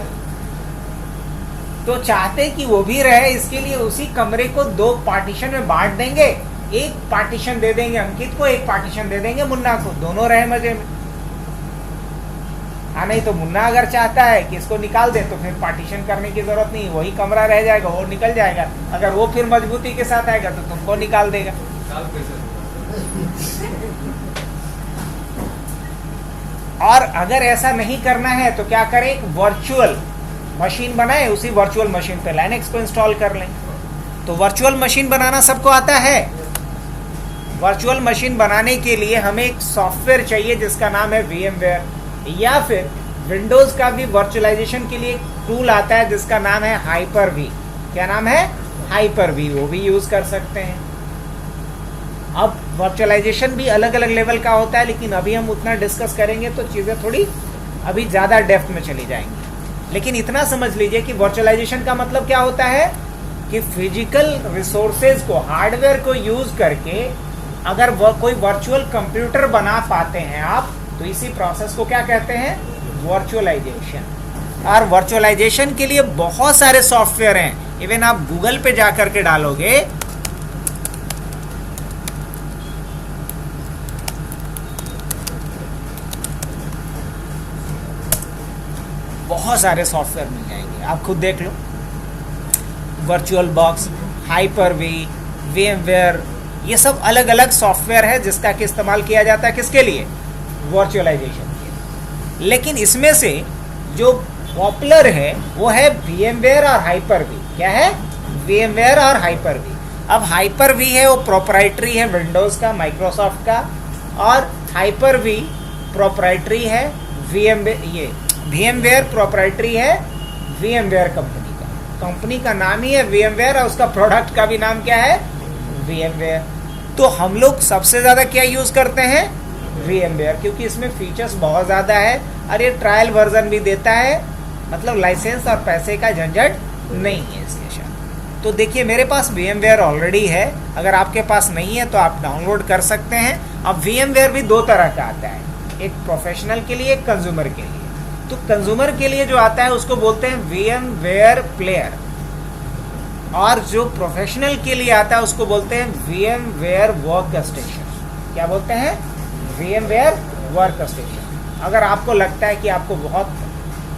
तो चाहते कि वो भी रहे, इसके लिए उसी कमरे को 2 पार्टीशन में बांट देंगे। एक पार्टीशन दे देंगे अंकित को, एक पार्टीशन दे देंगे मुन्ना को, दोनों रहे मजे में। हाँ, नहीं तो मुन्ना अगर चाहता है कि इसको निकाल दे तो फिर पार्टीशन करने की जरूरत नहीं, वही कमरा रह जाएगा, वो निकल जाएगा। अगर वो फिर मजबूती के साथ आएगा तो तुमको निकाल देगा। और अगर ऐसा नहीं करना है तो क्या करें, एक वर्चुअल मशीन बनाए, उसी वर्चुअल मशीन पे लाइनेक्स को इंस्टॉल कर लें। तो वर्चुअल मशीन बनाना सबको आता है। वर्चुअल मशीन बनाने के लिए हमें एक सॉफ्टवेयर चाहिए जिसका नाम है VMware, या फिर विंडोज का भी वर्चुअलाइजेशन के लिए एक टूल आता है जिसका नाम है Hyper-V। क्या नाम है? Hyper-V, वो भी यूज कर सकते हैं। अब वर्चुअलाइजेशन भी अलग अलग लेवल का होता है, लेकिन अभी हम उतना डिस्कस करेंगे तो चीज़ें थोड़ी अभी ज़्यादा डेप्थ में चली जाएंगी। लेकिन इतना समझ लीजिए कि वर्चुअलाइजेशन का मतलब क्या होता है कि फिजिकल रिसोर्सेज को, हार्डवेयर को यूज करके अगर कोई वर्चुअल कंप्यूटर बना पाते हैं आप, तो इसी प्रोसेस को क्या कहते हैं, वर्चुअलाइजेशन। और वर्चुअलाइजेशन के लिए बहुत सारे सॉफ्टवेयर हैं। इवन आप गूगल पे जा करके डालोगे बहुत सारे सॉफ्टवेयर मिल जाएंगे, आप खुद देख लो। वर्चुअल बॉक्स, Hyper-V, VMware, ये सब अलग अलग सॉफ्टवेयर है जिसका कि इस्तेमाल किया जाता है किसके लिए, वर्चुअलाइजेशन के। लेकिन इसमें से जो पॉपुलर है वो है VMware और Hyper-V। क्या है? VMware और Hyper-V। अब Hyper-V है वो प्रोप्राइटरी है विंडोज का, माइक्रोसॉफ्ट का, और Hyper-V प्रोप्राइटरी है VMware प्रोप्राइटरी है VMware कंपनी का। कंपनी का नाम ही है VMware और उसका प्रोडक्ट का भी नाम क्या है, VMware। तो हम लोग सबसे ज़्यादा क्या यूज़ करते हैं, VMware, क्योंकि इसमें फीचर्स बहुत ज़्यादा है और ये ट्रायल वर्जन भी देता है, मतलब लाइसेंस और पैसे का झंझट नहीं है इसके साथ। तो देखिए मेरे पास VMware ऑलरेडी है, अगर आपके पास नहीं है तो आप डाउनलोड कर सकते हैं। अब VMware भी 2 तरह का आता है, एक प्रोफेशनल के लिए, एक कंज्यूमर के लिए। तो कंज्यूमर के लिए जो आता है उसको बोलते हैं VMware प्लेयर, और जो प्रोफेशनल के लिए आता है उसको बोलते हैं VMware वर्कस्टेशन। क्या बोलते हैं? VMware workstation. अगर आपको लगता है कि आपको बहुत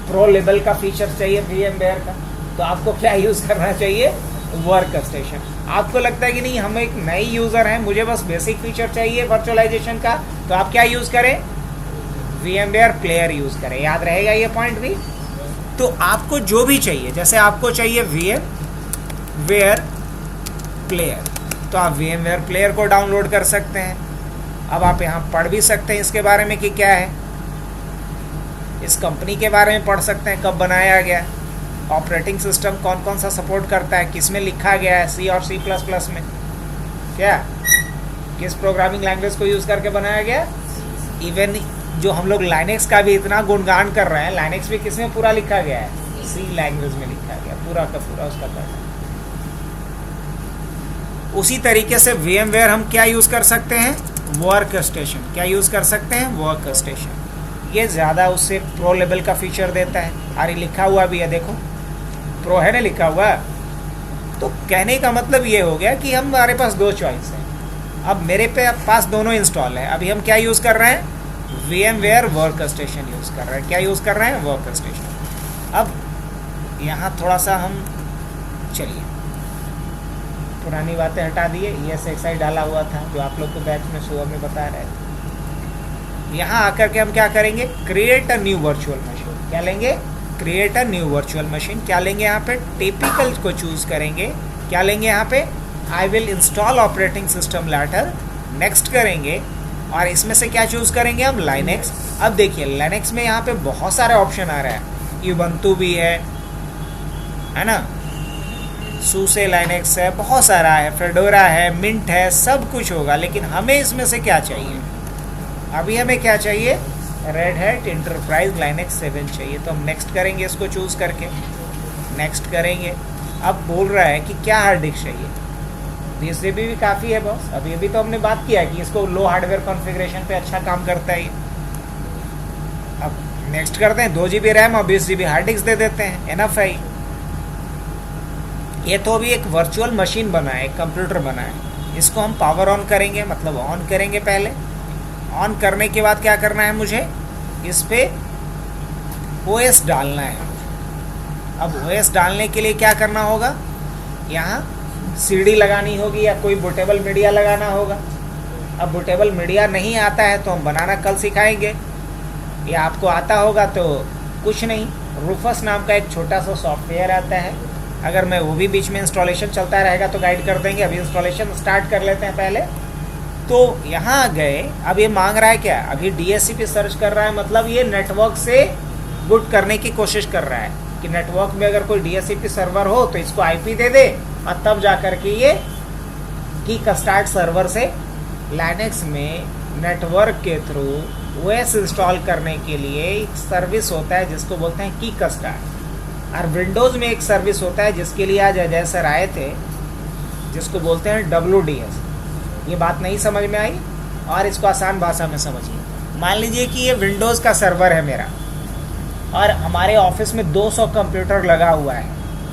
प्रो लेवल का फीचर चाहिए VMware का, तो आपको क्या यूज़ करना चाहिए, वर्कस्टेशन। आपको लगता है कि नहीं, हम एक नए यूज़र हैं, मुझे बस बेसिक फीचर चाहिए वर्चुअलाइजेशन का, तो आप क्या यूज़ करें, VMware प्लेयर यूज़ करें। याद रहेगा ये पॉइंट भी। तो आपको जो भी चाहिए, जैसे आपको चाहिए VMware प्लेयर, तो आप VMware प्लेयर को डाउनलोड कर सकते हैं। अब आप यहाँ पढ़ भी सकते हैं इसके बारे में कि क्या है, इस कंपनी के बारे में पढ़ सकते हैं, कब बनाया गया, ऑपरेटिंग सिस्टम कौन कौन सा सपोर्ट करता है, किस में लिखा गया है, C और C++ में, क्या किस प्रोग्रामिंग लैंग्वेज को यूज़ करके बनाया गया। इवन जो हम लोग लाइनेक्स का भी इतना गुणगान कर रहे हैं, लाइनेक्स भी किस में पूरा लिखा गया है, C लैंग्वेज में लिखा गया, पूरा का पूरा उसका कर्नल। उसी तरीके से VMware हम क्या यूज़ कर सकते हैं, वर्क स्टेशन। क्या यूज़ कर सकते हैं, वर्क स्टेशन। ये ज़्यादा उससे प्रो लेवल का फीचर देता है। अरे लिखा हुआ भी है, देखो प्रो है ना लिखा हुआ। तो कहने का मतलब ये हो गया कि हमारे पास दो चॉइस है। अब मेरे पास दोनों इंस्टॉल है। अभी हम क्या यूज़ कर रहे हैं, VMware वर्क स्टेशन यूज़ कर रहे हैं। क्या यूज़ कर रहे हैं, वर्क स्टेशन। अब यहाँ थोड़ा सा हम चलिए पुरानी बातें हटा दिए। ESXi डाला हुआ था जो आप लोग को बैच में सुबह में बता रहे थे। यहाँ आकर के हम क्या करेंगे, create a new virtual machine. क्या लेंगे, create a new virtual machine. क्या लेंगे यहाँ पे, टिपिकल को चूज़ करेंगे। क्या लेंगे यहाँ पे, I will install operating system later. Next करेंगे और इसमें से क्या चूज़ करेंगे हम, लाइनेक्स। अब देखिए लाइनेक्स में यहाँ पे बहुत सारे ऑप्शन आ रहा है। ubuntu भी है ना, SUSE लाइनेक्स है, बहुत सारा है, फेडोरा है, मिंट है, सब कुछ होगा। लेकिन हमें इसमें से क्या चाहिए, अभी हमें क्या चाहिए, रेड हैट इंटरप्राइज लाइनेक्स 7 चाहिए। तो हम नेक्स्ट करेंगे इसको चूज़ करके, नेक्स्ट करेंगे। अब बोल रहा है कि क्या हार्ड डिस्क चाहिए, 20 GB भी काफ़ी है बॉस। अभी तो हमने बात किया कि इसको लो हार्डवेयर कॉन्फ़िगरेशन पे अच्छा काम करता है ये। अब नेक्स्ट करते हैं, 2 GB रैम और 20 GB हार्ड डिस्क दे देते हैं, एनफ है। ये तो अभी एक वर्चुअल मशीन बना है, एक कंप्यूटर बना है। इसको हम पावर ऑन करेंगे, मतलब ऑन करेंगे। पहले ऑन करने के बाद क्या करना है, मुझे इस पे OS डालना है। अब OS डालने के लिए क्या करना होगा, यहाँ CD लगानी होगी या कोई बूटेबल मीडिया लगाना होगा। अब बूटेबल मीडिया नहीं आता है तो हम बनाना कल सिखाएंगे, या आपको आता होगा तो कुछ नहीं, रूफस नाम का एक छोटा सा सॉफ्टवेयर आता है। अगर मैं वो भी बीच में इंस्टॉलेशन चलता रहेगा तो गाइड कर देंगे। अभी इंस्टॉलेशन स्टार्ट कर लेते हैं पहले। तो यहाँ गए, अब ये मांग रहा है क्या, अभी DHCP सर्च कर रहा है, मतलब ये नेटवर्क से बूट करने की कोशिश कर रहा है कि नेटवर्क में अगर कोई DHCP सर्वर हो तो इसको IP दे दे, और तब जा कर के ये किक स्टार्ट सर्वर से लाइनेक्स में नेटवर्क के थ्रू OS इंस्टॉल करने के लिए एक सर्विस होता है जिसको बोलते हैं किक स्टार्ट। और विंडोज़ में एक सर्विस होता है जिसके लिए आज अजय सर आए थे, जिसको बोलते हैं WDS। ये बात नहीं समझ में आई, और इसको आसान भाषा में समझिए। मान लीजिए कि ये विंडोज़ का सर्वर है मेरा, और हमारे ऑफिस में 200 कंप्यूटर लगा हुआ है।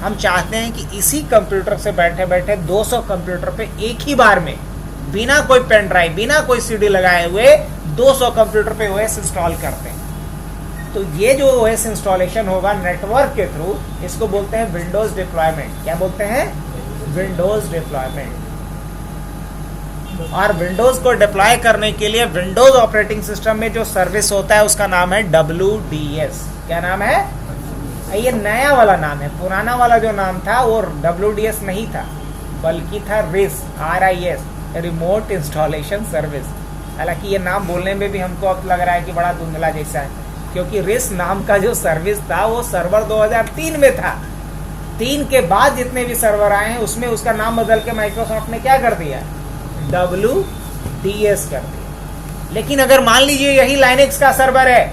हम चाहते हैं कि इसी कंप्यूटर से बैठे बैठे 200 कंप्यूटर पे एक ही बार में, बिना कोई पेन ड्राइव, बिना कोई CD लगाए हुए 200 कंप्यूटर पे OS इंस्टॉल करते हैं। तो ये जो OS इंस्टॉलेशन होगा नेटवर्क के थ्रू, इसको बोलते हैं विंडोज़ डिप्लॉयमेंट। क्या बोलते हैं, विंडोज़ डिप्लॉयमेंट। और विंडोज़ को डिप्लॉय करने के लिए विंडोज़ ऑपरेटिंग सिस्टम में जो सर्विस होता है उसका नाम है WDS। क्या नाम है, ये नया वाला नाम है। पुराना वाला जो नाम था वो WDS नहीं था, बल्कि था RIS, रिमोट इंस्टॉलेशन सर्विस। हालांकि ये नाम बोलने में भी हमको अब लग रहा है कि बड़ा धुंधला जैसा है, क्योंकि RIS नाम का जो सर्विस था वो सर्वर 2003 में था। 3 के बाद जितने भी सर्वर आए हैं उसमें उसका नाम बदल के माइक्रोसॉफ्ट ने क्या कर दिया, WDS कर दिया। लेकिन अगर मान लीजिए यही लाइनेक्स का सर्वर है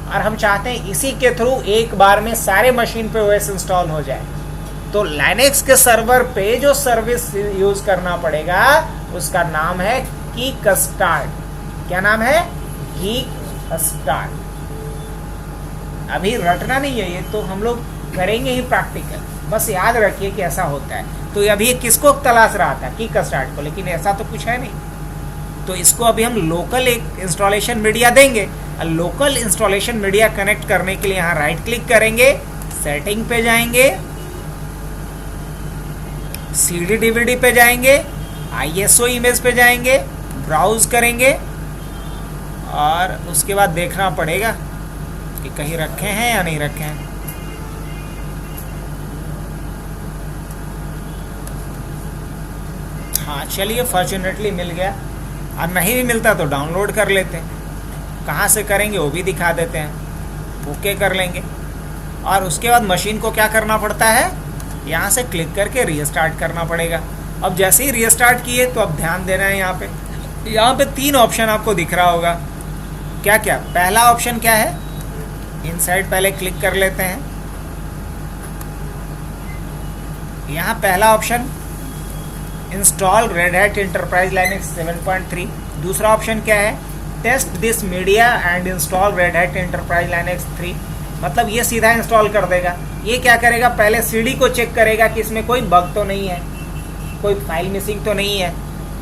और हम चाहते हैं इसी के थ्रू एक बार में सारे मशीन पे OS इंस्टॉल हो जाए, तो लाइनेक्स के सर्वर पे जो सर्विस यूज करना पड़ेगा उसका नाम है किक स्टार्ट। क्या नाम है, किक स्टार्ट। अभी रटना नहीं है, ये तो हम लोग करेंगे ही प्रैक्टिकल, बस याद रखिए कि ऐसा होता है। तो अभी किसको तलाश रहा था, किक स्टार्ट को, लेकिन ऐसा तो कुछ है नहीं। तो इसको अभी हम लोकल एक इंस्टॉलेशन मीडिया देंगे। लोकल इंस्टॉलेशन मीडिया कनेक्ट करने के लिए यहाँ राइट क्लिक करेंगे, सेटिंग पे जाएंगे, CD DVD पे जाएंगे, ISO इमेज पे जाएंगे, ब्राउज करेंगे, और उसके बाद देखना पड़ेगा कि कहीं रखे हैं या नहीं रखे हैं। हाँ चलिए, फॉर्चुनेटली मिल गया, और नहीं भी मिलता तो डाउनलोड कर लेते हैं। कहाँ से करेंगे वो भी दिखा देते हैं, ओके कर लेंगे। और उसके बाद मशीन को क्या करना पड़ता है, यहाँ से क्लिक करके रीस्टार्ट करना पड़ेगा। अब जैसे ही रीस्टार्ट किए तो अब ध्यान देना है, यहाँ पे 3 ऑप्शन आपको दिख रहा होगा। क्या क्या, पहला ऑप्शन क्या है, इनसाइड पहले क्लिक कर लेते हैं। यहाँ पहला option install Red Hat Enterprise Linux 7.3। दूसरा ऑप्शन क्या है, test this media and install Red Hat Enterprise Linux 3। मतलब ये सीधा इंस्टॉल कर देगा। ये क्या करेगा, पहले सीडी को चेक करेगा कि इसमें कोई बग तो नहीं है, कोई फाइल मिसिंग तो नहीं है।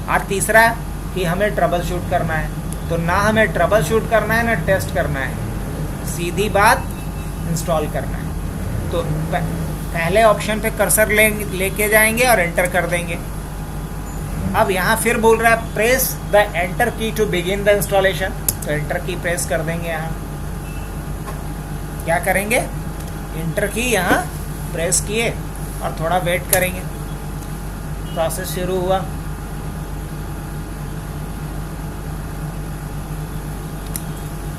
और तीसरा कि हमें ट्रबल शूट करना है, तो ना हमें ट्रबल शूट करना है ना टेस्ट करना है, सीधी बात इंस्टॉल करना है। तो पहले ऑप्शन पे कर्सर लेके जाएंगे और एंटर कर देंगे। अब यहाँ फिर बोल रहा है प्रेस द एंटर की टू बिगिन द इंस्टॉलेशन, तो एंटर की प्रेस कर देंगे। यहाँ क्या करेंगे, एंटर की यहाँ प्रेस किए और थोड़ा वेट करेंगे। प्रोसेस शुरू हुआ।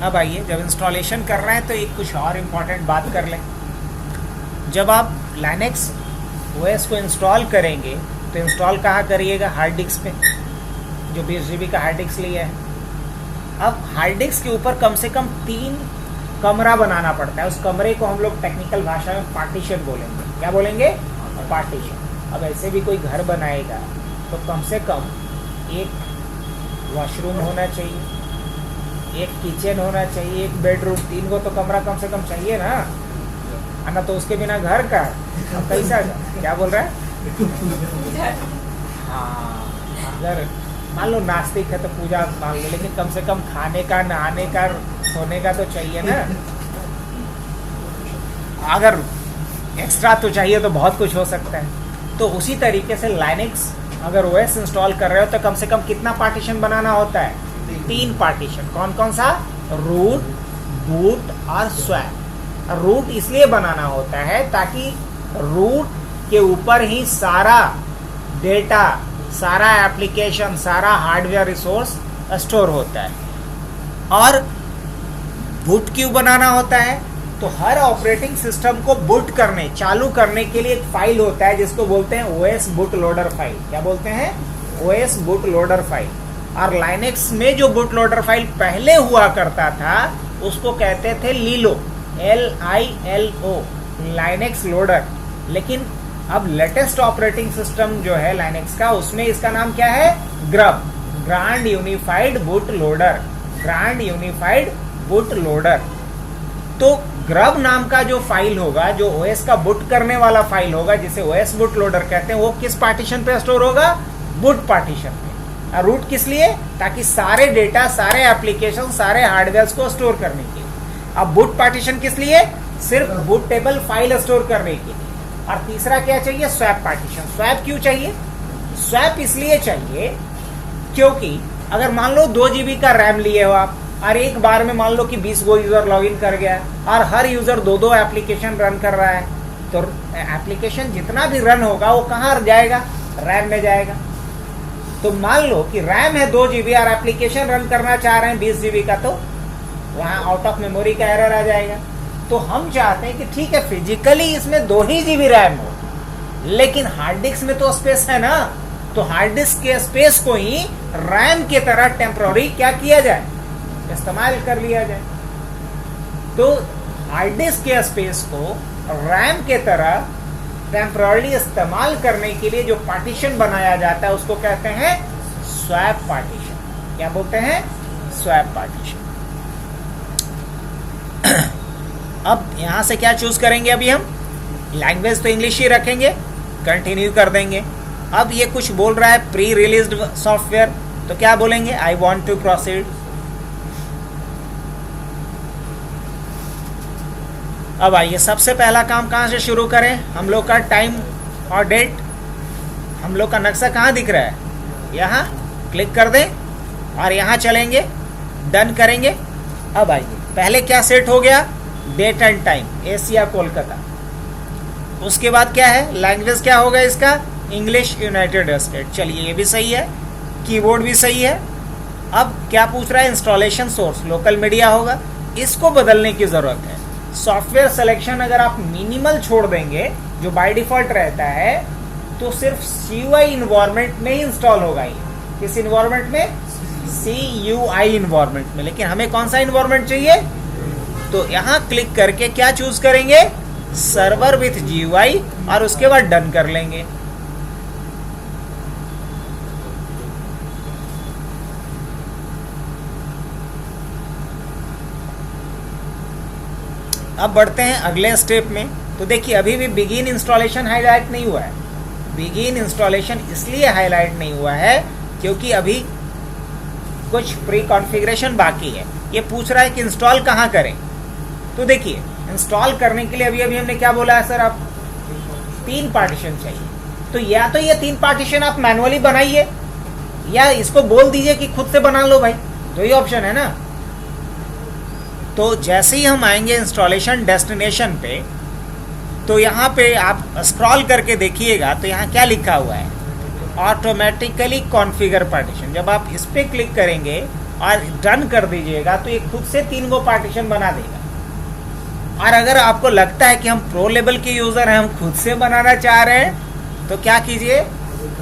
अब आइए, जब इंस्टॉलेशन कर रहे हैं तो एक कुछ और इम्पोर्टेंट बात कर लें। जब आप लाइनक्स ओएस को इंस्टॉल करेंगे तो इंस्टॉल कहाँ करिएगा, हार्ड डिस्क पे, जो 20 GB का हार्ड डिस्क लिया है। अब हार्ड डिस्क के ऊपर कम से कम 3 कमरा बनाना पड़ता है। उस कमरे को हम लोग टेक्निकल भाषा में पार्टीशन बोलेंगे। क्या बोलेंगे, पार्टीशन। अब ऐसे भी कोई घर बनाएगा तो कम से कम एक वॉशरूम होना चाहिए, एक किचन होना चाहिए, एक बेडरूम, 3 को तो कमरा कम से कम चाहिए ना, ना तो उसके बिना घर का अब कैसा, क्या बोल रहा है। हाँ, अगर मान लो नास्तिक है तो पूजा मान लो, लेकिन कम से कम खाने का, नहाने का, सोने का तो चाहिए ना। अगर एक्स्ट्रा तो चाहिए तो बहुत कुछ हो सकता है। तो उसी तरीके से लाइनक्स अगर ओएस इंस्टॉल कर रहे हो तो कम से कम कितना पार्टीशन बनाना होता है, 3 पार्टीशन। कौन कौन सा, रूट, बूट और स्वैप। रूट इसलिए बनाना होता है ताकि रूट के ऊपर ही सारा डेटा, सारा एप्लीकेशन, सारा हार्डवेयर रिसोर्स स्टोर होता है। और बूट क्यों बनाना होता है, तो हर ऑपरेटिंग सिस्टम को बूट करने, चालू करने के लिए एक फाइल होता है जिसको बोलते हैं ओएस बूट लोडर फाइल। क्या बोलते हैं, ओएस बूट लोडर फाइल। और लाइनक्स में जो बूट लोडर फाइल पहले हुआ करता था उसको कहते थे लीलो, LILO, लाइनक्स लोडर। लेकिन अब लेटेस्ट ऑपरेटिंग सिस्टम जो है लाइनक्स का, उसमें इसका नाम क्या है, grub, grand unified boot loader, grand unified boot loader. तो ग्रब नाम का जो फाइल होगा, जो ओएस का बूट करने वाला फाइल होगा, जिसे ओएस बूट लोडर कहते हैं, वो किस पार्टीशन पे स्टोर होगा, बूट पार्टीशन पे। और रूट किस लिए, ताकि सारे डेटा, सारे एप्लीकेशन, सारे हार्डवेयर को स्टोर करने के लिए। अब बूट पार्टीशन किस लिए, सिर्फ बूटेबल फाइल स्टोर करने के लिए। और तीसरा क्या चाहिए, स्वैप पार्टीशन। स्वैप क्यों चाहिए, स्वैप इसलिए चाहिए क्योंकि अगर मान लो 2 GB का रैम लिए हो आप, और एक बार में मान लो कि 20 गो यूजर लॉगिन कर गया और हर यूजर 2 एप्लीकेशन रन कर रहा है, तो एप्लीकेशन जितना भी रन होगा वो कहाँ जाएगा, रैम में जाएगा। तो मान लो कि रैम है 2 GB और एप्लीकेशन रन करना चाह रहे हैं 20 GB का, तो वहाँ आउट ऑफ मेमोरी का एरर आ जाएगा। तो हम चाहते हैं कि ठीक है फिजिकली इसमें 2 ही GB रैम हो, लेकिन हार्ड डिस्क में तो स्पेस है ना, तो हार्ड डिस्क के स्पेस को ही रैम के तरह टेम्पररी क्या किया जाए, इस्तेमाल कर लिया जाए। तो हार्ड डिस्क के स्पेस को रैम के तरह टेम्पररी इस्तेमाल करने के लिए जो पार्टीशन बनाया जाता है उसको कहते हैं स्वैप पार्टीशन। क्या बोलते हैं, स्वैप पार्टीशन। अब यहां से क्या चूज करेंगे, अभी हम लैंग्वेज तो इंग्लिश ही रखेंगे, कंटिन्यू कर देंगे। अब ये कुछ बोल रहा है प्री रिलीज्ड सॉफ्टवेयर, तो क्या बोलेंगे, आई वांट टू प्रोसीड। अब आइए, सबसे पहला काम कहाँ से शुरू करें, हम लोग का टाइम और डेट, हम लोग का नक्शा कहाँ दिख रहा है, यहाँ क्लिक कर दें और यहाँ चलेंगे, डन करेंगे। अब आइए, पहले क्या सेट हो गया, date and time, Asia Kolkata. उसके बाद क्या है, लैंग्वेज क्या होगा इसका, इंग्लिश यूनाइटेड स्टेट। चलिए ये भी सही है, कीबोर्ड भी सही है। अब क्या पूछ रहा है, इंस्टॉलेशन सोर्स लोकल मीडिया होगा, इसको बदलने की ज़रूरत है। सॉफ्टवेयर सिलेक्शन अगर आप मिनिमल छोड़ देंगे जो बाय डिफॉल्ट रहता है, तो सिर्फ CUI इन्वायरमेंट में ही इंस्टॉल होगा। ये किस इन्वायरमेंट में, CUI इन्वायरमेंट में। लेकिन हमें कौन सा इन्वायरमेंट चाहिए, तो यहाँ क्लिक करके क्या चूज करेंगे, सर्वर विथ GUI, और उसके बाद डन कर लेंगे। अब बढ़ते हैं अगले स्टेप में। तो देखिए अभी भी बिगिन इंस्टॉलेशन हाईलाइट नहीं हुआ है। बिगिन इंस्टॉलेशन इसलिए हाईलाइट नहीं हुआ है क्योंकि अभी कुछ प्री कॉन्फ़िगरेशन बाकी है। ये पूछ रहा है कि इंस्टॉल कहाँ करें। तो देखिए इंस्टॉल करने के लिए अभी हमने क्या बोला है सर, आप 3 पार्टीशन चाहिए। तो या तो ये 3 पार्टीशन आप मैनुअली बनाइए या इसको बोल दीजिए कि खुद से बना लो भाई, 2 ही ऑप्शन है ना। तो जैसे ही हम आएंगे इंस्टॉलेशन डेस्टिनेशन पे, तो यहाँ पे आप स्क्रॉल करके देखिएगा तो यहाँ क्या लिखा हुआ है, ऑटोमेटिकली कॉन्फ़िगर पार्टीशन। जब आप इस पर क्लिक करेंगे और डन कर दीजिएगा तो ये खुद से 3 गो पार्टीशन बना देगा। और अगर आपको लगता है कि हम प्रो लेवल के यूज़र हैं, हम खुद से बनाना चाह रहे हैं, तो क्या कीजिए,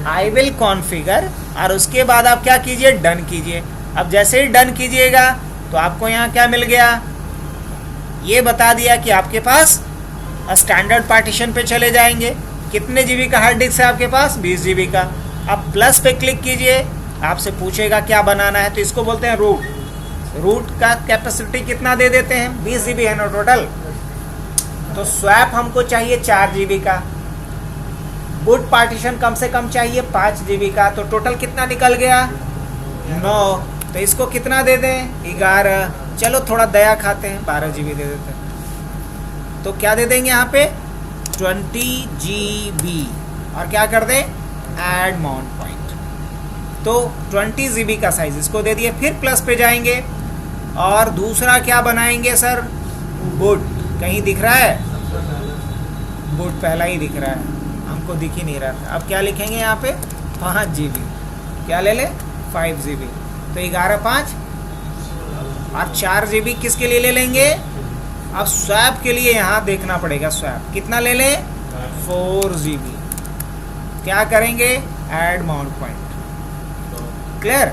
आई विल कॉन्फ़िगर और उसके बाद आप क्या कीजिए, डन कीजिए। अब जैसे ही डन कीजिएगा तो आपको यहाँ क्या मिल गया, ये बता दिया कि आपके पास स्टैंडर्ड पार्टीशन पे चले जाएंगे। कितने जीबी का हार्ड डिस्क है आपके पास, 20 जीबी का। अब प्लस पे क्लिक कीजिए, आपसे पूछेगा क्या बनाना है, तो इसको बोलते हैं रूट। रूट का कैपेसिटी कितना दे देते हैं, 20 जीबी है ना टोटल। तो स्वैप हमको चाहिए 4 जीबी का। बूट पार्टीशन कम से कम चाहिए 5 जीबी का। तो टोटल कितना निकल गया, 9। तो इसको कितना दे दें, 11। चलो थोड़ा दया खाते हैं, 12 जीबी दे देते हैं। तो क्या दे देंगे यहाँ पे, 20 जीबी। और क्या कर दें, ऐड माउंट पॉइंट। तो 20 जीबी का साइज इसको दे दिए। फिर प्लस पे जाएंगे और दूसरा क्या बनाएंगे सर, बूट। कहीं दिख रहा है, बूट पहला ही दिख रहा है, हमको दिख ही नहीं रहा था। अब क्या लिखेंगे यहाँ पे, 5 जीबी। क्या ले ले, 5 जीबी। तो 11 5 और 4 जीबी किसके लिए ले लेंगे, अब स्वैप के लिए यहाँ देखना पड़ेगा। स्वैप कितना ले लें, 4 जीबी। क्या करेंगे, ऐड माउंट पॉइंट। क्लियर।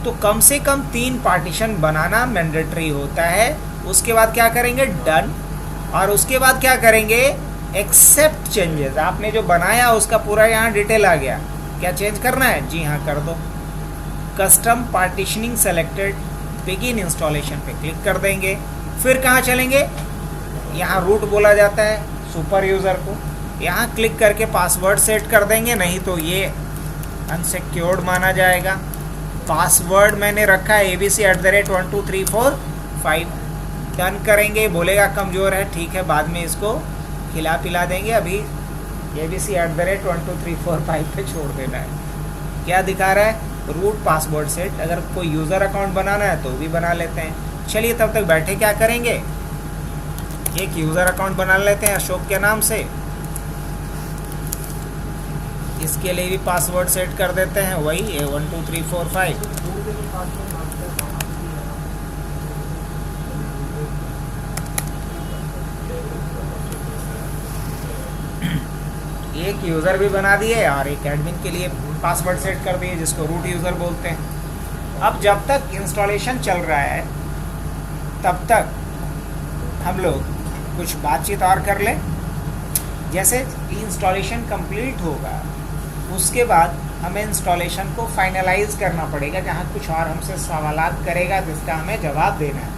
तो कम से कम 3 पार्टीशन बनाना मैंडेटरी होता है। उसके बाद क्या करेंगे, डन। और उसके बाद क्या करेंगे, एक्सेप्ट चेंजेस। आपने जो बनाया उसका पूरा यहाँ डिटेल आ गया, क्या चेंज करना है, जी हाँ कर दो। Custom partitioning selected, begin installation पे क्लिक कर देंगे। फिर कहाँ चलेंगे, यहाँ रूट बोला जाता है सुपर यूज़र को। यहाँ क्लिक करके पासवर्ड सेट कर देंगे, नहीं तो ये अनसिक्योर्ड माना जाएगा। पासवर्ड मैंने रखा है abc@1234 डन करेंगे। बोलेगा कमज़ोर है, ठीक है, बाद में इसको खिला पिला देंगे। अभी abc@1234 पे छोड़ देना है। क्या दिखा रहा है, रूट पासवर्ड सेट। अगर कोई यूज़र अकाउंट बनाना है तो भी बना लेते हैं। चलिए तब तक बैठे क्या करेंगे, एक यूज़र अकाउंट बना लेते हैं अशोक के नाम से। इसके लिए भी पासवर्ड सेट कर देते हैं, वही 12345। एक यूज़र भी बना दिए और एक एडमिन के लिए पासवर्ड सेट कर दिए, जिसको रूट यूज़र बोलते हैं। अब जब तक इंस्टॉलेशन चल रहा है तब तक हम लोग कुछ बातचीत और कर लें। जैसे इंस्टॉलेशन कंप्लीट होगा उसके बाद हमें इंस्टॉलेशन को फाइनलाइज करना पड़ेगा, जहाँ कुछ और हमसे सवालात करेगा जिसका हमें जवाब देना है।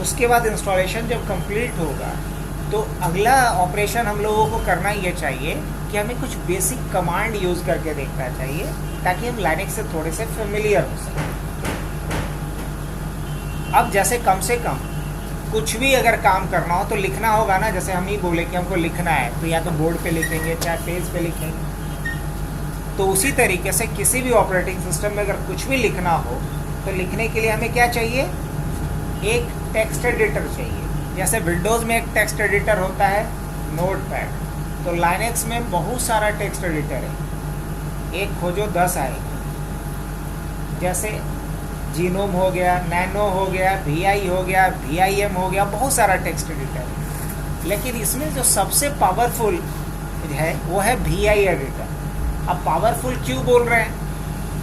उसके बाद इंस्टॉलेशन जब कंप्लीट होगा तो अगला ऑपरेशन हम लोगों को करना ये चाहिए कि हमें कुछ बेसिक कमांड यूज़ करके देखना चाहिए, ताकि हम लाइनक्स से थोड़े से फेमिलियर हो सकें। अब जैसे कम से कम कुछ भी अगर काम करना हो तो लिखना होगा ना। जैसे हम ही बोले कि हमको लिखना है, तो या तो बोर्ड पे लिखेंगे चाहे पेज पे लिखेंगे। तो उसी तरीके से किसी भी ऑपरेटिंग सिस्टम में अगर कुछ भी लिखना हो तो लिखने के लिए हमें क्या चाहिए, एक टेक्स्ट एडिटर चाहिए। जैसे विंडोज़ में एक टेक्स्ट एडिटर होता है नोटपैड, तो लाइनक्स में बहुत सारा टेक्स्ट एडिटर है, एक खोजो 10 आएगा। जैसे जीनोम हो गया, नैनो हो गया, VI हो गया, VIM हो गया, बहुत सारा टेक्स्ट एडिटर है। लेकिन इसमें जो सबसे पावरफुल है वो है VI एडिटर। अब पावरफुल क्यों बोल रहे हैं,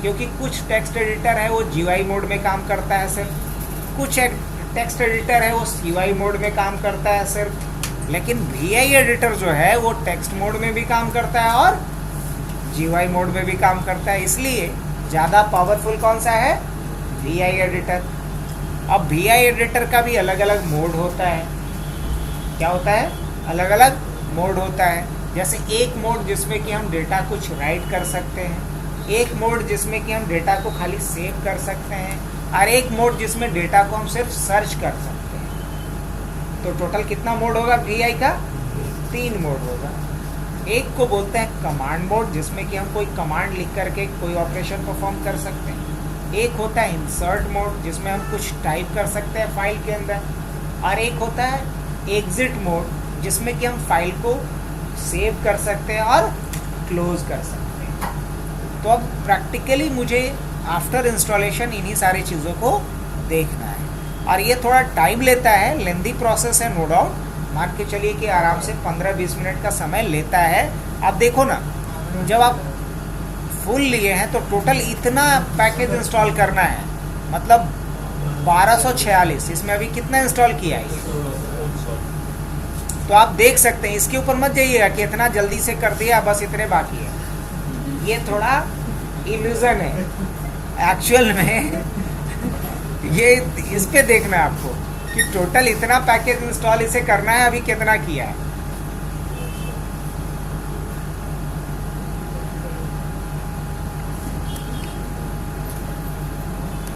क्योंकि कुछ टेक्स्ट एडिटर है वो GUI मोड में काम करता है सिर्फ, कुछ टेक्स्ट एडिटर है वो CUI मोड में काम करता है सिर्फ। लेकिन VI एडिटर जो है वो टेक्स्ट मोड में भी काम करता है और GUI मोड में भी काम करता है। इसलिए ज़्यादा पावरफुल कौन सा है, VI एडिटर। अब VI एडिटर का भी अलग अलग मोड होता है। क्या होता है, अलग अलग मोड होता है। जैसे एक मोड जिसमें कि हम डेटा कुछ राइट कर सकते हैं, एक मोड जिसमें कि हम डेटा को खाली सेव कर सकते हैं, और एक मोड जिसमें डेटा को हम सिर्फ सर्च कर सकते हैं। तो टोटल कितना मोड होगा VI का, 3 मोड होगा। एक को बोलते हैं कमांड मोड, जिसमें कि हम कोई कमांड लिख करके कोई ऑपरेशन परफॉर्म कर सकते हैं। एक होता है इंसर्ट मोड, जिसमें हम कुछ टाइप कर सकते हैं फाइल के अंदर। और एक होता है एग्जिट मोड, जिसमें कि हम फाइल को सेव कर सकते हैं और क्लोज कर सकते हैं। तो अब प्रैक्टिकली मुझे आफ्टर इंस्टॉलेशन इन्हीं सारी चीज़ों को देखना है, और ये थोड़ा टाइम लेता है, लेंदी प्रोसेस है नो डाउट। मान के चलिए कि आराम से 15-20 मिनट का समय लेता है। अब देखो ना, जब आप फुल लिए हैं तो टोटल इतना पैकेज इंस्टॉल करना है, मतलब 1246। इसमें अभी कितना इंस्टॉल किया है, तो आप देख सकते हैं। इसके ऊपर मत जाइएगा कि इतना जल्दी से कर दिया बस इतने बाकी है, ये थोड़ा इल्यूजन है। एक्चुअल में ये इस पे देखना है आपको कि टोटल इतना पैकेज इंस्टॉल इसे करना है, अभी कितना किया है।